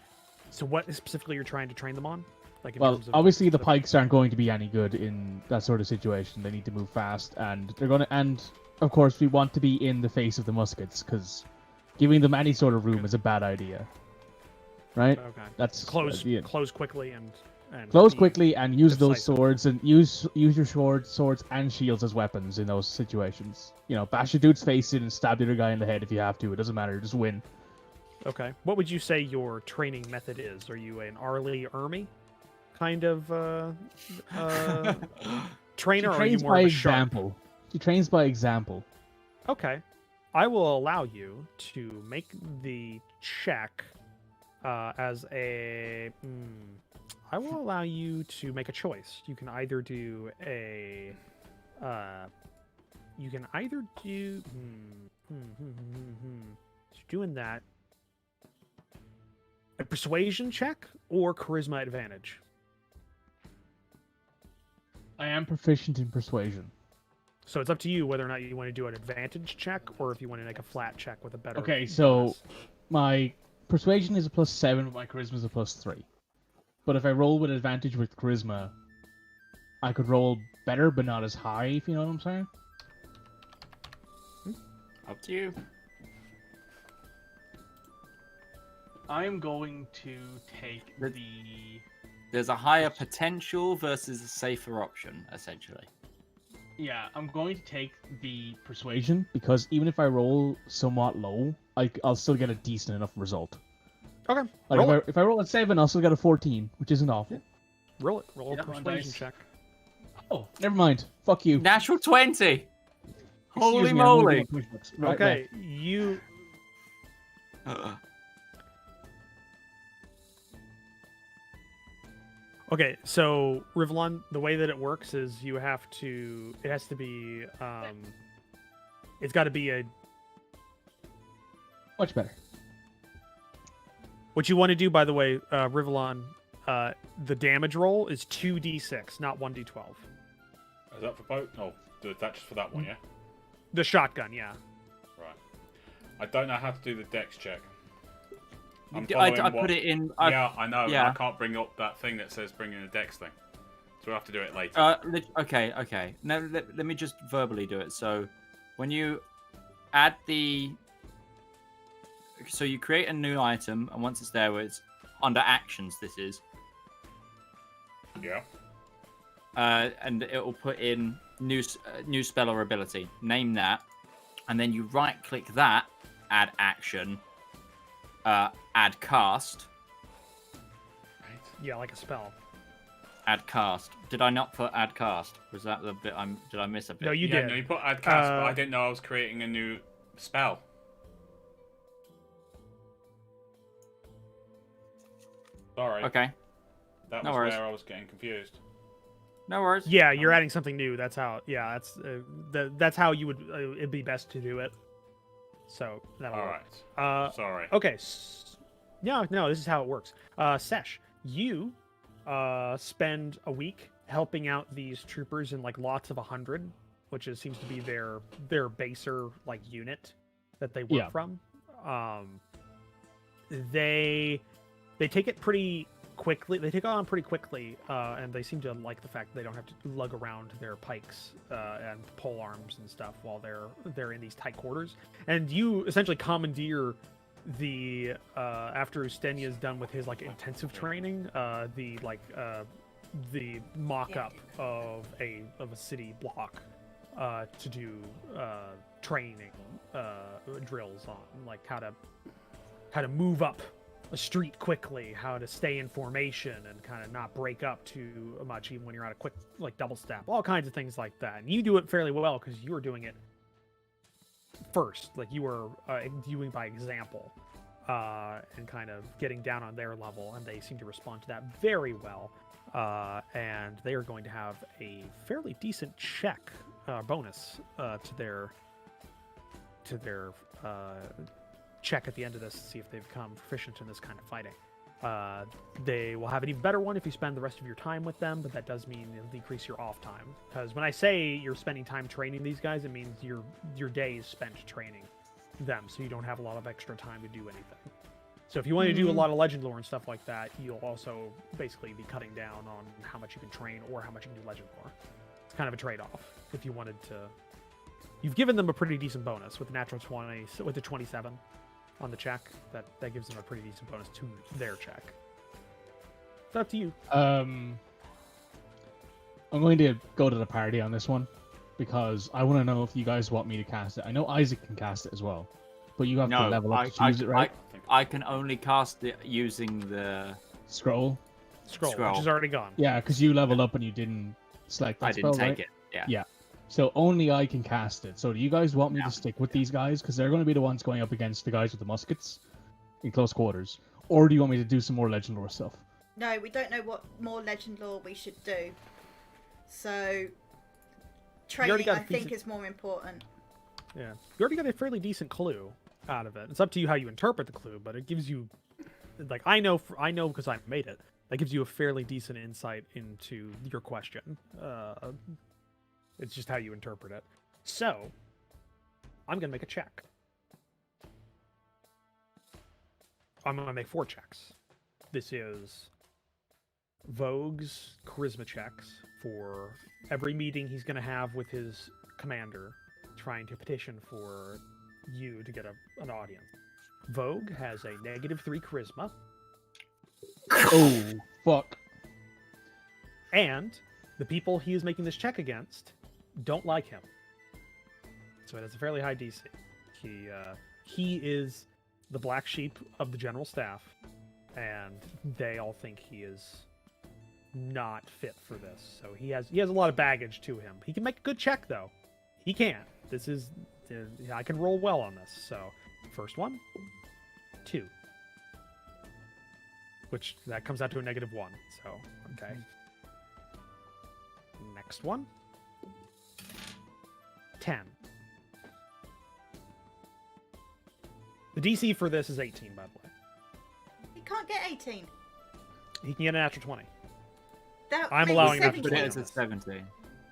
So what specifically you're trying to train them on? Like in Well, terms of obviously the the- pikes aren't going to be any good in that sort of situation. They need to move fast, and they're going to. And of course, we want to be in the face of the muskets because giving them any sort of room is a bad idea. Right? Okay. That's Close yeah. close quickly and And Close be quickly and use those decisive. swords and use your swords and shields as weapons in those situations. You know, bash a dude's face in and stab the other guy in the head if you have to. It doesn't matter. Just win. Okay. What would you say your training method is? Are you an Arlie Ermy kind of trainer, or are you trains more by of a sharp? example. She trains by example. Okay. I will allow you to make the check as a. I will allow you to make a choice. You can either do a. You can either do. So doing that. A persuasion check or charisma advantage. I am proficient in persuasion. So it's up to you whether or not you want to do an advantage check or if you want to make a flat check with a better. Okay, so bonus. my persuasion is a +7, but my charisma is a +3. But if I roll with advantage with charisma, I could roll better, but not as high, if you know what I'm saying. Up to you. I am going to take The- the... There's a higher potential versus a safer option, essentially. Yeah, I'm going to take the persuasion, because even if I roll somewhat low, I'll still get a decent enough result. Okay. Like Roll it. if I roll a 7, I'll still get a 14, which isn't awful. Roll it. Roll a Yeah, come on, persuasion dice. check. Oh, never mind. Fuck you. Natural 20! Holy Excuse me, I'm gonna moly! do my push-ups. Right, Okay, you. Okay, so Rivallon, the way that it works is you have to. It has to be. It's got to be a. Much better. What you want to do, by the way, Rivallon, the damage roll is 2d6, not 1d12. Is that for both? Oh, that's just for that one, yeah? The shotgun, yeah. Right. I don't know how to do the dex check. I'm I following put what- it in. Yeah, I know. yeah. I can't bring up that thing that says bring in a dex thing. So we'll have to do it later. Okay. Now let me just verbally do it. So, when you add the, so you create a new item, and once it's there, it's under actions. This is, Yeah. and it will put in new spell or ability. Name that, and then you right click that, add action, add cast. Right. Yeah, like a spell. Add cast. Did I not put add cast? Was that the bit did I miss a bit? No, you Yeah, did. no, you put add cast, but I didn't know I was creating a new spell. Sorry. Okay. That no was worries. where I was getting confused. No worries. Yeah, you're adding something new. That's how. Yeah, that's how you would. It'd be best to do it. So that'll All work. right. Sorry. Okay. No, this is how it works. Sesh, you spend a week helping out these troopers in like lots of 100, which seems to be their baser like unit that they work Yeah. from. They take it pretty quickly. They take it on pretty quickly, and they seem to like the fact that they don't have to lug around their pikes and pole arms and stuff while they're in these tight quarters. And you essentially commandeer the after Ustenia is done with his like intensive training, the mock-up of a city block to do training drills on, like how to move up a street quickly, how to stay in formation and kind of not break up too much even when you're on a quick like double step, all kinds of things like that. And you do it fairly well because you were doing it first, like you were doing by example and kind of getting down on their level, and they seem to respond to that very well. And they are going to have a fairly decent check bonus to their check at the end of this to see if they've become proficient in this kind of fighting. They will have an even better one if you spend the rest of your time with them, but that does mean it'll decrease your off time. Because when I say you're spending time training these guys, it means your day is spent training them, so you don't have a lot of extra time to do anything. So if you want to do a lot of legend lore and stuff like that, you'll also basically be cutting down on how much you can train or how much you can do legend lore. It's kind of a trade-off if you wanted to. You've given them a pretty decent bonus with the natural 20, with the 27 on the check. That gives them a pretty decent bonus to their check. It's up to you. I'm going to go to the party on this one because I want to know if you guys want me to cast it. I know Isaac can cast it as well, but you have to No, level up to choose it, right? I can only cast it using the. Scroll. Scroll, Scroll. which is already gone. Yeah, because you leveled up and you didn't select that I didn't spell, take right? it. Yeah. Yeah. So only I can cast it. So do you guys want me to stick with these guys? Because they're going to be the ones going up against the guys with the muskets in close quarters. Or do you want me to do some more legend lore stuff? No, we don't know what more legend lore we should do. So training, got I a think, decent- is more important. Yeah. You already got a fairly decent clue out of it. It's up to you how you interpret the clue, but it gives you, like, I know because I made it. That gives you a fairly decent insight into your question. It's just how you interpret it. So, I'm gonna make a check. I'm gonna make 4 checks. This is Vogue's charisma checks for every meeting he's gonna have with his commander, trying to petition for you to get an audience. Vogue has a -3 charisma, Oh, fuck. and the people he is making this check against don't like him. So it has a fairly high DC. He is the black sheep of the general staff, and they all think he is not fit for this. So he has a lot of baggage to him. He can make a good check though. He can. I can roll well on this. So first one, 2, which that comes out to a -1. So okay. Next one, 10. The DC for this is 18, by the way. You can't get 18. He can get a natural 20. That I'm maybe allowing that to 17. But be it is a 17.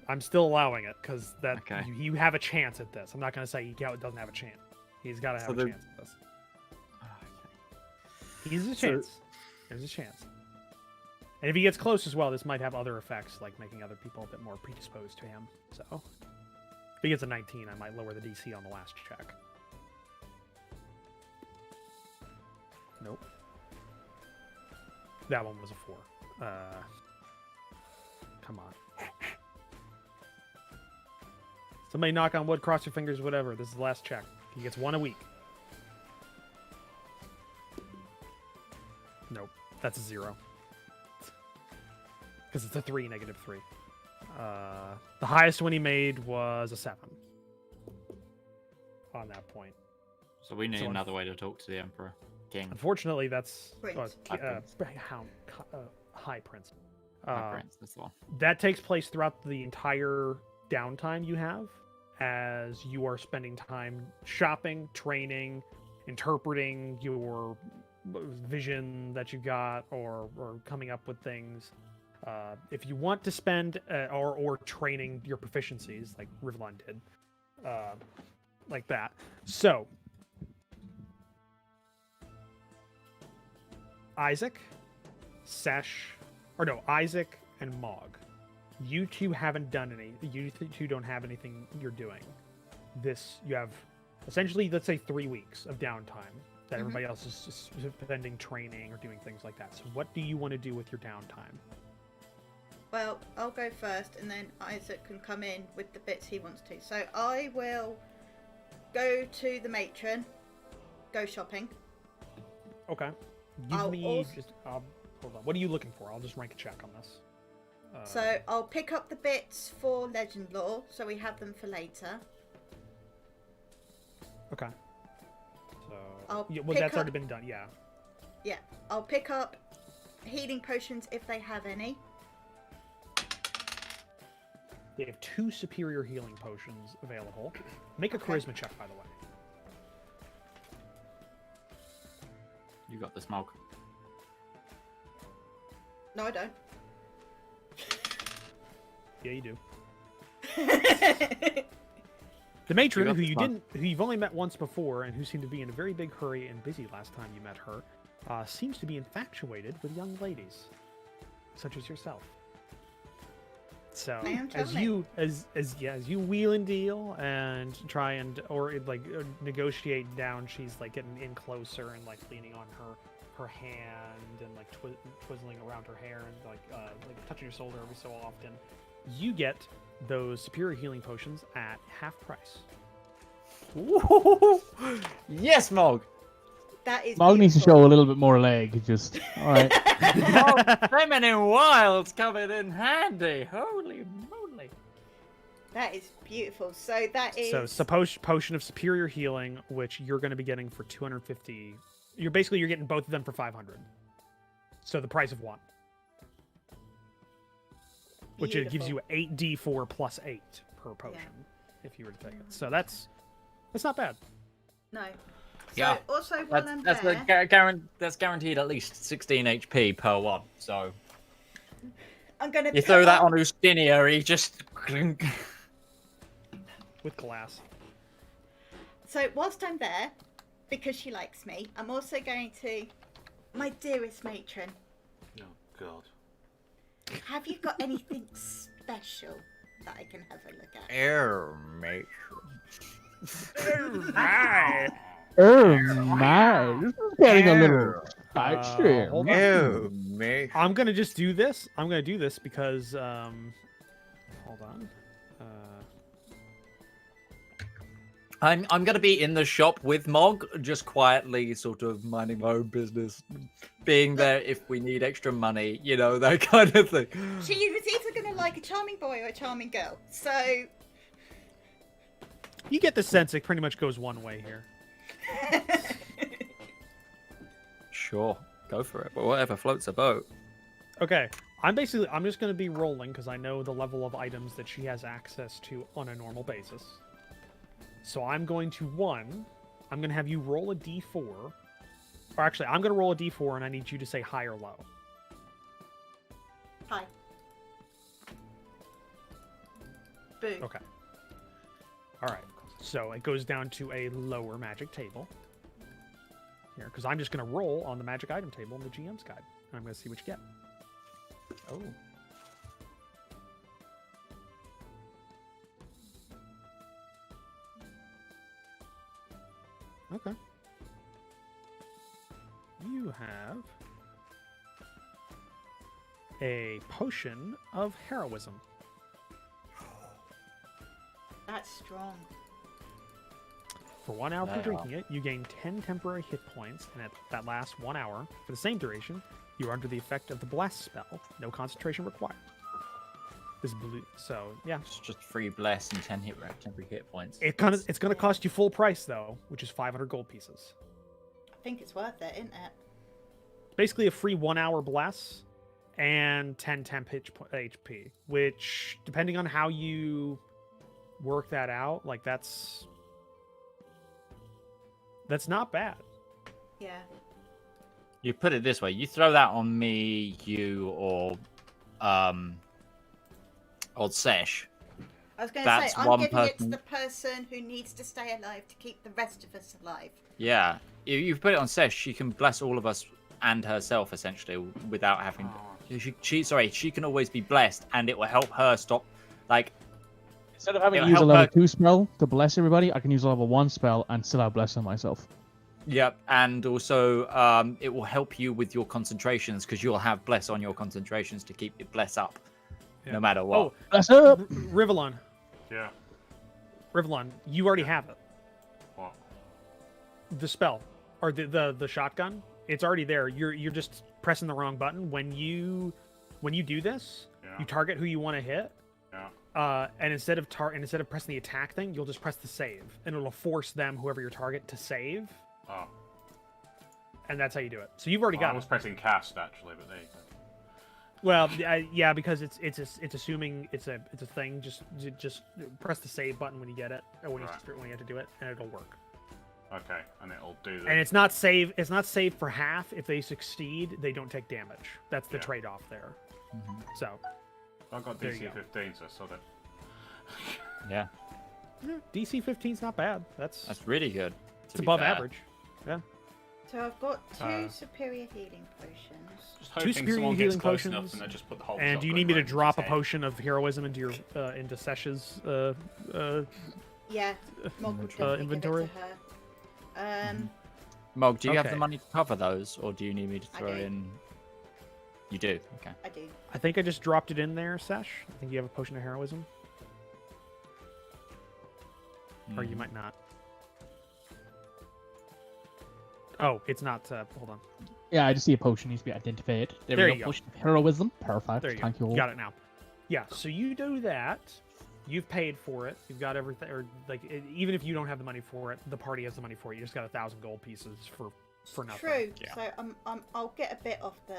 I'm still allowing it because that Okay. you have a chance at this. I'm not going to say he doesn't have a chance. He's got to have So a the- chance at this. He's a chance. There's a chance. And if he gets close as well, this might have other effects, like making other people a bit more predisposed to him. So, if he gets a 19, I might lower the DC on the last check. Nope. That one was a 4. Come on. Somebody knock on wood, cross your fingers, whatever. This is the last check. He gets 1 a week. Nope. That's a 0. Because it's a 3, -3. The highest one he made was a 7. On that point. So we need So another way to talk to the Emperor King. Unfortunately, that's Prince. High Prince. My prince, that's the one. That takes place throughout the entire downtime you have, as you are spending time shopping, training, interpreting your vision that you got, or coming up with things. If you want to spend or training your proficiencies, like Rivallon did, like that. So, Isaac, Isaac and Mog. You two haven't done any. You two don't have anything you're doing. You have essentially, let's say, 3 weeks of downtime that everybody else is just spending training or doing things like that. So what do you want to do with your downtime? Well, I'll go first, and then Isaac can come in with the bits he wants to. So I will go to the matron, go shopping. Okay. Give I'll me also- just hold on. What are you looking for? I'll just rank a check on this. So I'll pick up the bits for legend lore, so we have them for later. Okay. So I'll well, pick that's up- already been done. Yeah. Yeah, I'll pick up healing potions if they have any. They have 2 superior healing potions available. Make a Okay. charisma check, by the way. You got the smoke. No, I don't. Yeah, you do. The matron, got who the you've only met once before, and who seemed to be in a very big hurry and busy last time you met her, seems to be infatuated with young ladies, such as yourself. So I am as charming. you wheel and deal and try and negotiate down, she's like getting in closer and like leaning on her her hand and like twizzling around her hair and like touching her shoulder every so often, you get those superior healing potions at half price. Yes, Mog. That is. Mog needs to beautiful. show a little bit more leg. Just all right. Feminine wilds coming in handy. Holy moly! That is beautiful. So that is. So potion of superior healing, which you're going to be getting for 250. You're getting both of them for 500. So the price of one. Which it gives you 8d4 plus 8 per potion if you were to take it. So that's not bad. No. So Yeah. also while I'm there, That's guaranteed at least 16 HP per one. So I'm gonna. you throw that on Ustinia, he just. With glass. So whilst I'm there, because she likes me, I'm also going to, my dearest matron. Oh God. Have you got anything special that I can have a look at? Air mate. My, this is getting a little spicy. Hold on. Oh, mate. I'm gonna just do this. I'm gonna do this because hold on. I'm gonna be in the shop with Mog, just quietly, sort of minding my own business, being there if we need extra money, you know, that kind of thing. She was either going to like a charming boy or a charming girl. So. You get the sense it pretty much goes one way here. Sure, go for it. But whatever floats a boat. Okay, I'm just gonna be rolling because I know the level of items that she has access to on a normal basis. So I'm going to I'm gonna have you roll a d4. Or actually, I'm gonna roll a d4 and I need you to say high or low. Hi. Boo. Okay. All right. So it goes down to a lower magic table here because I'm just gonna roll on the magic item table in the GM's guide, and I'm gonna see what you get. Oh. Okay. You have a potion of heroism. That's strong. For 1 hour Wow. for drinking it, you gain 10 temporary hit points, and at that lasts 1 hour. For the same duration, you are under the effect of the bless spell. No concentration required. This blue, so yeah, It's just free bless and 10 temporary hit points. it's gonna cost you full price though, which is 500 gold pieces. I think it's worth it, isn't it? Basically, a free 1 hour bless and 10 temp HP, which depending on how you work that out, like that's not bad. Yeah. You put it this way: you throw that on me, you, or Sesh. I was going to That's say, I'm one giving it to person- the person who needs to stay alive to keep the rest of us alive. Yeah, if you put it on Sesh, she can bless all of us and herself essentially without having. She can always be blessed, and it will help her stop. Like, Instead of having to It'll use a help level her- 2 spell to bless everybody, I can use a level 1 spell and still have bless on myself. yep, and also it will help you with your concentrations because you'll have bless on your concentrations to keep your bless up, no matter what. Oh, Bless up! Rivallon, Yeah. Rivallon, you already have it. What? The spell or the shotgun, it's already there. You're just pressing the wrong button. When you do this, Yeah. you target who you want to hit. Yeah. And instead of pressing the attack thing, you'll just press the save, and it'll force them, whoever your target, to save, Oh. and that's how you do it. So you've already I got was it. pressing cast actually, but there you go. Well, yeah, because it's assuming it's a thing. Just press the save button when you get it, or when you have to do it, and it'll work. Okay, and it'll do the. And it's not save. It's not saved for half. If they succeed, they don't take damage. That's the Yeah. trade-off there. So I've got there you DC go. 15, so I saw that. Yeah, DC 15's not bad. That's really good. it's above average. Yeah. So I've got two superior healing potions. Just Two hoping superior someone healing gets close potions. enough and they just put the whole And do you shotgun need me to right into drop a his head. potion of heroism into your into Sesh's Yeah, Mog would definitely inventory? give it to her. Mog, do you have the Okay. money to cover those, or do you need me to I throw do. in? You do. Okay. I do. I think I just dropped it in there, Sesh. I think you have a potion of heroism, or you might not. Oh, it's not. Hold on. Yeah, I just see a potion needs to be identified. There we you go. Potion of heroism. Perfect. There you Thank go. you. Got it now. Yeah. So you do that. You've paid for it. You've got everything. Or like, even if you don't have the money for it, the party has the money for it. You just got 1,000 gold pieces for nothing. True. Yeah. So I'll get a bit off the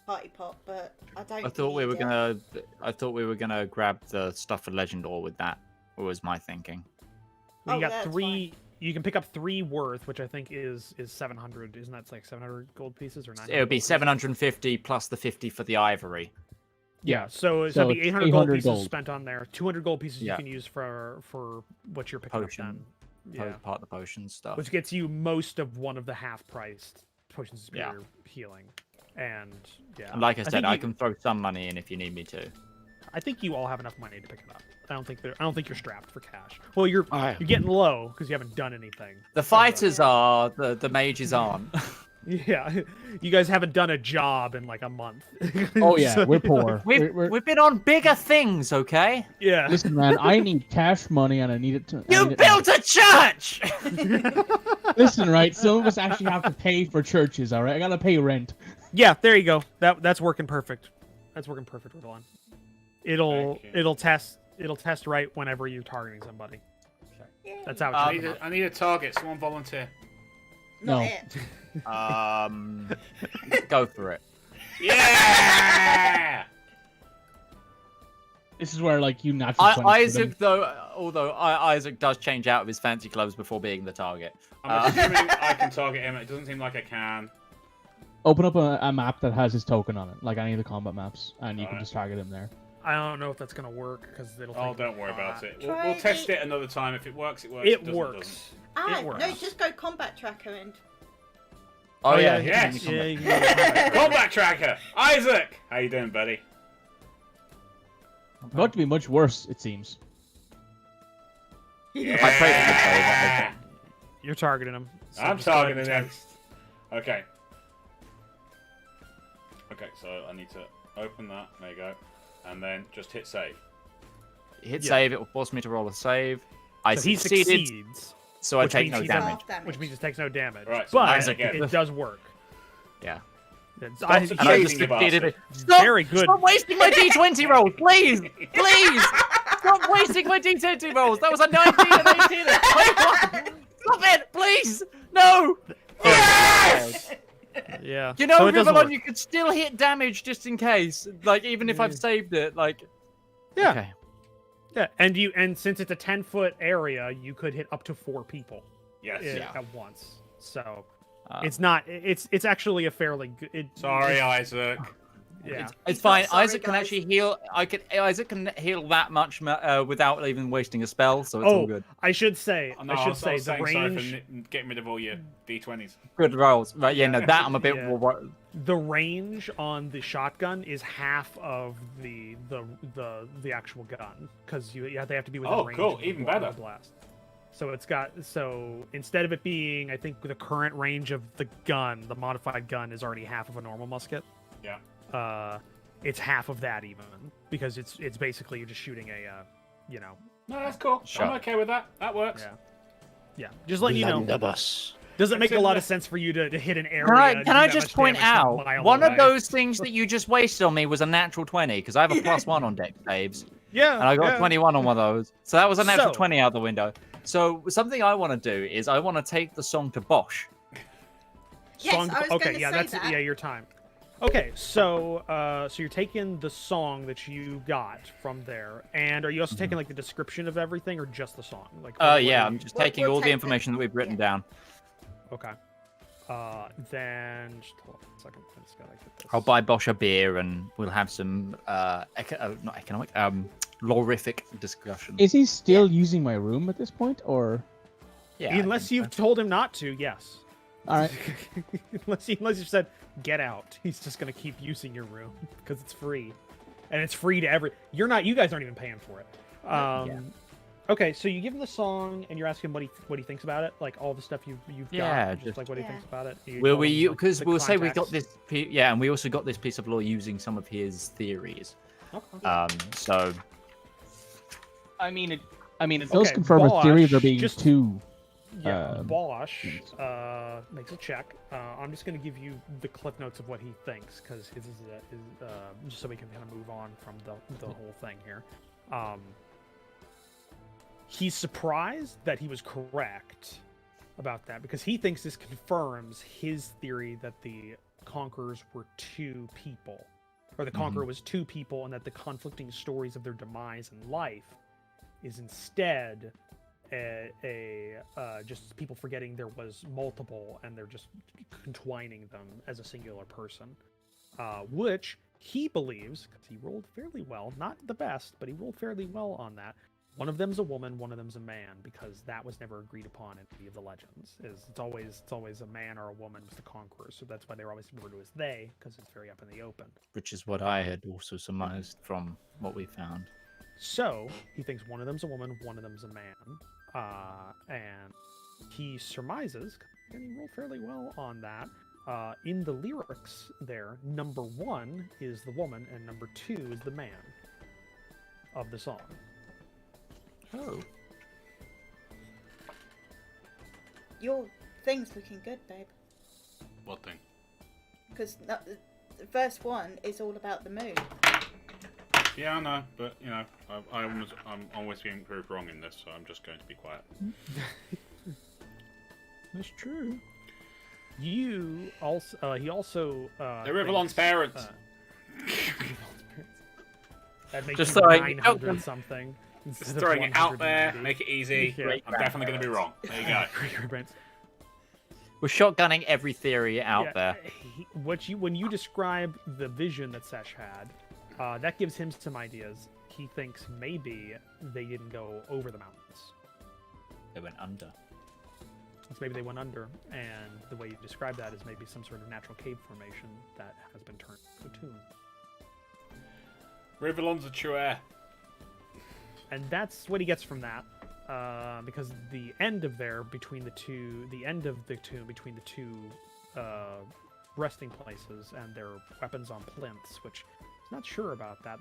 party pot, but I don't. I thought we need were it. gonna. I thought we were gonna grab the stuff for Legend Ore with that. Was my thinking. Well, you Oh, got that's 3. You can pick up 3 worth, which I think is 700. Isn't that like 700 gold pieces or 900? It would be gold pieces? 750 plus the 50 for the ivory. Yeah. So So it'd be it's 800 gold 800 pieces gold. spent on there. 200 gold pieces Yeah. you can use for what you're picking Potion. up then. Yeah. Part of the potion stuff. Which gets you most of one of the half-priced potions of Yeah. superior healing. And yeah. And like I said, think I you- can throw some money in if you need me to. I think you all have enough money to pick it up. I don't think you're strapped for cash. Well, you're I- you're getting low because you haven't done anything. The fighters are, the mages aren't. Yeah, you guys haven't done a job in like a month. Oh yeah, So, we're you know, poor. We've been on bigger things, okay? Yeah. Listen, man, I need cash money and I need it to. I You need it now. built a church! Listen, right? Some of us actually have to pay for churches. All right, I gotta pay rent. Yeah, there you go. That's working perfect. That's working perfect, Rivallon. Thank you. It'll test right whenever you're targeting somebody. That's how I it's need, I need a target. Someone volunteer. Not No. it. Go for it. Yeah! This is where like you naturally. 20 for them. Isaac, although Isaac does change out of his fancy clothes before being the target. I'm assuming I can target him. It doesn't seem like I can. Open up a map that has his token on it, like any of the combat maps, and you can Alright. just target him there. I don't know if that's gonna work because it'll. Oh, take don't a worry lot. about it. Try We'll test the- it another time. If it works, it works. It If doesn't, works. doesn't. Ah, It works. no, just go combat tracker and. Oh, yeah. Yes. Yeah, you can go to combat. Combat tracker! Isaac! How you doing, buddy? About to be much worse, it seems. Yeah. I pray for the play, You're targeting him. So I'm just go ahead targeting and him. test. Okay. Okay, so I need to open that. There you go. And then just hit save. Hit Yeah. save, it will force me to roll a save. I So he succeeded, succeeds, so I which take means no he's damage. Half damage. which means it takes no damage. Right, so but Isaac it gets- does work. Yeah. It's, Stop I, succeeding, And I you just succeeded bastard. it. Stop! Very good. Stop wasting my D20 rolls, please! Please! Stop wasting my D20 rolls! That was a 19 and 18 and 21! Stop it, please! No! Yes! yeah. You know, so it does Rivallon, work. you could still hit damage just in case. Like, even if I've saved it, like... Yeah. Okay. Yeah, and since it's a 10-foot area, you could hit up to 4 people Yes. at once. So Uh, it's not. It's actually a fairly good. Sorry, Isaac. Yeah. It's fine. Sorry, Isaac can guys. actually heal. Isaac can heal that much without even wasting a spell, so it's all Oh, good. I should say. No, I should was say the saying range. sorry for getting rid of all your D20s. Good rolls. Right? Yeah. No, that I'm a bit. Yeah. The range on the shotgun is half of the actual gun because they have to be within Oh, range. cool. of the Even bla- better. Blast. So instead of it being, I think the current range of the gun, the modified gun is already half of a normal musket. Yeah. It's half of that even because it's basically you're just shooting a, No, that's cool. Sure. I'm okay with that. That works. yeah. Just letting you know. Blunderbuss. Doesn't make a Except lot that- of sense for you to hit an area. Can I, and can do I that just much point damage from a out mile one away. of those things that you just wasted on me was a natural 20 because I have a +1 on deck saves Yeah. and I got yeah. 21 on one of those, so that was a natural So- 20 out the window. So something I want to do is I want to take the song to Bosch. Yes, Song- I was okay, gonna yeah, say that's that. yeah, your time. Okay, so you're taking the song that you got from there, and are you also taking like the description of everything, or just the song? Like, what Yeah, are I'm you- just We'll- taking we'll all the take information that we've written yeah. down. Okay. Then just hold on a second. I just gotta get this. I'll buy Bosch a beer and we'll have some not economic, lorific discussion. Is he still using my room at this point, or? Yeah, I Unless think you've told him not to, yes. All right. unless you've said get out, he's just gonna keep using your room because it's free, and it's free to every. You guys aren't even paying for it. Okay, so you give him the song, and you're asking what he thinks about it, like all the stuff you've Yeah, got, just like what he Yeah. thinks about it. You Will tell him, we? like, Because the we'll say we got context. this. Yeah, and we also got this piece of lore using some of his theories. So I mean, it does Okay, confirm a theory of there Bosch, being just- two. Yeah, Um, Bosch things. makes a check. I'm just going to give you the clip notes of what he thinks, because his is just so we can kind of move on from the whole thing here. He's surprised that he was correct about that, because he thinks this confirms his theory that the Conquerors were two people, or the Conqueror was two people, and that the conflicting stories of their demise and life is instead just people forgetting there was multiple, and they're just contwining them as a singular person, which he believes, because he rolled fairly well, not the best, but he rolled fairly well on that. One of them's a woman, one of them's a man, because that was never agreed upon in any of the legends. It's always a man or a woman was the conqueror, so that's why they're always referred to as they, because it's very up in the open. which is what I had also surmised from what we found. So he thinks one of them's a woman, one of them's a man, and he surmises, and he rolled fairly well on that. In the lyrics, there, number 1 is the woman, and number 2 is the man of the song. Oh. Your thing's looking good, babe. What thing? Because verse 1 is all about the moon. Yeah, I know, but you know, I'm always being proved wrong in this, so I'm just going to be quiet. That's true. You also, he also. They're Rivallon's thinks, parents. That makes Just you like- 900 something. Just instead of throwing it out there, 190. make it easy. Yeah. I'm definitely going to be wrong. There you go. We're shotgunning every theory out there. When you describe the vision that Sesh had, that gives him some ideas. He thinks maybe they didn't go over the mountains. They went under. It's maybe they went under, and the way you describe that is maybe some sort of natural cave formation that has been turned into a tomb. Rivallon's a true heir. And that's what he gets from that, because the end of the tomb between the two resting places and their weapons on plinths, which I'm not sure about that.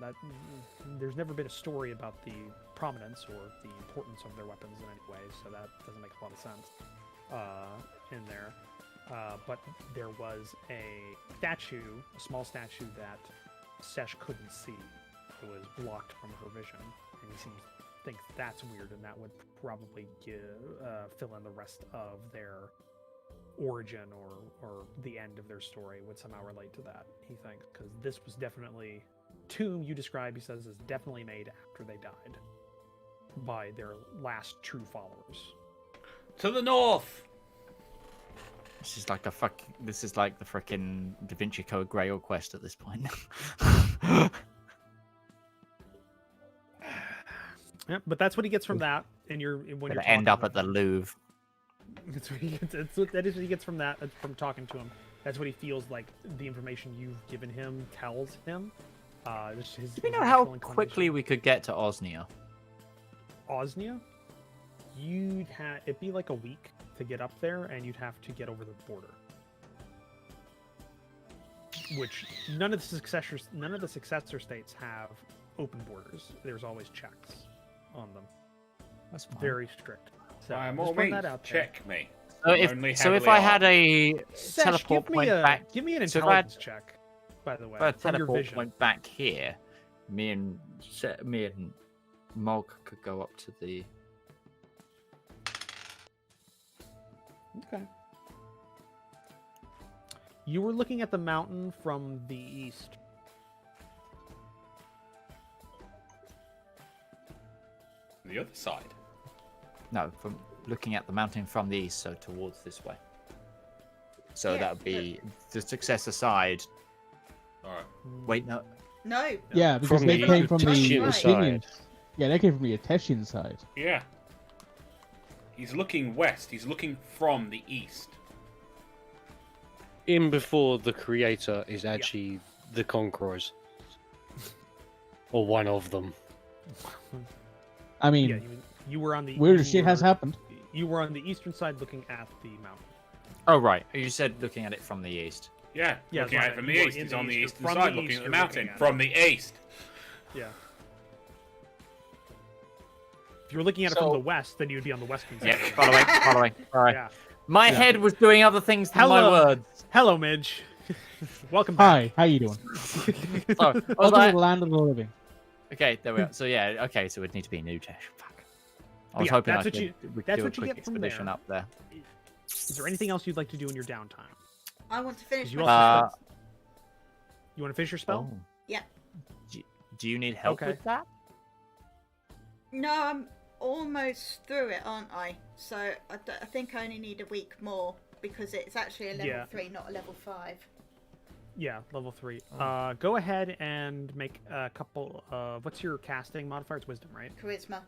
There's never been a story about the prominence or the importance of their weapons in any way, so that doesn't make a lot of sense in there. But there was a small statue that Sesh couldn't see. It was blocked from her vision, and he thinks that's weird, and that would probably fill in the rest of their origin or the end of their story would somehow relate to that, he thinks, because this was definitely tomb you describe, he says, is definitely made after they died by their last true followers. To the north. This is like the frickin' Da Vinci Code Grail quest at this point. Yeah, but that's what he gets from that, and when you're End up talking at the Louvre. That's what he gets. That is what he gets from that. From talking to him. That's what he feels like the information you've given him tells him. Do we know how quickly we could get to Osnia? Osnia? It'd be like a week to get up there, and you'd have to get over the border. Which none of the successor states have open borders. There's always checks on them. That's fine. Very strict. So By just all run means, that out there. check me. So if I had a Sesh, teleport point back, give me an so if I had- intelligence check, by the way. if I had a from your teleport vision. point back here, me and Mog could go up to the. Okay. You were looking at the mountain from the east. The other side. No, from looking at the mountain from the east, so towards this way. So Yeah, that would be the successor side. Alright. Wait, no. No. Yeah, because From they the came from the Etesian Athenian. side. Yeah, they came from the Etesian side. Yeah. He's looking west. He's looking from the east. In before the creator is actually the conquerors. Or one of them. I mean, Yeah, You were on the Weird shit has happened. You were on the eastern side looking at the mountain. Oh right, you said looking at it from the east. Yeah, Yeah, looking it's at it from like the you were east. in He's the on the east, eastern from the side east, looking at you're the mountain. looking at From the east. Yeah. If you were looking at it from So- the west, then you would be on the western side. Yeah, following. All right. Yeah. My head was doing other things than my Hello. words. Hello, Midge. Welcome back. Hi, how you doing? Oh, I was Welcome to like, the land of the living. okay, there we are. So yeah, okay, so it'd need to be New Tesh. Fuck. I was Yeah, hoping that's I what you- could we could that's do a what you quick get from expedition there. up there. Is there anything else you'd like to do in your downtime? I want to finish You my also- spells. You want to finish your spell? Oh. Yeah. Do you need help Okay. with that? No, I'm almost through it, aren't I? So I think I only need a week more because it's actually a level Yeah. 3, not a level 5. Yeah, level 3. Go ahead and make a couple of... What's your casting modifier? It's wisdom, right? Charisma.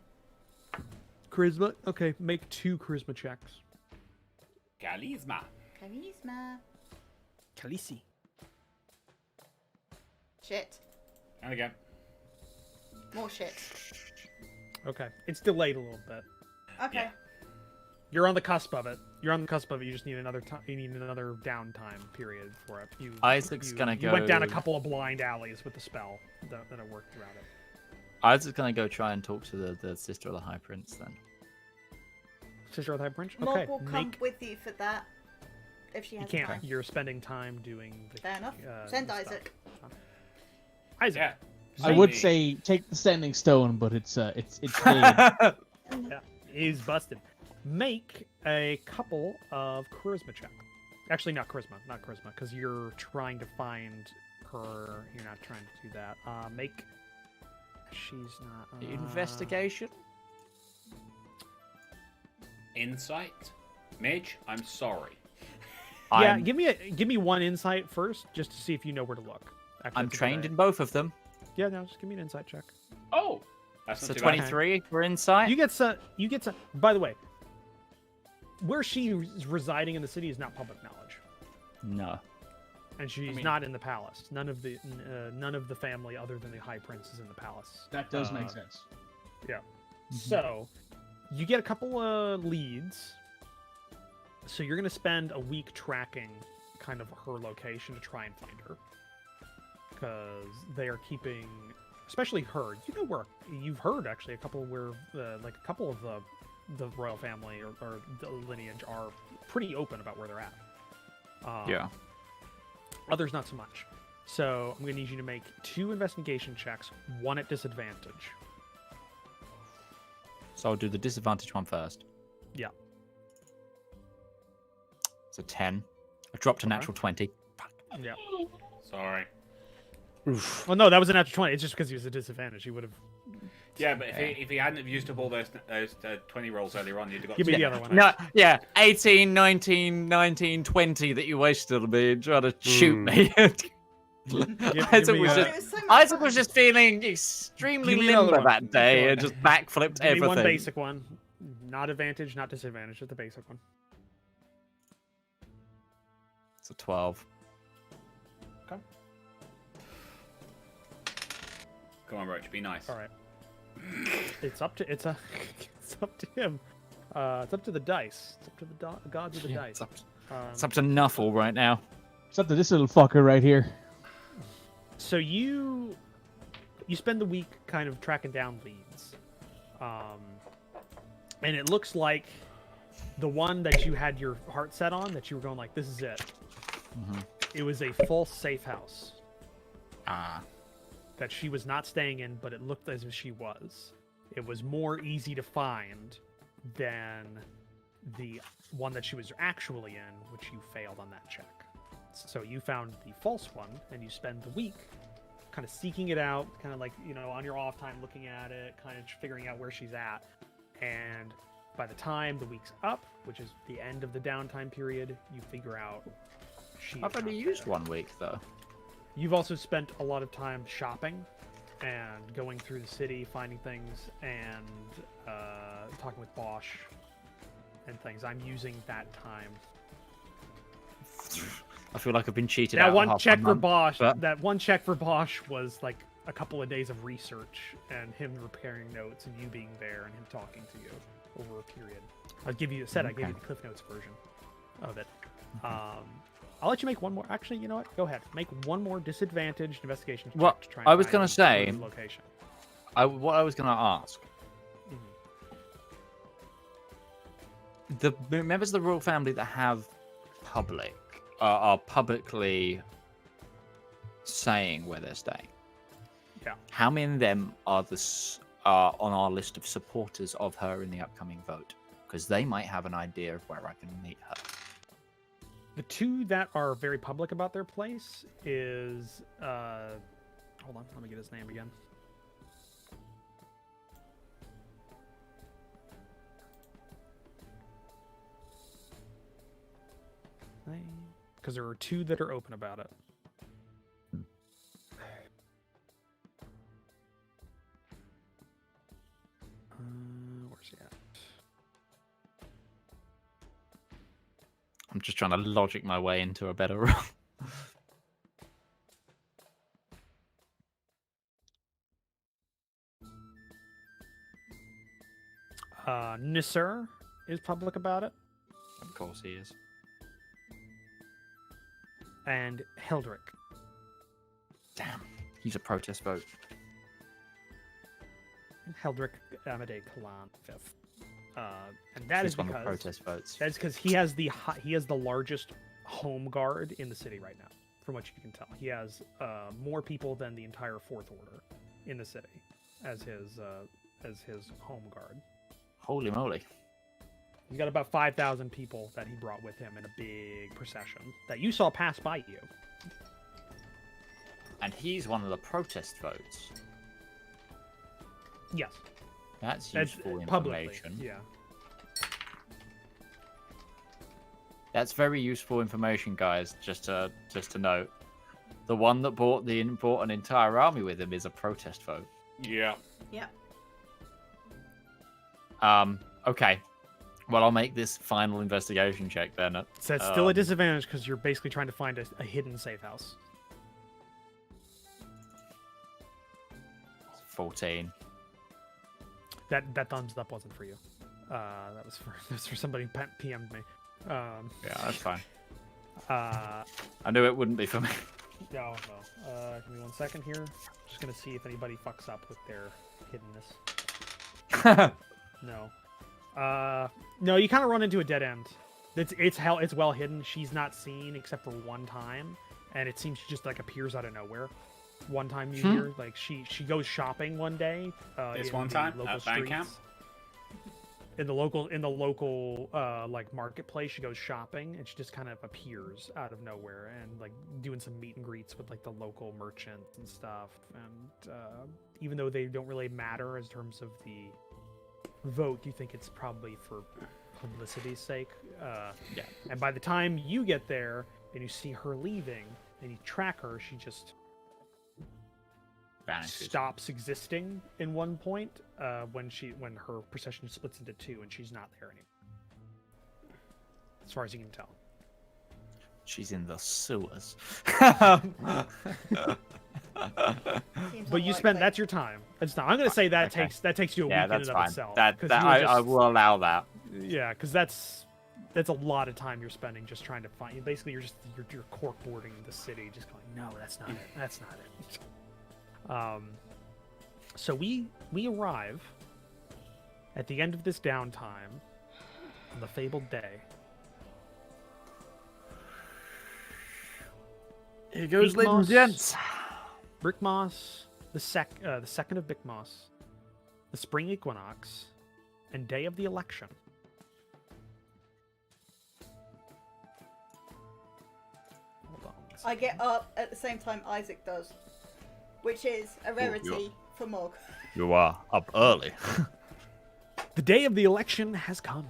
Charisma? Okay, make 2 charisma checks. Charisma. Charisma. Khaleesi. Shit. And again. More shit. Okay, it's delayed a little bit. Okay. Yeah. You're on the cusp of it. You're on the cusp of it. You just need another time. You need another downtime period for it. Isaac's gonna You went down a go- couple of blind alleys with the spell that it worked throughout it. I was just gonna go try and talk to the sister of the High Prince then. Sister of the High Prince. Mog Okay, will come make. with you for that if she You has can't. time. You're spending time doing. The, Fair enough. the Send stuff. Isaac. Isaac. Yeah. I would Maybe. say take the sending stone, but it's delayed. Yeah, he's busted. Make a couple of charisma checks. Actually, not charisma, because you're trying to find her. You're not trying to do that. Make. She's not. Investigation. Insight. Midge, I'm sorry. Yeah, I'm, give me one insight first, just to see if you know where to look. Actually, I'm that's a good trained idea. in both of them. Yeah, no, just give me an insight check. Oh, that's not So too bad. 23 for insight. You get some. You get some. By the way, where she is residing in the city is not public knowledge, No. and she's mean- not in the palace. None of the family other than the High Prince is in the palace. That does Uh, make sense. Yeah. So, you get a couple of leads. So you're gonna spend a week tracking kind of her location to try and find her, because they are keeping, especially her. You know where you've heard actually a couple where like a couple of the royal family or the lineage are pretty open about where they're at. Yeah. Others not so much. So I'm gonna need you to make 2 investigation checks, 1 at disadvantage. So I'll do the disadvantage one first. Yeah. It's a 10. I dropped a Okay. natural 20. Yeah. Sorry. Well, no, that was a natural 20. It's just because he was a disadvantage. He would have. Yeah, but if he hadn't have used up all those 20 rolls earlier on, you'd have got. Give me two. the other one. No, yeah, 18, 19, 19, 20 that you wasted on me trying to shoot me. give Isaac me, was uh, It was so much Isaac fun. was just feeling extremely Give me another limber one. that day Sure. and just backflipped Give me everything. one basic one. Not advantage, not disadvantage, just the basic one. It's a 12. Come on, Roach, be nice. All right. It's up to it's up to him. It's up to the dice. It's up to the gods of the Yeah, dice. it's up to Nuffle right now. It's up to this little fucker right here. So you spend the week kind of tracking down leads, and it looks like the one that you had your heart set on, that you were going like, this is it. It was a false safe house Ah. that she was not staying in, but it looked as if she was. It was more easy to find than the one that she was actually in, which you failed on that check. So you found the false one, and you spend the week kind of seeking it out, kind of like, on your off time looking at it, kind of figuring out where she's at. And by the time the week's up, which is the end of the downtime period, you figure out she I've is only not used there. 1 week though. You've also spent a lot of time shopping and going through the city, finding things, and talking with Bosch and things. I'm using that time. I feel like I've been cheated That out. one half check my for month, Bosch. but- That one check for Bosch was like a couple of days of research and him preparing notes and you being there and him talking to you over a period. I gave you I gave you the Cliff Notes version of it. I'll let you make one more. Actually, you know what? Go ahead. Make one more disadvantaged investigation check What to try I and was find gonna say- the location. What I was going to ask. The members of the royal family that have are publicly saying where they're staying. Yeah. How many of them are on our list of supporters of her in the upcoming vote? Because they might have an idea of where I can meet her. The two that are very public about their place is hold on, let me get his name again. Because there are two that are open about it. Where's he at? I'm just trying to logic my way into a better role. Nisser is public about it, Of course he is. and Heldrick. Damn. He's a protest vote. Heldrick Amadei Kalan fifth. And that is He's one of the because protest votes. that's because he has the largest home guard in the city right now, from what you can tell. He has more people than the entire Fourth Order in the city as his home guard. Holy moly. He's got about 5,000 people that he brought with him in a big procession that you saw pass by you. And he's one of the protest votes. Yes, That's that's useful publicly. information. Yeah. That's very useful information, guys. Just to note, the one that brought an entire army with him is a protest vote. Yeah. Yep. Okay. Well, I'll make this final investigation check then. So it's still a disadvantage because you're basically trying to find a hidden safe house. 14. That thumbs up wasn't for you. That was for somebody who PM'd me. Yeah, that's fine. Uh, I knew it wouldn't be for me. no. Give me 1 second here. Just gonna see if anybody fucks up with their hiddenness. No. No, you kind of run into a dead end. It's well hidden. She's not seen except for one time, and it seems she just like appears out of nowhere. One time you hear like she goes shopping one day. This in one the time local at band camp? streets. In the local like marketplace, she goes shopping and she just kind of appears out of nowhere and like doing some meet and greets with like the local merchants and stuff. And even though they don't really matter in terms of the vote, you think it's probably for publicity's sake. Yeah. And by the time you get there and you see her leaving and you track her, she just Vanishes. stops existing in one point when her procession splits into two and she's not there anymore. As far as you can tell. She's in the sewers. Seems But you unlikely. spend that's your time. That's not. I'm gonna say that Okay. takes you a Yeah, week in that's and of fine. itself. That 'cause I you were will allow that. Yeah, because that's a lot of time you're spending just trying to find. Basically, you're corkboarding the city, just going, no, that's not it. That's not it. So we arrive at the end of this downtime on the fabled day. Here goes, Big ladies and Moss. gents. Brickmoss, the second of Bickmoss, the spring equinox, and day of the election. Hold on. one I second. get up at the same time Isaac does, which is a rarity you're- for Mog. You are up early. The day of the election has come.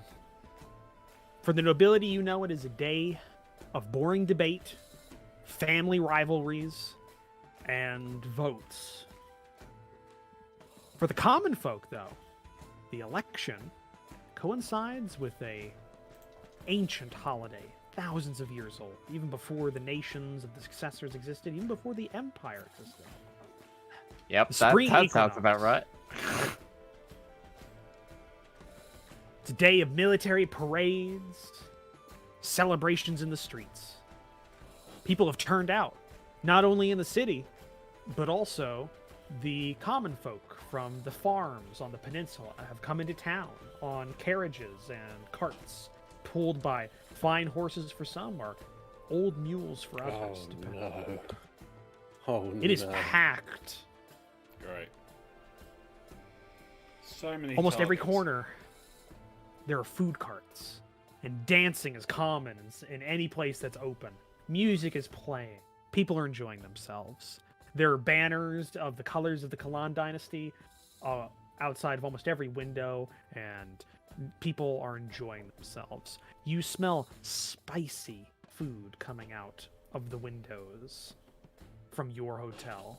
For the nobility, you know it is a day of boring debate, family rivalries, and votes. For the common folk, though, the election coincides with a ancient holiday, thousands of years old, even before the nations of the successors existed, even before the empire existed. Yep, The that spring sounds equinox. about right. It's a day of military parades, celebrations in the streets. People have turned out, not only in the city, but also the common folk from the farms on the peninsula have come into town on carriages and carts, pulled by fine horses for some or old mules for Oh others. no. Oh no. It is packed. Great. So many. Almost every targets. corner, there are food carts, and dancing is common in any place that's open. Music is playing. People are enjoying themselves. There are banners of the colors of the Kalan dynasty outside of almost every window, and people are enjoying themselves. You smell spicy food coming out of the windows from your hotel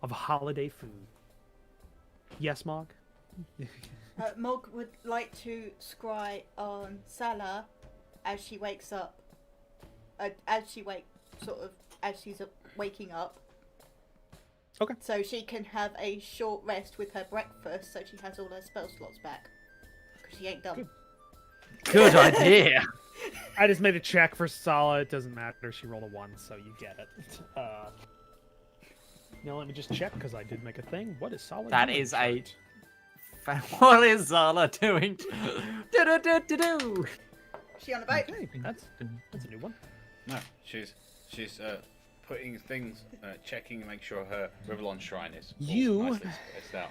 of holiday food. Yes, Mog? Mog would like to scry on Salah as she wakes up. As she's waking up. Okay. So she can have a short rest with her breakfast, so she has all her spell slots back. Because she ain't done. Good idea. I just made a check for Sala. It doesn't matter. She rolled a 1, so you get it. Now let me just check, because I did make a thing. What is Sala That doing, is a... chat? What is Zala doing? Do-do-do-do-do. She on a boat? Okay, that's a new one. No, she's putting things, checking, make sure her Rivallon shrine is all You- nicely spaced out.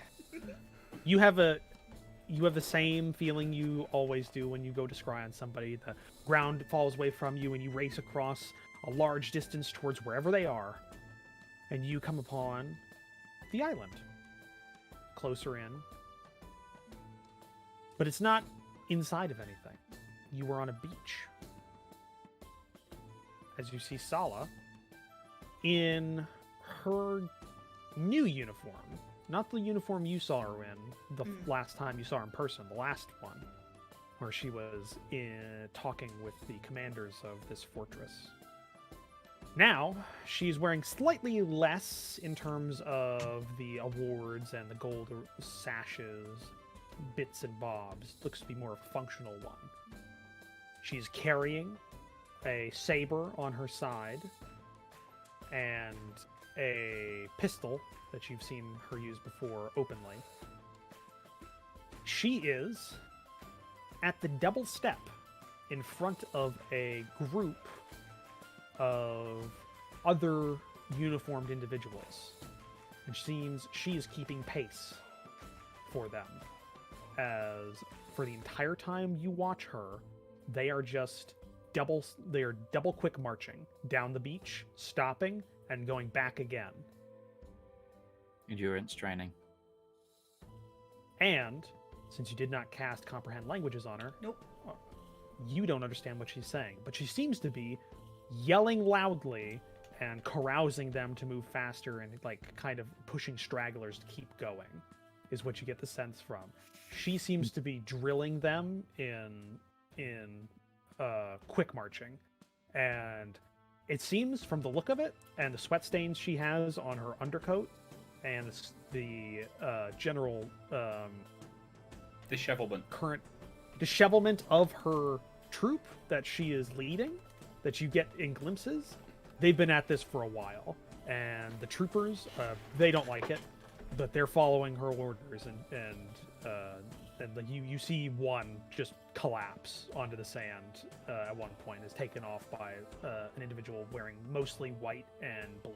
You have the same feeling you always do when you go to scry on somebody. The ground falls away from you, and you race across a large distance towards wherever they are, and you come upon the island. Closer in. But it's not inside of anything. You are on a beach. As you see Sala in her new uniform. Not the uniform you saw her in the last time you saw her in person, the last one, where she was talking with the commanders of this fortress. Now, she's wearing slightly less in terms of the awards and the gold sashes, bits and bobs. Looks to be more a functional one. She's carrying a saber on her side and a pistol that you've seen her use before openly. She is at the double step in front of a group of other uniformed individuals. It seems she is keeping pace for them. As for the entire time you watch her, they are just double quick marching down the beach, stopping, and going back again. Endurance training. And since you did not cast Comprehend Languages on her, Nope. you don't understand what she's saying. But she seems to be yelling loudly and carousing them to move faster and like kind of pushing stragglers to keep going, is what you get the sense from. She seems to be drilling them in quick marching, and it seems from the look of it and the sweat stains she has on her undercoat and the general Dishevelment. current dishevelment of her troop that she is leading, that you get in glimpses, they've been at this for a while, and the troopers they don't like it, but they're following her orders, and like you see one just collapse onto the sand at one point, is taken off by an individual wearing mostly white and blue.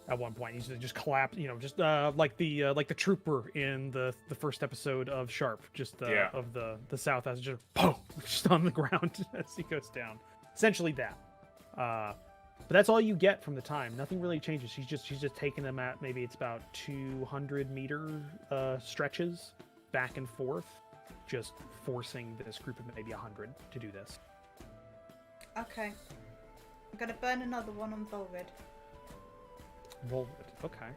At one point, he's just collapsed, just like the trooper in the first episode of Sharp, just of the South, as just boom, just on the ground as he goes down. Essentially that. But that's all you get from the time. Nothing really changes. She's just taking them at maybe it's about 200-meter stretches back and forth, just forcing this group of maybe 100 to do this. Okay. I'm gonna burn another one on Volvid. Roll it. Okay.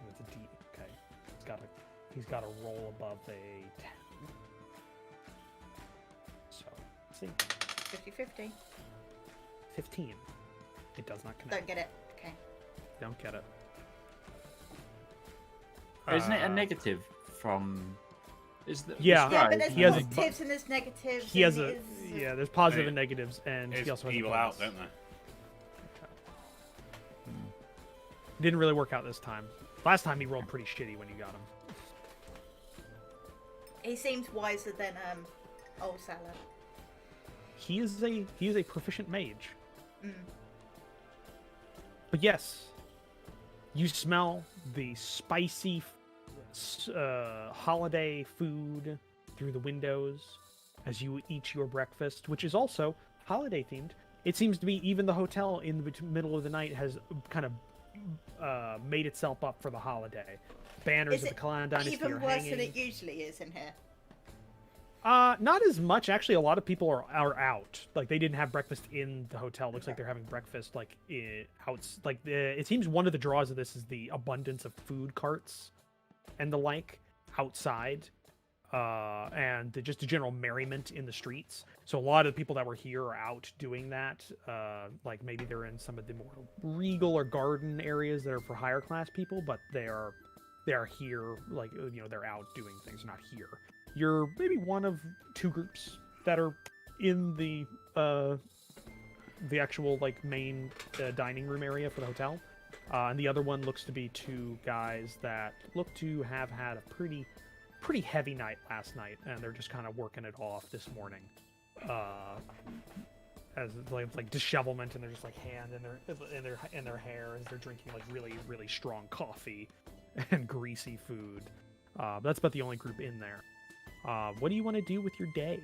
It's a D. Okay. He's got a roll above a 10. So, let's see. 50-50. 15. It does not connect. Don't get it. Okay. Don't get it. Isn't it a negative from? Is the Yeah. Yeah, but there's He has a- positives and there's negatives. He has and a it is- yeah. There's positive Hey, and negatives, and he It's also has a evil bonus. out, don't they? Didn't really work out this time. Last time he rolled pretty shitty when you got him. He seems wiser than old Salah. He is a proficient mage. Mm. But yes, you smell the spicy holiday food through the windows as you eat your breakfast, which is also holiday themed. It seems to be even the hotel in the middle of the night has kind of made itself up for the holiday. Banners Is of the it Clan Dynasty even are worse hanging. than it usually is in here? Not as much actually. A lot of people are out. Like they didn't have breakfast in the hotel. Looks like they're having breakfast like out. Like it seems one of the draws of this is the abundance of food carts and the like outside, and just a general merriment in the streets. So a lot of the people that were here are out doing that. Like maybe they're in some of the more regal or garden areas that are for higher class people, but they are here. Like they're out doing things, not here. You're maybe one of two groups that are in the actual like main dining room area for the hotel, and the other one looks to be two guys that look to have had a pretty heavy night last night, and they're just kind of working it off this morning, as like dishevelment, and they're just like hand in their hair as they're drinking like really strong coffee and greasy food. That's about the only group in there. What do you want to do with your day?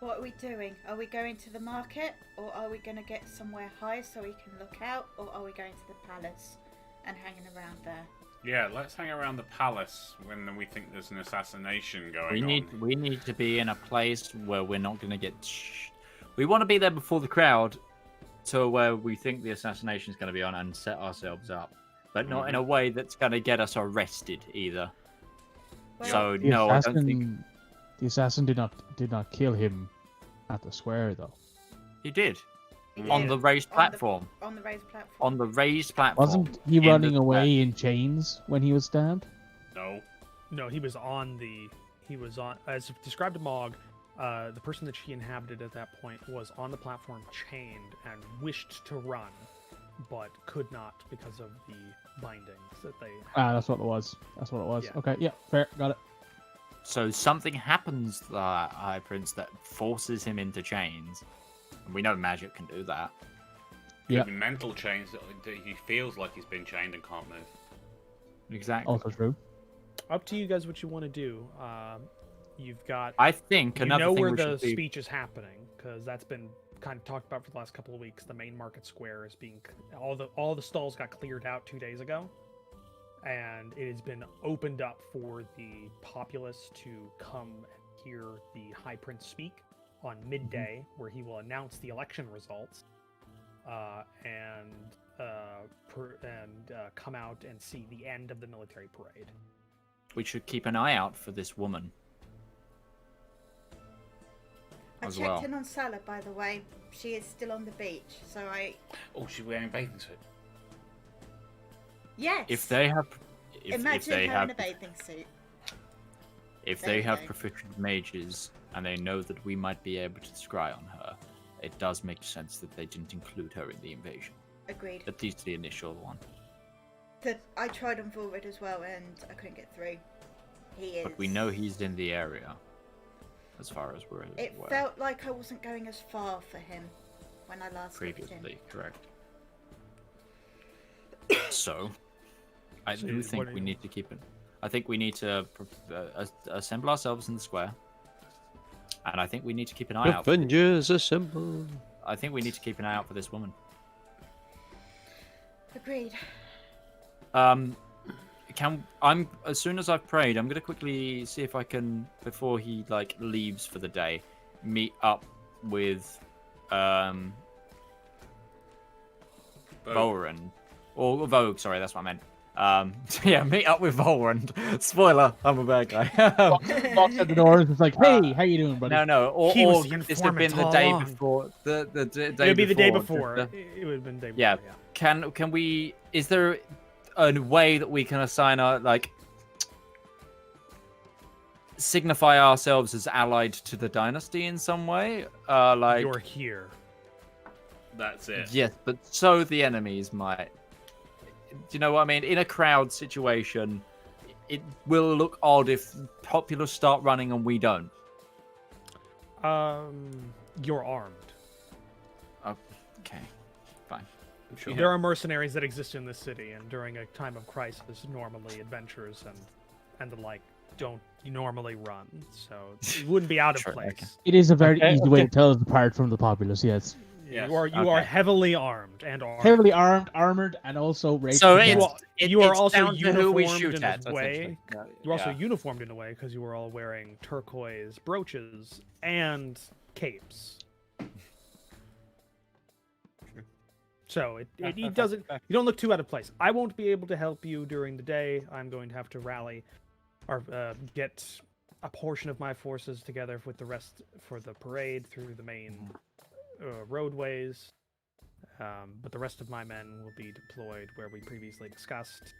What are we doing? Are we going to the market, or are we going to get somewhere high so we can look out, or are we going to the palace and hanging around there? Yeah, let's hang around the palace when we think there's an assassination going We need to be in a place where we're not going to get. We want to be there before the crowd, to where we think the assassination is going to be on, and set ourselves up, but not in a way that's going to get us arrested either. Well, So The no, I assassin, don't think the assassin did not kill him at the square though. he did. he On did. the raised On the- platform. On the raised platform. On the raised platform. Wasn't he in the running square. away in chains when he was stabbed? No. No, he was on, as described to Mog, the person that she inhabited at that point was on the platform chained and wished to run, but could not because of the bindings that they had. Ah, that's what it was. Yeah. Okay, yeah, fair, got it. So something happens to the High Prince that forces him into chains. And we know magic can do that. Yeah. Even mental chains that he feels like he's been chained and can't move. Exactly. Also true. Up to you guys what you want to do. You've got... I think you another know thing where we the should be... speech is happening, because that's been kind of talked about for the last couple of weeks. The main market square is being... All the stalls got cleared out 2 days ago. And it has been opened up for the populace to come and hear the High Prince speak on midday, where he will announce the election results, and come out and see the end of the military parade. We should keep an eye out for this woman. I as checked well. in on Salah, by the way. She is still on the beach, so I... Oh, she's wearing a bathing suit. Yes! If they have... Imagine they her have in a bathing suit. If There they you have go. proficient mages and they know that we might be able to scry on her, it does make sense that they didn't include her in the invasion. Agreed. At least the initial one. I tried on Forward as well, and I couldn't get through. He is... But we know he's in the area, as far as we're It aware. felt like I wasn't going as far for him when I last looked in. Previously, correct. So, I So do what think are we you- need to keep it. I think we need to assemble ourselves in the square, and I think we need to keep an eye out. Avengers assemble. I think we need to keep an eye out for this woman. Agreed. As soon as I've prayed, I'm gonna quickly see if I can, before he like leaves for the day, meet up with Bowen or Vogue. Sorry, that's what I meant. So yeah, meet up with Vol, and spoiler, I'm a bad guy. Walks at the door. It's like, hey, how you doing, buddy? No, or, He was or the this would have been informant the all day along. before. The day It would be the day before. before. It would have been the day before. Yeah. Yeah. Can we? Is there a way that we can assign our signify ourselves as allied to the dynasty in some way? You're here. That's it. Yes, but so the enemies might. Do you know what I mean? In a crowd situation, it will look odd if populace start running and we don't. You're armed. Okay, fine. Sure. There are mercenaries that exist in this city, and during a time of crisis, normally adventurers and the like don't normally run, so it wouldn't be out of Sure, place. okay. It is a very Okay, easy way okay. to tell us apart from the populace. Yes, Yes. You are Okay. heavily armed and armed. heavily armored, and also racist. So You it's, are- you are it's also down to who we uniformed shoot in at, this way. essentially. You're also Yeah. uniformed in a way because you are all wearing turquoise brooches and capes. So it doesn't. You don't look too out of place. I won't be able to help you during the day. I'm going to have to rally or get a portion of my forces together with the rest for the parade through the main roadways. But the rest of my men will be deployed where we previously discussed.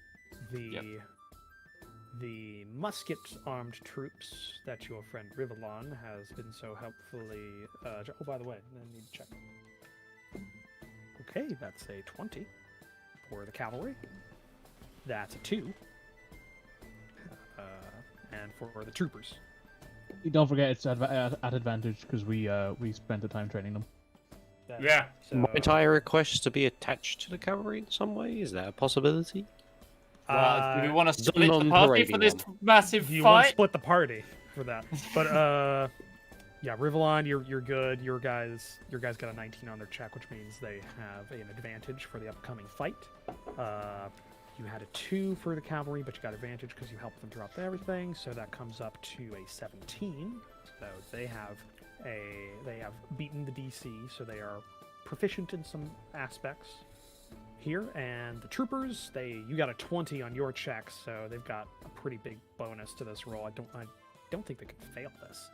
The musket-armed troops that your friend Rivallon has been so helpfully... oh, by the way, I need to check. Okay, that's a 20 for the cavalry. That's a 2. And for the troopers. Don't forget it's at advantage because we spent the time training them. Yeah. So, Might I request to be attached to the cavalry in some way? Is that a possibility? Do we want to split the party non-parading for this one. massive you want to fight? split the party for that. But yeah, Rivallon, you're good. Your guys got a 19 on their check, which means they have an advantage for the upcoming fight. You had a 2 for the cavalry, but you got advantage because you helped them drop everything, so that comes up to a 17. So they have beaten the DC, so they are proficient in some aspects here. And the troopers, you got a 20 on your check, so they've got a pretty big bonus to this roll. I don't think they could fail this.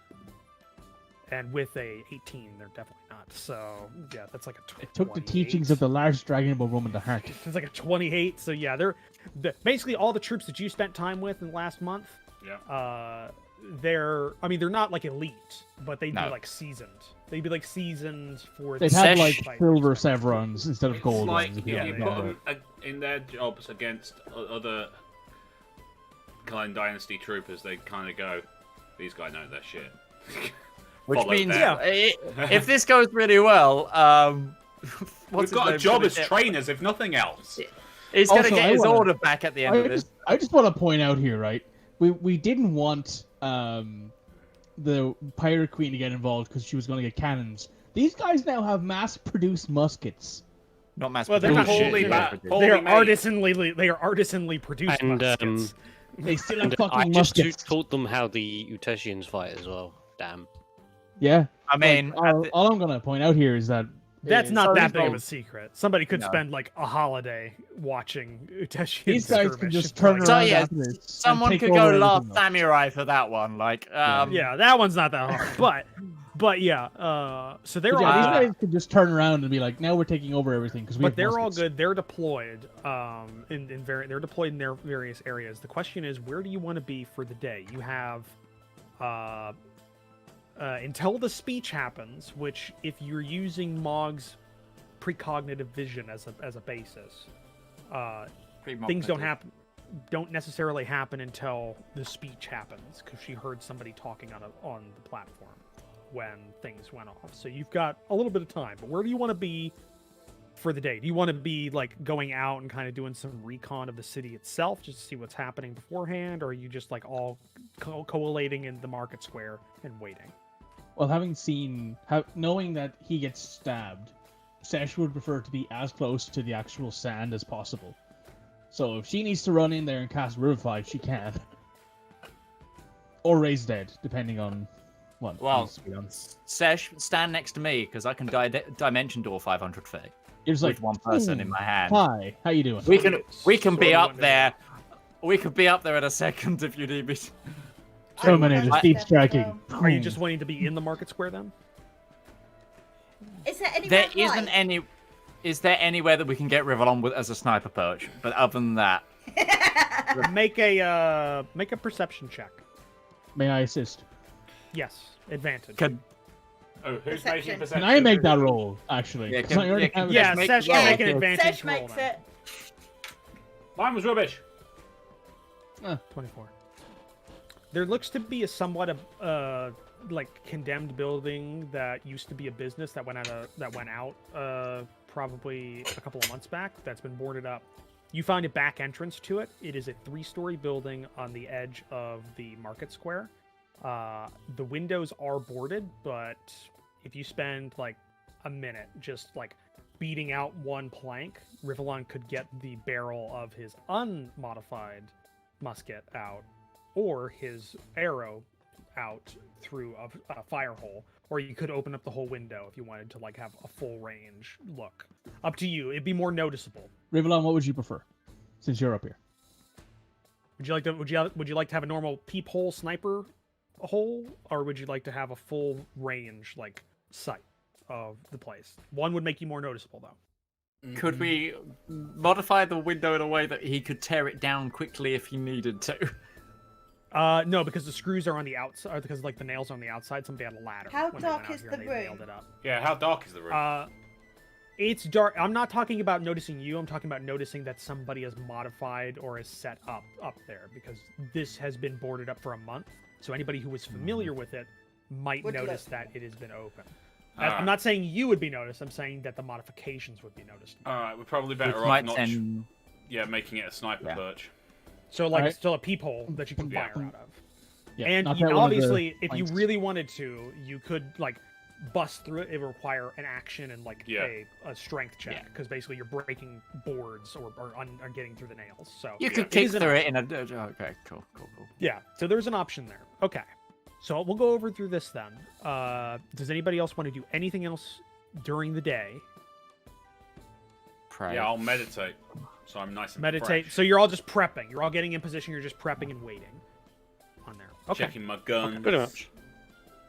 And with a 18, they're definitely not. So yeah, that's like a 28. It took the teachings of the large dragon of Roman to heart. It's like a 28. So yeah, basically all the troops that you spent time with in the last month. Yeah. They're not like elite, but they'd No. be like seasoned. They'd be like seasoned for. They'd the have Sesh- like fight. silver chevrons instead of It's gold like ones. if yeah, you yeah. put them in their jobs against other kind dynasty troopers, they kind of go, "These guys know their shit." Which Follow means, them. if this goes really well, We've what's his got a name job gonna as get- trainers, if nothing else. He's going to Also, get I his wanna- order back at the end of this. I just want to point out here, right? We didn't want the pirate queen to get involved because she was going to get cannons. These guys now have mass-produced muskets. Not mass Well, they're not production, wholly yeah, ba- produced. whole- They are Holy artisanally produced And, muskets. They still have And I fucking just muskets. taught them how the Utessians fight as well. Damn. Yeah. I mean, Like, all I'm going to point out here is that That's not so that these big of a guys- secret. Somebody could No. spend like a holiday watching Uteshian these guys can skirmish just and, turn like, So around yeah, after this and someone take could over go everything Last else. Samurai for that one. Like, Yeah, that one's not that hard. But yeah, so they're But all yeah, good. these guys can just turn around and be like, now we're taking over everything because we But have they're all muskets. good. They're deployed. They're deployed in their various areas. The question is, where do you want to be for the day? You have, until the speech happens, which if you're using Mog's precognitive vision as a basis, things don't necessarily happen until the speech happens because she heard somebody talking on the platform when things went off. So you've got a little bit of time. But where do you want to be for the day? Do you want to be like going out and kind of doing some recon of the city itself just to see what's happening beforehand, or are you just like all collating in the market square and waiting? Well, knowing that he gets stabbed, Sesh would prefer to be as close to the actual sand as possible. So if she needs to run in there and cast Revivify, she can. Or Raise Dead, depending on what Well, needs to be done. Sesh, stand next to me because I can dimension door 500 feet. You're just like with one person in "Hmm, my hand. Hi, how you doing? We can Sort be of up wonder. there. We could be up there in a second if you need me. Terminator, I- deep I- striking. Are you just wanting to be in the market square then? Is there anywhere There isn't high? any. Is there anywhere that we can get Rivallon with as a sniper perch? But other than that, Make a perception check. May I assist? Yes, advantage. can Oh, who's Perception. making perception? Can I make that roll, actually? Yeah, 'Cause can- I already yeah, can- have it. Yeah, Just make- Sesh yeah, can make an okay. advantage Sesh roll makes then. it. Mine was rubbish. 24. There looks to be a somewhat like condemned building that used to be a business that went out probably a couple of months back. That's been boarded up. You find a back entrance to it. It is a 3-story building on the edge of the market square. The windows are boarded, but if you spend like a minute just like beating out one plank, Rivallon could get the barrel of his unmodified musket out, or his arrow out through a fire hole, or you could open up the whole window if you wanted to like have a full range look. Up to you. It'd be more noticeable. Rivallon, what would you prefer? Since you're up here. Would you like to? Would you like to have a normal peephole sniper hole, or would you like to have a full range like sight of the place? One would make you more noticeable though. Could we modify the window in a way that he could tear it down quickly if he needed to? No, because the screws are on the outside. Because like the nails are on the outside. Somebody had a ladder. How when they went dark out is here the and they room? nailed it up. Yeah, how dark is the room? It's dark. I'm not talking about noticing you. I'm talking about noticing that somebody has modified or is set up there, because this has been boarded up for a month. So anybody who was familiar with it might Would notice look. that it has been open. Ah. I'm not saying you would be noticed. I'm saying that the modifications would be noticed. All right, we're probably Which better off might not. send. Yeah, making it a sniper Yeah. perch. So like Alright. still a peephole that you can Yeah. fire out of. Yeah, And knock you, out one of the obviously, if you planks. really wanted to, you could like bust through it. It would require an action and like Yeah. a strength check, Yeah. because basically you're breaking boards or getting through the nails. So You Yeah. could It kick is an through it option. in a. Okay, cool. Yeah, so there's an option there. Okay, so we'll go over through this then. Does anybody else want to do anything else during the day? Pray. Yeah, I'll meditate. So I'm nice and Meditate. fresh. So you're all just prepping. You're all getting in position. You're just prepping and waiting on there. Okay. Checking my guns. Pretty much.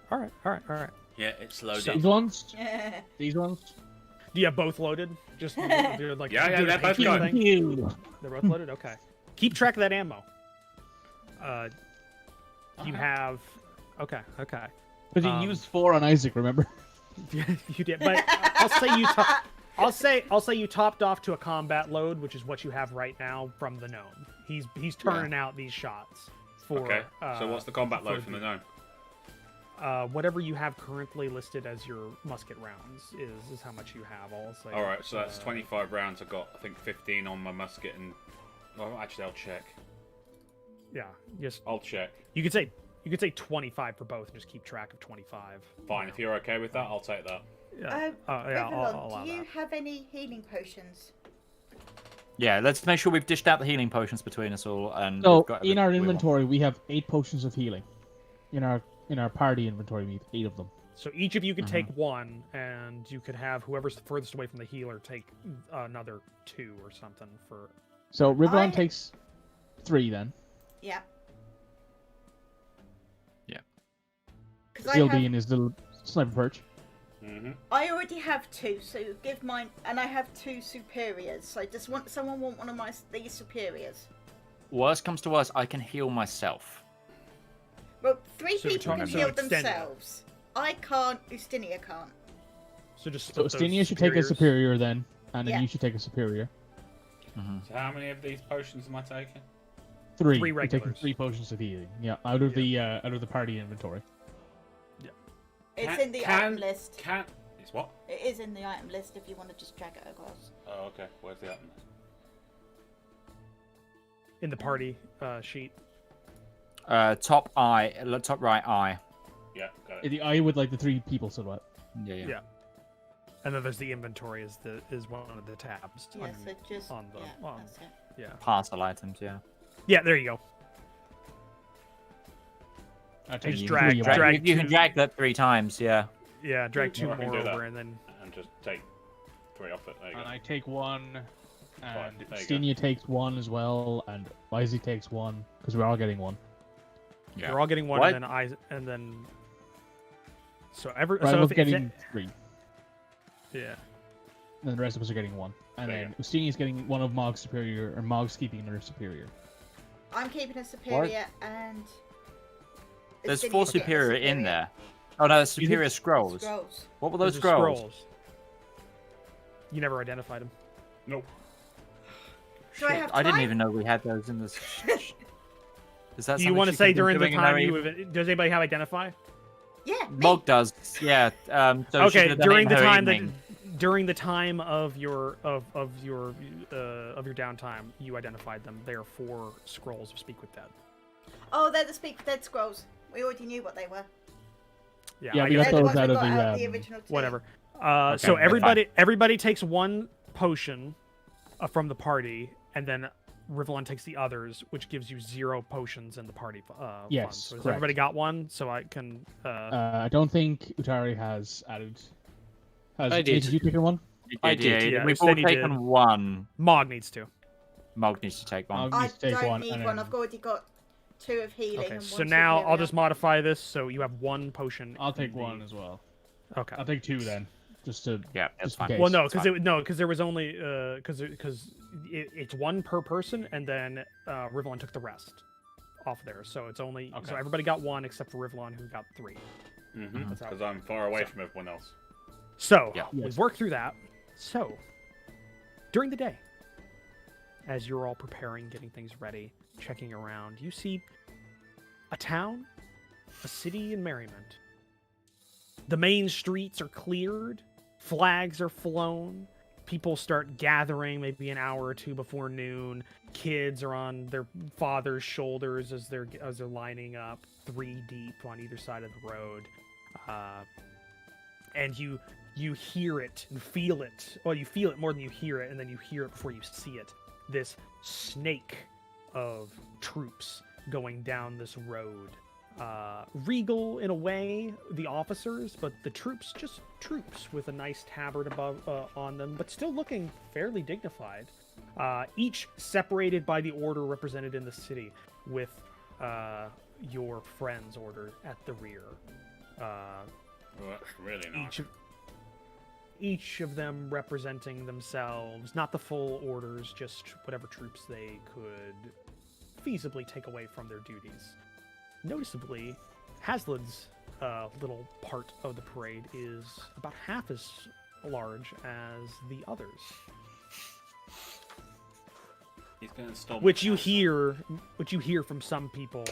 All right. Yeah, it's loaded. So- These ones? Yeah. These ones? Do you have both loaded? Just you're like Yeah, doing they're a both pinky going. thing? You. They're both loaded. Okay. Keep track of that ammo. You have. Okay. Because Um, you used 4 on Isaac, remember? You did, but I'll say you. I'll say you topped off to a combat load, which is what you have right now from the gnome. He's turning out these shots for. Okay. So what's the combat for load from the gnome? Whatever you have currently listed as your musket rounds is how much you have. I'll say. All right, so that's uh, 25 rounds. I got, I think, 15 on my musket, and well, actually, I'll check. Yeah, just I'll check. you could say 25 for both, and just keep track of 25. Fine, if you're okay with that, I'll take that. Yeah, yeah, Rivallon, I'll allow do you that. have any healing potions? Yeah, let's make sure we've dished out the healing potions between us all, and So, we've got in our everything we want. inventory, we have 8 potions of healing. In our party inventory, we have 8 of them. So each of you could take one, and you could have whoever's furthest away from the healer take another 2 or something for. So, Rivallon I- takes 3 then. Yeah. Yeah. Because He'll be in his little sniper perch. Mm-hmm. I already have 2, so give mine, and I have 2 superiors. So does someone want one of these superiors? Worst comes to worst, I can heal myself. Well, 3 So we're people can talking heal about Extenia. themselves. I can't. Ustinia can't. So just So, split those Ustinia should take a superiors. superior then, and then Yeah. you should take a superior. So how many of these potions am I taking? 3. Three You're taking regulars. 3 potions of healing. Yeah, out of the party inventory. It's in the item list. It's what? It is in the item list if you want to just drag it across. Oh, okay. Where's the item? In the party sheet. Top right eye. Yeah, got it. The eye with like the 3 people silhouette. Yeah. And then there's the inventory is one of the tabs. Yeah, so underneath- just on the yeah, that's it. yeah. Parcel items, yeah. Yeah, there you go. I Just you drag- 3 away. drag- Drag, you can two- drag that 3 times, yeah. Yeah, drag 2 I can more do that. over and then And just take 3 off it. There you And go. I take 1, and there you go. Stinia takes 1 as well, and Wisey takes 1, because we're all getting 1. Yeah. You're all getting 1, What? and then. So every. Right, so we're if getting 3. yeah. And then the rest of us are getting 1. And There you then Ustinia's getting 1 of Mog's superior, or Mog's keeping another superior. I'm keeping a superior and. There's Estinia's 4 getting a superior in there. Oh no, superior scrolls. Scrolls. What were those Those are scrolls? You never identified them. Nope. Do I Shit, have I didn't time? even know we had those in this. Is that Do you something want to she say could've been during the doing in time her you evening? does anybody have identify? Yeah. Me. Mog does, yeah. So she Okay, could've done it during in the her time evening. during the time of your downtime, you identified them. They are 4 scrolls of Speak with Dead. Oh, they're the Speak with Dead scrolls. We already knew what they were. Yeah, I we guess got They're the those ones out we of got the, out of the um, original two. whatever. Okay, So that's fine. everybody takes 1 potion from the party, and then Rivallon takes the others, which gives you 0 potions in the party Yes, fund. So has correct. everybody got 1? So I can. I don't think Utari has added. I did. Did you take 1? I did, did. yeah, We've all Ustini taken did. 1. Mog needs to. Mog needs to take 1. Mog I needs to take don't 1, need and one. then I've already got 2 of healing. Okay, and so 1 now I'll superior. just modify this so you have 1 potion. I'll in take the- 1 as well. Okay. I'll take 2 then, just to. Yeah, that's Just in fine. case. Well, no, It's because fine. there was only because it's 1 per person, and then Rivallon took the rest off there. So it's only so Okay. everybody got 1 except for Rivallon, who got 3. That's how- Because I'm far away So- from everyone else. So Yeah. we've Yes. worked through that. So during the day, as you're all preparing, getting things ready, checking around, you see a town, a city in merriment. The main streets are cleared, flags are flown, people start gathering maybe an hour or 2 before noon. Kids are on their father's shoulders as they're lining up 3 deep on either side of the road. And you hear it and feel it. Well, you feel it more than you hear it, and then you hear it before you see it. This snake of troops going down this road. Regal in a way, the officers, but the troops just troops with a nice tabard above on them, but still looking fairly dignified. Each separated by the order represented in the city, with your friend's order at the rear. Well, that's really not. Each of them representing themselves, not the full orders, just whatever troops they could feasibly take away from their duties. Noticeably, Hasled's little part of the parade is about half as large as the others, He's gonna stop. which you hear from some people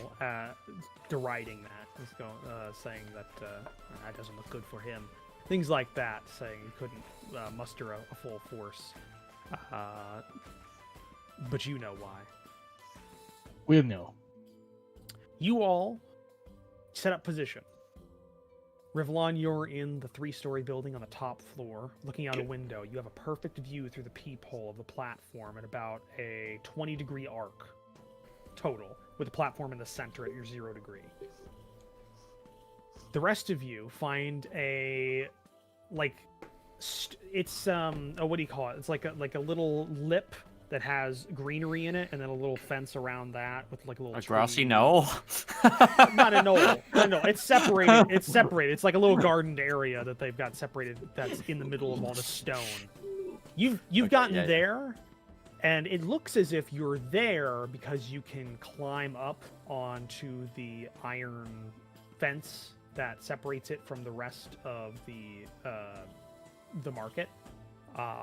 deriding that, saying that that doesn't look good for him. Things like that, saying he couldn't muster a full force. But you know why. We'll know. You all set up position. Rivallon, you're in the 3-story building on the top floor, looking out a window. You have a perfect view through the peephole of the platform at about a 20-degree arc total, with the platform in the center at your 0 degree. The rest of you find a it's what do you call it? It's like a little lip that has greenery in it, and then a little fence around that with like a little A grassy tree. knoll. Not a knoll. No, it's separated. It's separated. It's like a little gardened area that they've got separated. That's in the middle of all the stone. You've gotten yeah. there, and it looks as if you're there because you can climb up onto the iron fence that separates it from the rest of the market,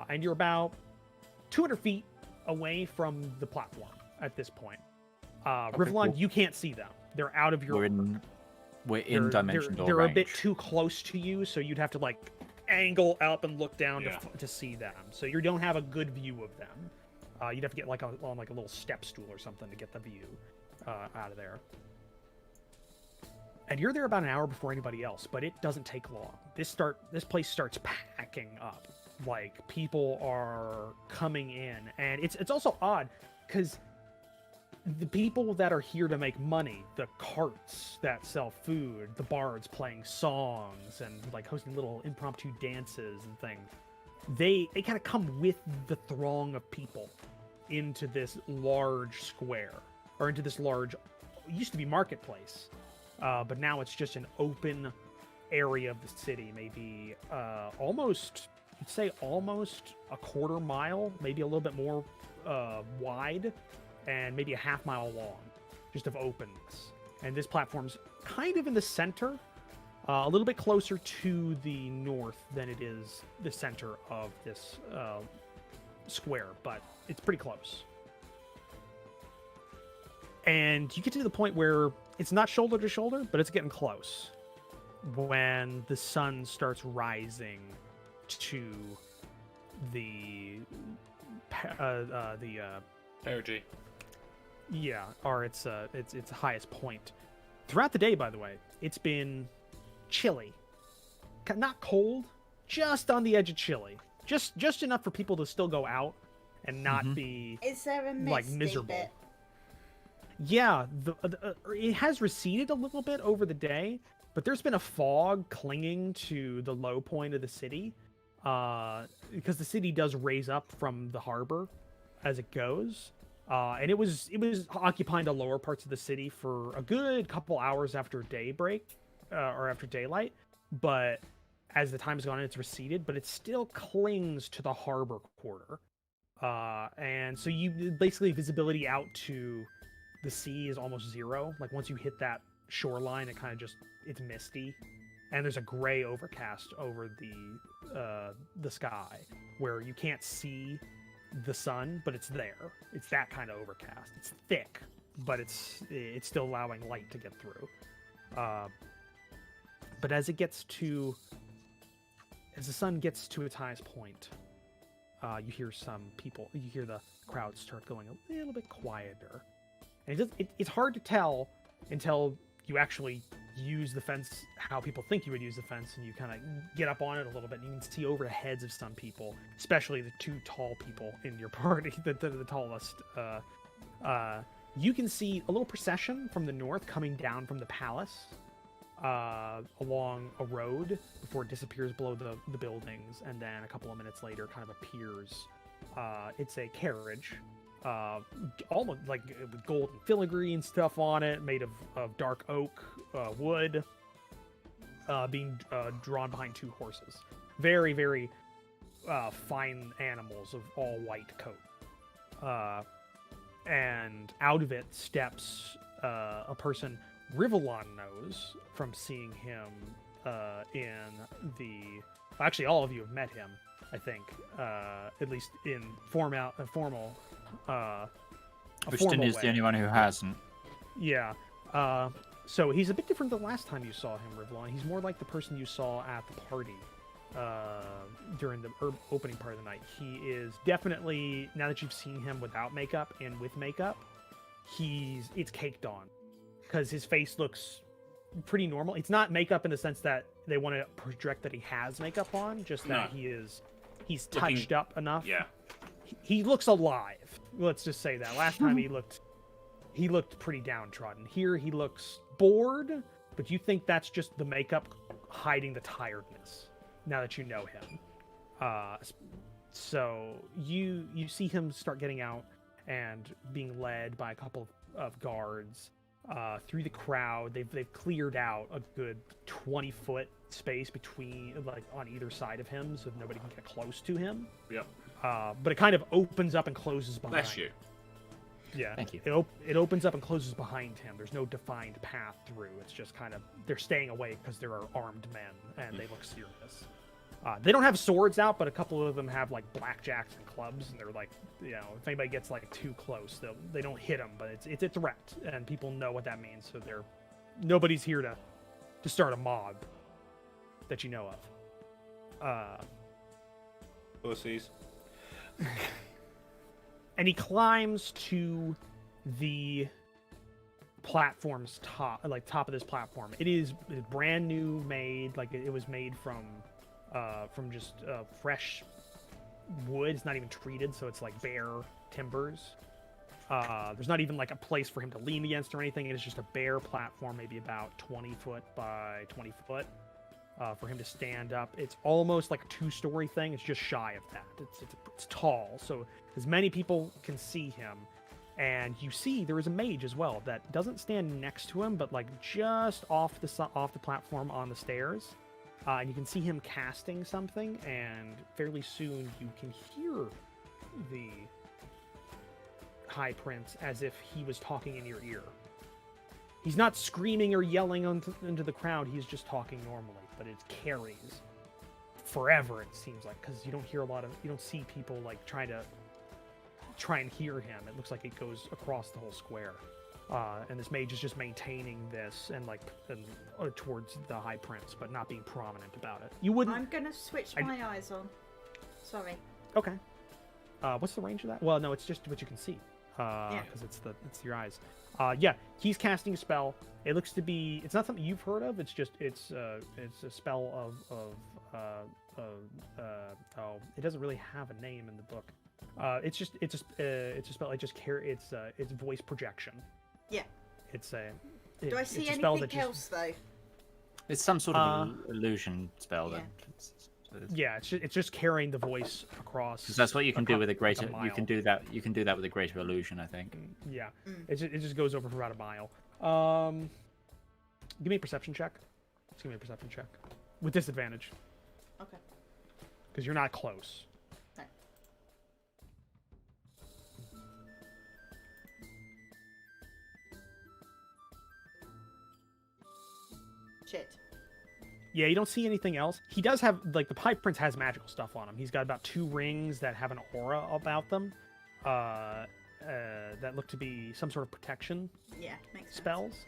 and you're about 200 feet away from the platform at this point. Rivallon, cool. you can't see them. They're out of your. We're in dimension door They're range. a bit too close to you, so you'd have to like angle up and look down Yeah. to see them. So you don't have a good view of them. You'd have to get like on like a little step stool or something to get the view out of there. And you're there about an hour before anybody else, but it doesn't take long. This place starts packing up. Like people are coming in, and it's also odd because the people that are here to make money, the carts that sell food, the bards playing songs and like hosting little impromptu dances and things, they kind of come with the throng of people into this large square, or into this large, it used to be marketplace, but now it's just an open area of the city, maybe almost, you'd say almost a quarter mile, maybe a little bit more wide, and maybe a half mile long, just of openness. And this platform's kind of in the center, a little bit closer to the north than it is the center of this square, but it's pretty close. And you get to the point where it's not shoulder to shoulder, but it's getting close. When the sun starts rising to the perigee. Yeah, or its highest point. Throughout the day, by the way, it's been chilly, not cold, just on the edge of chilly, just enough for people to still go out and not be Is there a like misty miserable. bit? Yeah, it has receded a little bit over the day, but there's been a fog clinging to the low point of the city, because the city does raise up from the harbor as it goes, and it was occupying the lower parts of the city for a good couple hours after daybreak, or after daylight. But as the time has gone on, it's receded, but it still clings to the harbor quarter, and so you basically visibility out to the sea is almost zero. Like once you hit that shoreline, it kind of just, it's misty, and there's a gray overcast over the sky where you can't see the sun, but it's there. It's that kind of overcast. It's thick, but it's still allowing light to get through. But as the sun gets to its highest point, you hear the crowd start going a little bit quieter. And it's hard to tell until you actually use the fence how people think you would use the fence, and you kind of get up on it a little bit, and you can see over the heads of some people, especially the two tall people in your party, the tallest. You can see a little procession from the north coming down from the palace along a road before it disappears below the buildings, and then a couple of minutes later kind of appears. It's a carriage, almost like with gold and filigree and stuff on it, made of dark oak wood, being drawn behind two horses. Very, very fine animals of all white coat. And out of it steps a person Rivallon knows from seeing him in the... Actually, all of you have met him, I think, at least in formal Bushton is way. the only one who hasn't. Yeah. So he's a bit different than the last time you saw him, Rivallon. He's more like the person you saw at the party during the opening part of the night. He is definitely, now that you've seen him without makeup and with makeup, it's caked on, because his face looks pretty normal. It's not makeup in the sense that they want to project that he has makeup on, just that he's touched up enough. Yeah. He looks alive. Let's just say that. Last time he looked pretty downtrodden. Here he looks bored, but you think that's just the makeup hiding the tiredness now that you know him. So you see him start getting out and being led by a couple of guards through the crowd. They've cleared out a good 20-foot space between, like, on either side of him, so nobody can get close to him. Yep. But it kind of opens up and closes behind. Bless you. Yeah. Thank you. It opens up and closes behind him. There's no defined path through. It's just kind of, they're staying away because there are armed men and they look serious. They don't have swords out, but a couple of them have like blackjacks and clubs, and they're like, if anybody gets like too close, they don't hit them, but it's a threat, and people know what that means. So nobody's here to start a mob that you know of. Pussies. And he climbs to the platform's top of this platform. It is brand new made, like it was made from just fresh wood. It's not even treated, so it's like bare timbers. There's not even like a place for him to lean against or anything. It is just a bare platform, maybe about 20 foot by 20 foot. for him to stand up. It's almost like a 2-story thing. It's just shy of that. It's tall, so as many people can see him. And you see there is a mage as well that doesn't stand next to him, but like just off the platform on the stairs. And you can see him casting something, and fairly soon you can hear the High Prince as if he was talking in your ear. He's not screaming or yelling into the crowd. He's just talking normally, but it carries forever, it seems like, because you don't see people like try and hear him. It looks like it goes across the whole square. And this mage is just maintaining this and towards the High Prince, but not being prominent about it. You wouldn't. I'm gonna switch my eyes on. Sorry. Okay. What's the range of that? Well, no, it's just what you can see. Because it's your eyes. Yeah, he's casting a spell. It looks to be. It's not something you've heard of. It's a spell of. It doesn't really have a name in the book. It's a spell. It's voice projection. Yeah. Do I see it's a spell anything that else though? It's some sort of illusion spell then. Yeah, it's just carrying the voice across. Because that's what you can do with a greater. like a You can do that. You can do that with a greater illusion, I think. Yeah, it just goes over for about a mile. Give me a perception check. Just give me a perception check with disadvantage. Okay. Because you're not close. Right. Shit. Yeah, you don't see anything else. He does have, like, the High Prince has magical stuff on him. He's got about 2 rings that have an aura about them. That look to be some sort of protection Makes spells.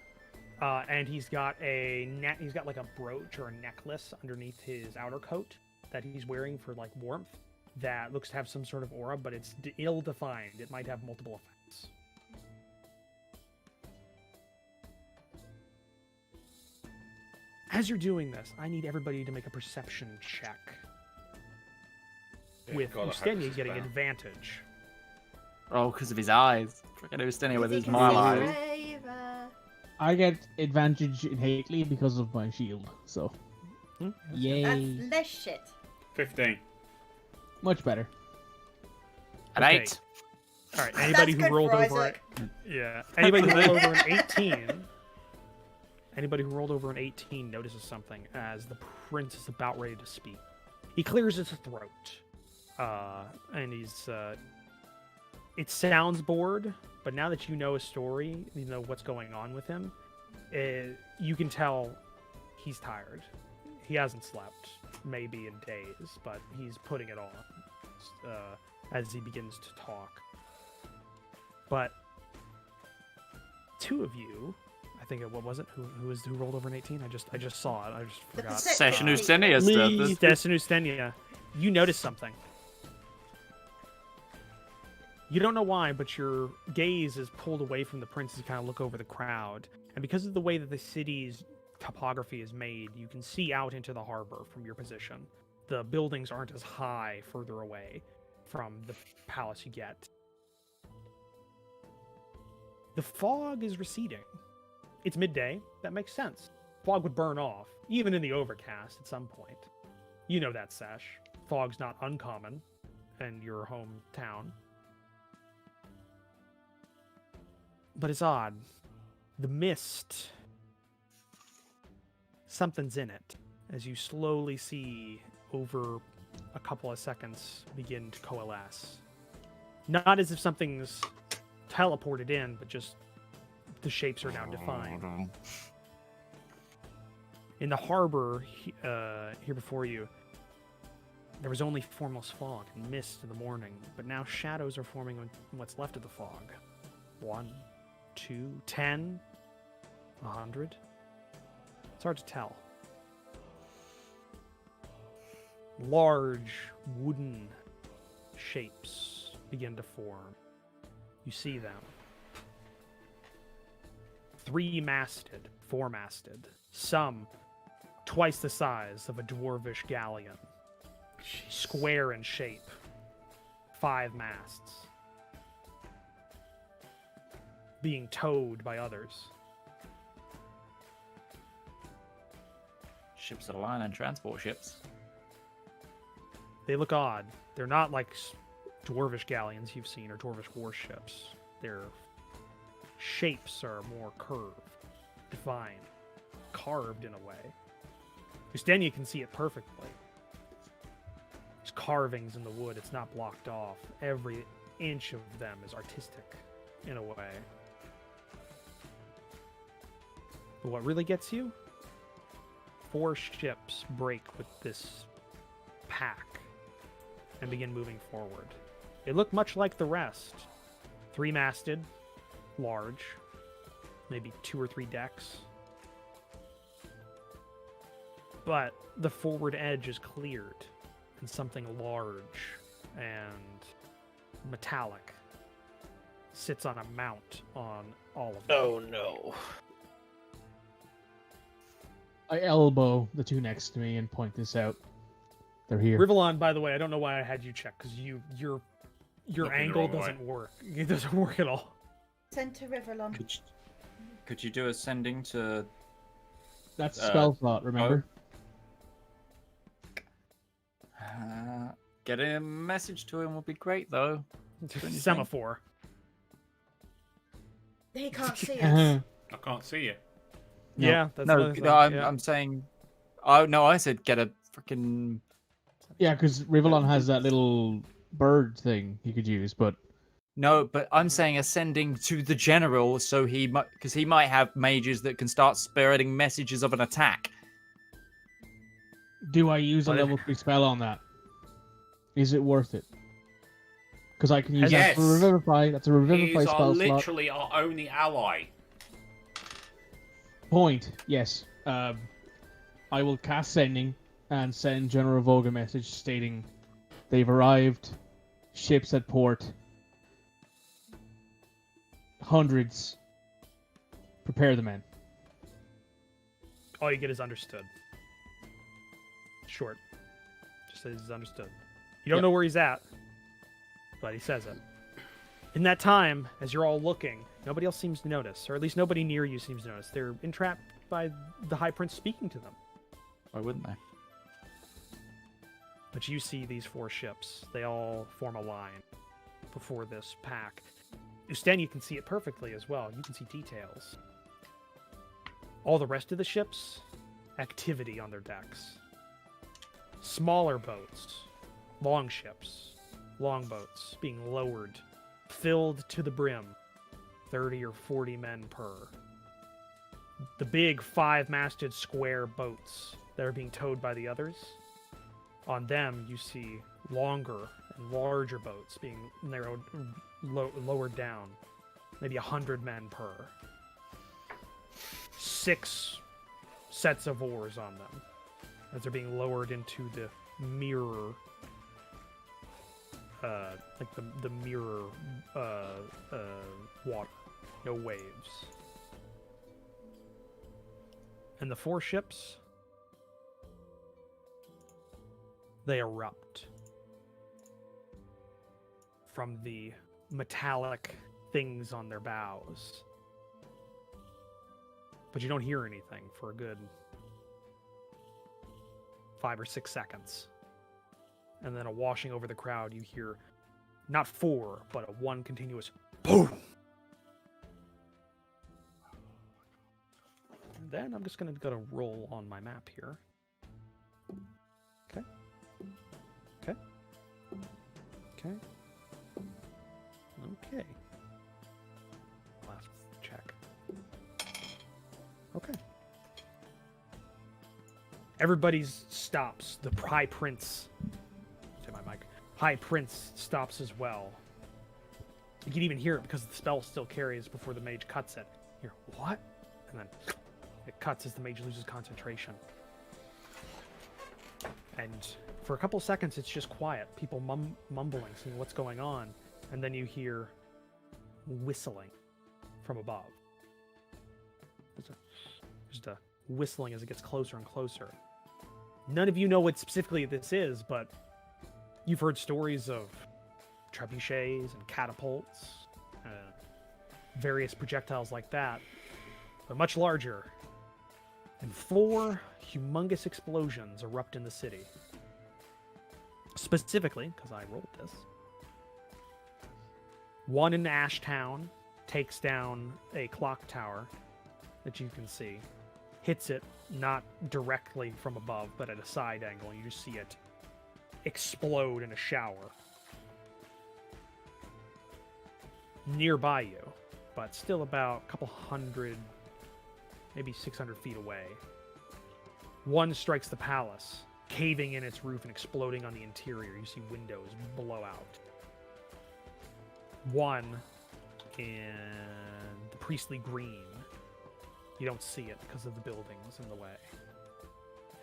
And he's got like a brooch or a necklace underneath his outer coat that he's wearing for like warmth that looks to have some sort of aura, but it's ill-defined. It might have multiple effects. As you're doing this, I need everybody to make a perception check. With Ustenia getting advantage. Oh, because of his eyes. Freaking Ustenia with his Is he mile considered eyes. brave? I get advantage innately because of my shield, so. Yay. That's less shit. 15. Much better. An 8. All right, anybody That's who good rolled for over Isaac. anybody who rolled over an 18. Anybody who rolled over an 18 notices something as the prince is about ready to speak. He clears his throat, and he's. It sounds bored, but now that you know his story, you know what's going on with him, you can tell he's tired. He hasn't slept, maybe in days, but he's putting it on as he begins to talk. But 2 of you, I think what was it? Who rolled over an 18? I just saw it. I just The forgot. perception Session check. Ustenia stuff. Des and Ustenia, you notice something. You don't know why, but your gaze is pulled away from the prince as you kind of look over the crowd. And because of the way that the city's topography is made, you can see out into the harbor from your position. The buildings aren't as high further away from the palace you get. The fog is receding. It's midday. That makes sense. Fog would burn off, even in the overcast at some point. You know that, Sesh. Fog's not uncommon in your hometown. But it's odd. The mist, something's in it, as you slowly see over a couple of seconds begin to coalesce. Not as if something's teleported in, but just the shapes are now defined. In the harbor here before you, there was only formless fog and mist in the morning, but now shadows are forming on what's left of the fog. 1, 2, 10, 100. It's hard to tell. Large wooden shapes begin to form. You see them. 3-masted, 4-masted, some twice the size of a dwarvish galleon. Square in shape. 5 masts. Being towed by others. ships of the line and transport ships. They look odd. They're not like dwarvish galleons you've seen or dwarvish warships. Their shapes are more curved, defined, carved in a way. Ustenia can see it perfectly. There's carvings in the wood. It's not blocked off. Every inch of them is artistic in a way. But what really gets you? 4 ships break with this pack and begin moving forward. They look much like the rest. 3-masted, large, maybe 2 or 3 decks. But the forward edge is cleared, and something large and metallic sits on a mount on all of them. Oh no. I elbow the 2 next to me and point this out. They're here. Rivallon, by the way, I don't know why I had you check, because your Looking angle the wrong way. doesn't work. It doesn't work at all. Send to Rivallon. Could you do a sending to? That's a spell slot, remember? Getting a message to him would be great, though. Semaphore. He can't see us. I can't see you. No. Yeah, that's No, another thing, no, yeah. I'm saying. Oh no, I said get a freaking. Yeah, because Rivallon has that little bird thing he could use, but No, but I'm saying ascending to the general, so he might, because he might have mages that can start spreading messages of an attack. do I use a But if- level 3 spell on that? Is it worth it? Because I can use Yes. that for Revivify. That's a Revivify He's spell slot. literally our only ally. Point, yes. I will cast Sending and send General Vogue a message stating they've arrived, ships at port, hundreds, prepare the men. All you get is understood. Short. Just says understood. You don't Yep. know where he's at, but he says it. In that time, as you're all looking, nobody else seems to notice, or at least nobody near you seems to notice. They're entrapped by the High Prince speaking to them. Why wouldn't they? But you see these 4 ships. They all form a line before this pack. Usten, you can see it perfectly as well. You can see details. All the rest of the ships, activity on their decks. Smaller boats, long ships, longboats being lowered, filled to the brim, 30 or 40 men per. The big 5-masted square boats that are being towed by the others, on them you see longer and larger boats being narrowed, lowered down, maybe 100 men per. 6 sets of oars on them as they're being lowered into the mirror, like the mirror water, no waves. And the 4 ships, they erupt from the metallic things on their bows. But you don't hear anything for a good 5 or 6 seconds. And then a washing over the crowd, you hear not 4, but a 1 continuous boom. And then I'm just going to go to roll on my map here. Okay. Okay. Okay. Okay. Last check. Okay. Everybody stops. The High Prince. Say my mic. High Prince stops as well. You can even hear it because the spell still carries before the mage cuts it. Here, what? And then it cuts as the mage loses concentration. And for a couple seconds, it's just quiet. People mumbling, seeing what's going on. And then you hear whistling from above. Just a whistling as it gets closer and closer. None of you know what specifically this is, but you've heard stories of trebuchets and catapults, various projectiles like that, but much larger. and 4 humongous explosions erupt in the city. Specifically, because I rolled this, one in Ashtown takes down a clock tower that you can see, hits it not directly from above, but at a side angle, and you just see it explode in a shower nearby you, but still about a couple hundred, maybe 600 feet away. One strikes the palace, caving in its roof and exploding on the interior. You see windows blow out. One in the Priestly Green. You don't see it because of the buildings in the way.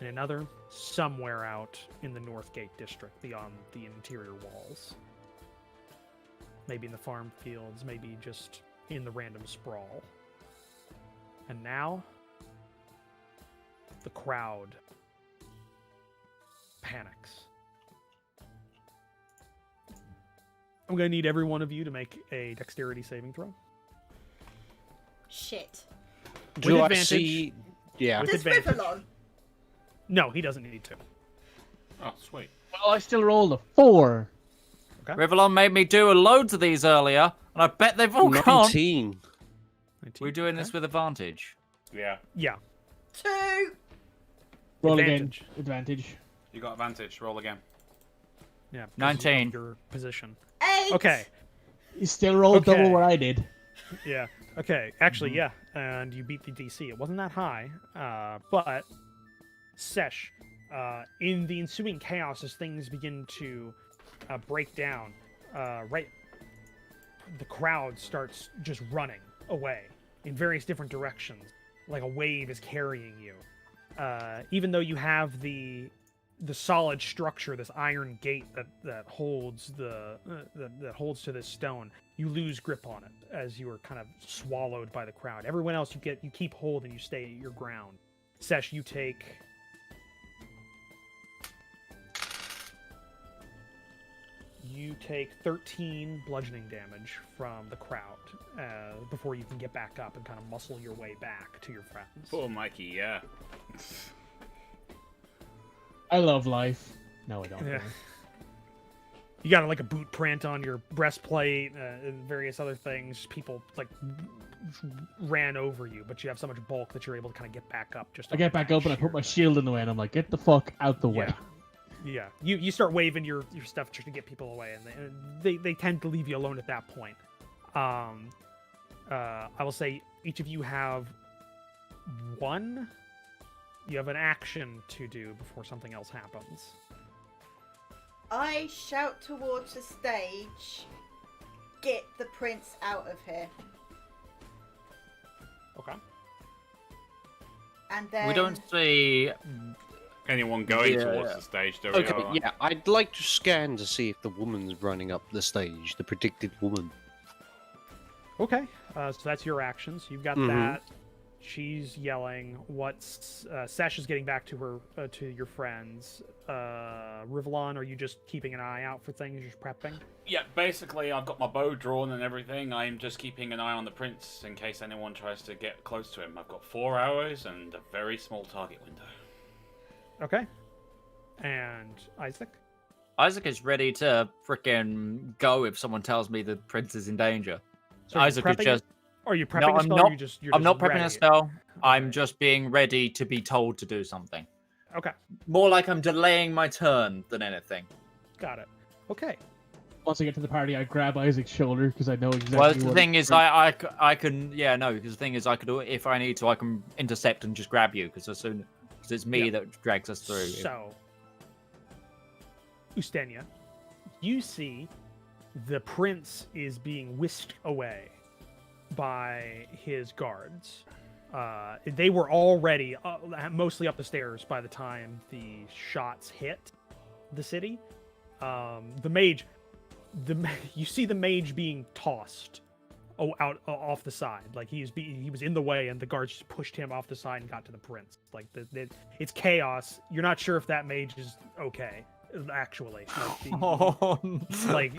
And another somewhere out in the Northgate district beyond the interior walls. Maybe in the farm fields, maybe just in the random sprawl. And now, the crowd panics. I'm going to need every one of you to make a dexterity saving throw. Shit. Do With I advantage. see? Yeah. With Does advantage. Rivallon? No, he doesn't need to. Oh, sweet. Well, I still rolled a 4. Rivallon made me do loads of these earlier, and I bet they've all gone. 19. 19. We're doing this with advantage. Yeah, Yeah. 2. Roll Advantage. again. Advantage. you got advantage. Roll again. Yeah. because 19. of your position. 8. Okay. You still rolled Okay. double what I did. Yeah. Okay. Actually, yeah. And you beat the DC. It wasn't that high, but Sesh, in the ensuing chaos as things begin to break down, right, the crowd starts just running away in various different directions, like a wave is carrying you. Even though you have the solid structure, this iron gate that holds that holds to this stone, you lose grip on it as you are kind of swallowed by the crowd. Everyone else, you keep hold and you stay at your ground. Sesh, you take 13 bludgeoning damage from the crowd before you can get back up and kind of muscle your way back to your friends. Poor Mikey, yeah. I love life. No, I don't. Yeah. You got like a boot print on your breastplate and various other things. People like ran over you, but you have so much bulk that you're able to kind of get back up. I get back up and I put my shield in the way, and I'm like, get the fuck out the way. Yeah, you start waving your stuff just to get people away, and they tend to leave you alone at that point. I will say each of you have you have an action to do before something else happens. I shout towards the stage, get the prince out of here. Okay. And then... We don't see. Anyone going Yeah, towards yeah. the stage, do Okay, we? yeah, I'd like to scan to see if the woman's running up the stage, the predicted woman. Okay, so that's your actions. You've got Mhm. that. She's yelling. What's Sesh is getting back to her to your friends. Rivallon, are you just keeping an eye out for things? You're just prepping. Yeah, basically, I've got my bow drawn and everything. I'm just keeping an eye on the prince in case anyone tries to get close to him. I've got 4 hours and a very small target window. Okay. And Isaac. Isaac is ready to frickin' go if someone tells me the prince is in danger. So are you Isaac is prepping just. Are you prepping No, a I'm spell? not. Or you're I'm just not prepping ready? a spell. I'm Okay. just being ready to be told to do something. Okay, More like I'm delaying my turn than anything. got it. Okay. Once I get to the party, I grab Isaac's shoulder because I know exactly Well, the what thing is, I can, yeah, no, because the thing is, I could, if I need to, I can intercept and just grab you, because it's me Yeah. that drags us through. So, Ustenia, you see the prince is being whisked away by his guards. They were already mostly up the stairs by the time the shots hit the city. The mage, you see the mage being tossed out off the side, like he was in the way, and the guards just pushed him off the side and got to the prince. Like it's chaos. You're not sure if that mage is okay. Actually, like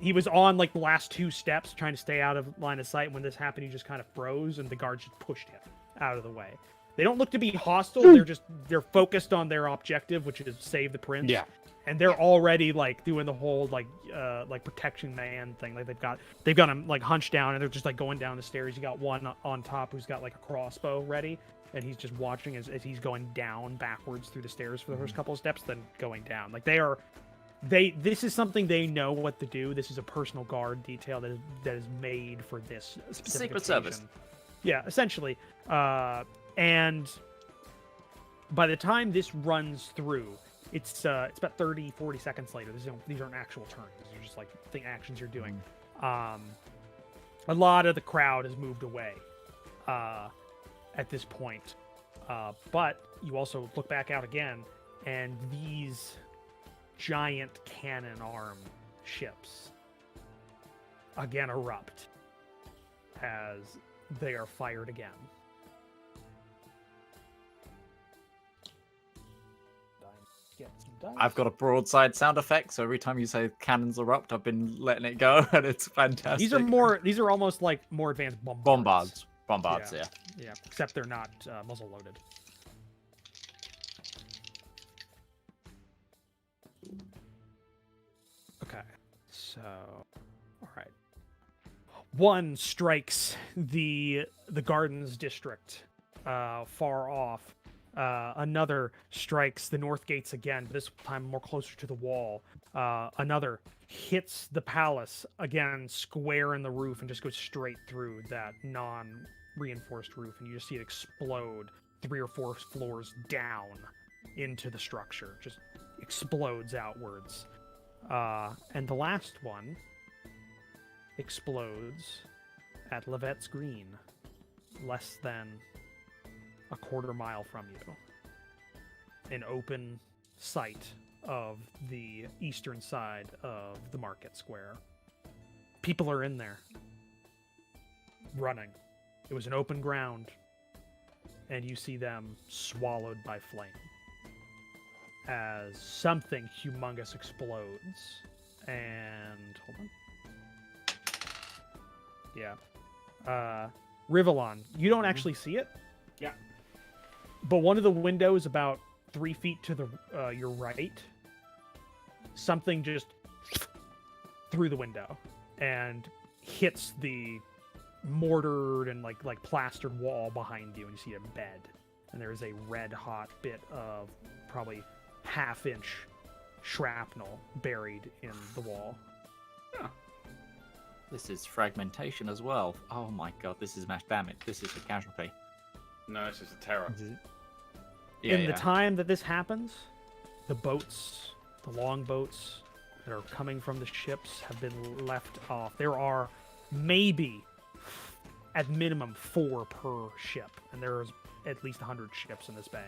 he was on like the last 2 steps trying to stay out of line of sight. When this happened, he just kind of froze, and the guards just pushed him out of the way. They don't look to be hostile. They're focused on their objective, which is save the prince. Yeah. And they're already like doing the whole like protection man thing. Like they've got him like hunched down, and they're just like going down the stairs. You got one on top who's got like a crossbow ready, and he's just watching as he's going down backwards through the stairs for the first couple of steps, then going down. Like this is something they know what to do. This is a personal guard detail that is made for this specific Secret occasion. Service. Yeah, essentially. And by the time this runs through, it's about 30-40 seconds later. These aren't actual turns. These are just like actions you're doing. A lot of the crowd has moved away at this point. But you also look back out again, and these giant cannon arm ships again erupt as they are fired again. I've got a broadside sound effect, so every time you say cannons erupt, I've been letting it go, and it's fantastic. These are almost like more advanced bombards. Bombards, yeah. Yeah, except they're not muzzle loaded. Okay, so all right. One strikes the gardens district far off. Another strikes the north gates again, but this time more closer to the wall. Another hits the palace again, square in the roof, and just goes straight through that non-reinforced roof, and you just see it explode 3 or 4 floors down into the structure. Just explodes outwards. And the last one explodes at Levette's Green, less than a quarter mile from you. An open sight of the eastern side of the market square. People are in there, running. It was an open ground, and you see them swallowed by flame as something humongous explodes. And hold on. Yeah. Rivallon, you don't actually see it. Yeah. But one of the windows about 3 feet to the your right, something just through the window and hits the mortared and like plastered wall behind you, and you see a bed, and there is a red hot bit of probably half-inch shrapnel buried in the wall. Huh. This is fragmentation as well. Oh my god, this is mass damage. This is a casualty. No, this is a terror. In the time that this happens, the boats, the longboats that are coming from the ships have been left off. There are maybe, at minimum, 4 per ship, and there's at least 100 ships in this bay.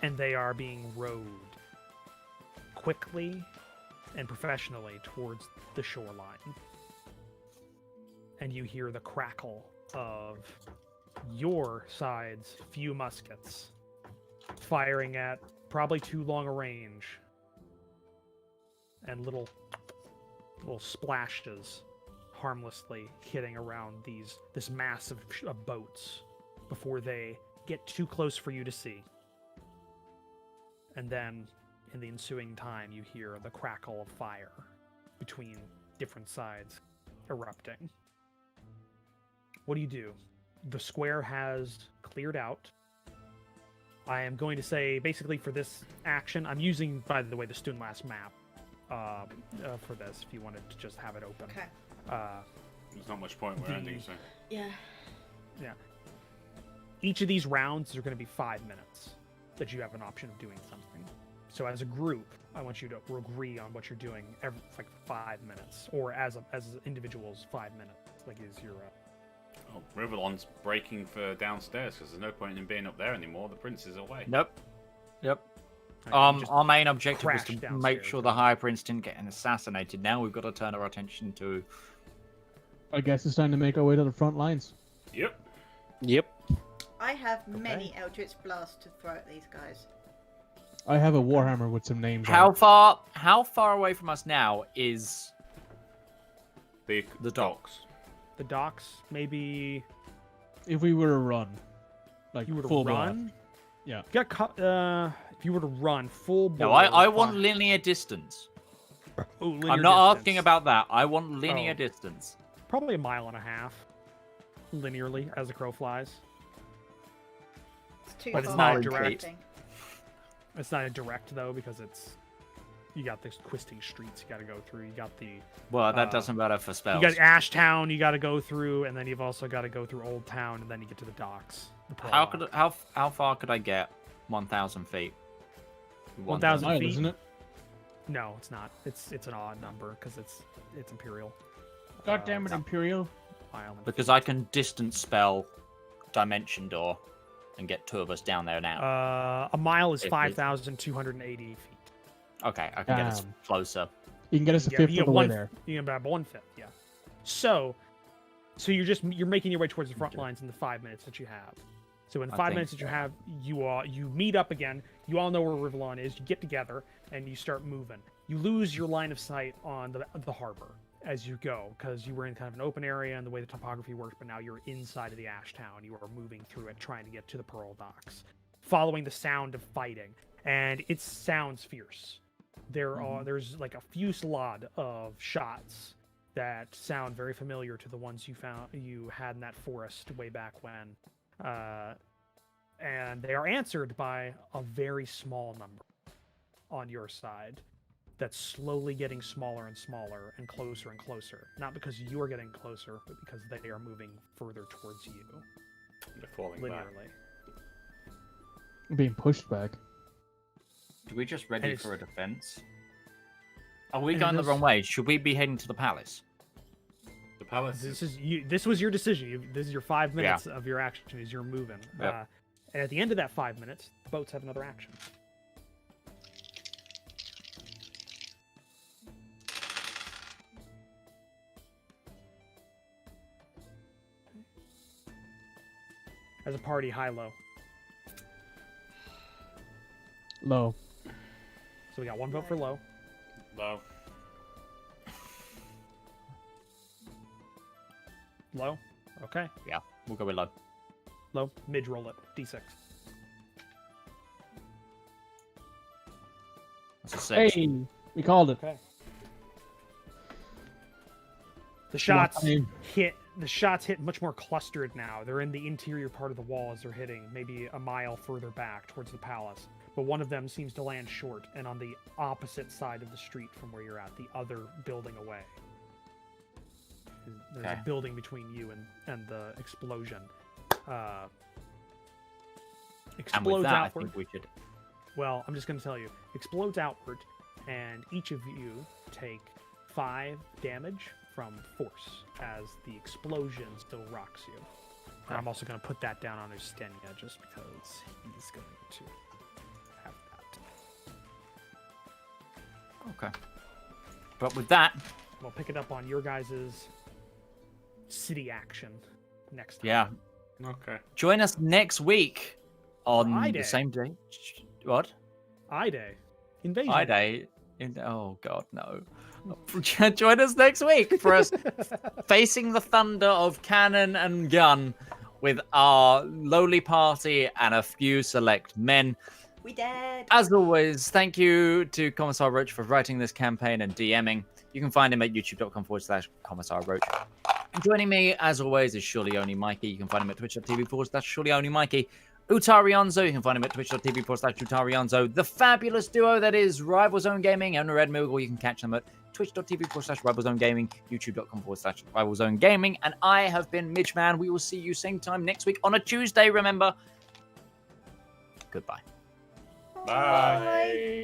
And they are being rowed quickly and professionally towards the shoreline. And you hear the crackle of your side's few muskets firing at probably too long a range, and little splashes harmlessly hitting around this mass of boats before they get too close for you to see. And then in the ensuing time, you hear the crackle of fire between different sides erupting. What do you do? The square has cleared out. I am going to say, basically for this action, I'm using, by the way, the Stunlass map for this, if you wanted to just have it open. Okay. There's not much point we're ending, so. Yeah. Yeah. Each of these rounds are going to be 5 minutes that you have an option of doing something. So as a group, I want you to agree on what you're doing every 5 minutes, or as individuals, 5 minutes. Like is your. Oh, Rivallon's breaking for downstairs because there's no point in him being up there anymore. The prince is away. Nope. Yep. Just Our main objective was crash to make downstairs, sure the High Prince didn't get assassinated. Now we've got to turn our attention to. I guess it's time to make our way to the front lines. Yep. Yep. I have many Eldritch Blasts to throw at these guys. I have a Warhammer with some names How on it. far away from us now is The the docks? The docks, maybe If we were to run, like you were to full run. blast. Yeah. If you were to run full. No, bore, I want linear distance. Oh, linear I'm not distance. asking about that. I want linear Oh. distance. Probably a mile and a half, linearly, as the crow flies. It's too But it's far not for direct. anything. It's not a direct though because you got these twisting streets you got to go through. You got the Well, that doesn't matter for spells. you got Ashtown you got to go through, and then you've also got to go through Old Town, and then you get to the docks. The How far could I get? 1,000 feet. 1,000 Mile, feet? isn't it? No, it's not. It's an odd number because it's Imperial. God damn it, Imperial. Island. Because I can distance spell Dimension Door and get 2 of us down there now. A mile is It is- 5,280 feet. Okay, I can get us Damn. closer. You can get us a Yeah, fifth you of get the way one. there. You get about 1/5. Yeah. So you're making your way towards the front lines in the 5 minutes that you have. So in the I 5 think minutes that you so. have, you meet up again. You all know where Rivallon is. You get together and you start moving. You lose your line of sight on the harbor as you go because you were in kind of an open area and the way the topography works. But now you're inside of the Ashtown. You are moving through it, trying to get to the Pearl Docks, following the sound of fighting, and it sounds fierce. There's like a fusillade of shots that sound very familiar to the ones you had in that forest way back when. And they are answered by a very small number on your side that's slowly getting smaller and smaller and closer. Not because you are getting closer, but because they are moving further towards you They're falling back. linearly. Being pushed back. Do we just ready And it's- for a defense? Are we and going the this- wrong way? Should we be heading to the palace? The palace This is... is you. This was your decision. This is your 5 minutes of your action as you're moving. Yep. And at the end of that 5 minutes, the boats have another action. As a party, high low. Low. So we got one vote for low. Low. Low. Okay. Yeah, we'll go with low. Low. Mid roll it. D6. That's a 6. Hey, we called it. Okay. The shots Time. hit. The shots hit much more clustered now. They're in the interior part of the wall as they're hitting, maybe a mile further back towards the palace. But one of them seems to land short and on the opposite side of the street from where you're at, the other building away. There's Okay. a building between you and the explosion. And Explodes with that, I outward. think we should. Well, I'm just going to tell you. Explodes outward, and each of you take 5 damage from force as the explosion still rocks you. And I'm also going to put that down on Ustenia just because he's going to have that. Okay. But with that, We'll pick it up on your guys' city action next time. yeah, Okay. join us next week on Friday. the same day. What? I-Day. Invasion. I-Day. Oh God, no. Join us next week for us facing the thunder of cannon and gun with our lowly party and a few select men. We dead. As always, thank you to Commissar Roach for writing this campaign and DMing. You can find him at youtube.com/Commissar Roach. And joining me, as always, is Surely Only Mikey. You can find him at twitch.tv/Surely Only Mikey. Utarionzo, you can find him at twitch.tv/Utarionzo. The fabulous duo that is Rival Zone Gaming and Red Moogle. You can catch them at twitch.tv/Rival Zone Gaming, youtube.com/Rival Zone Gaming. And I have been Midgeman. We will see you same time next week on a Tuesday, remember. Goodbye. Bye.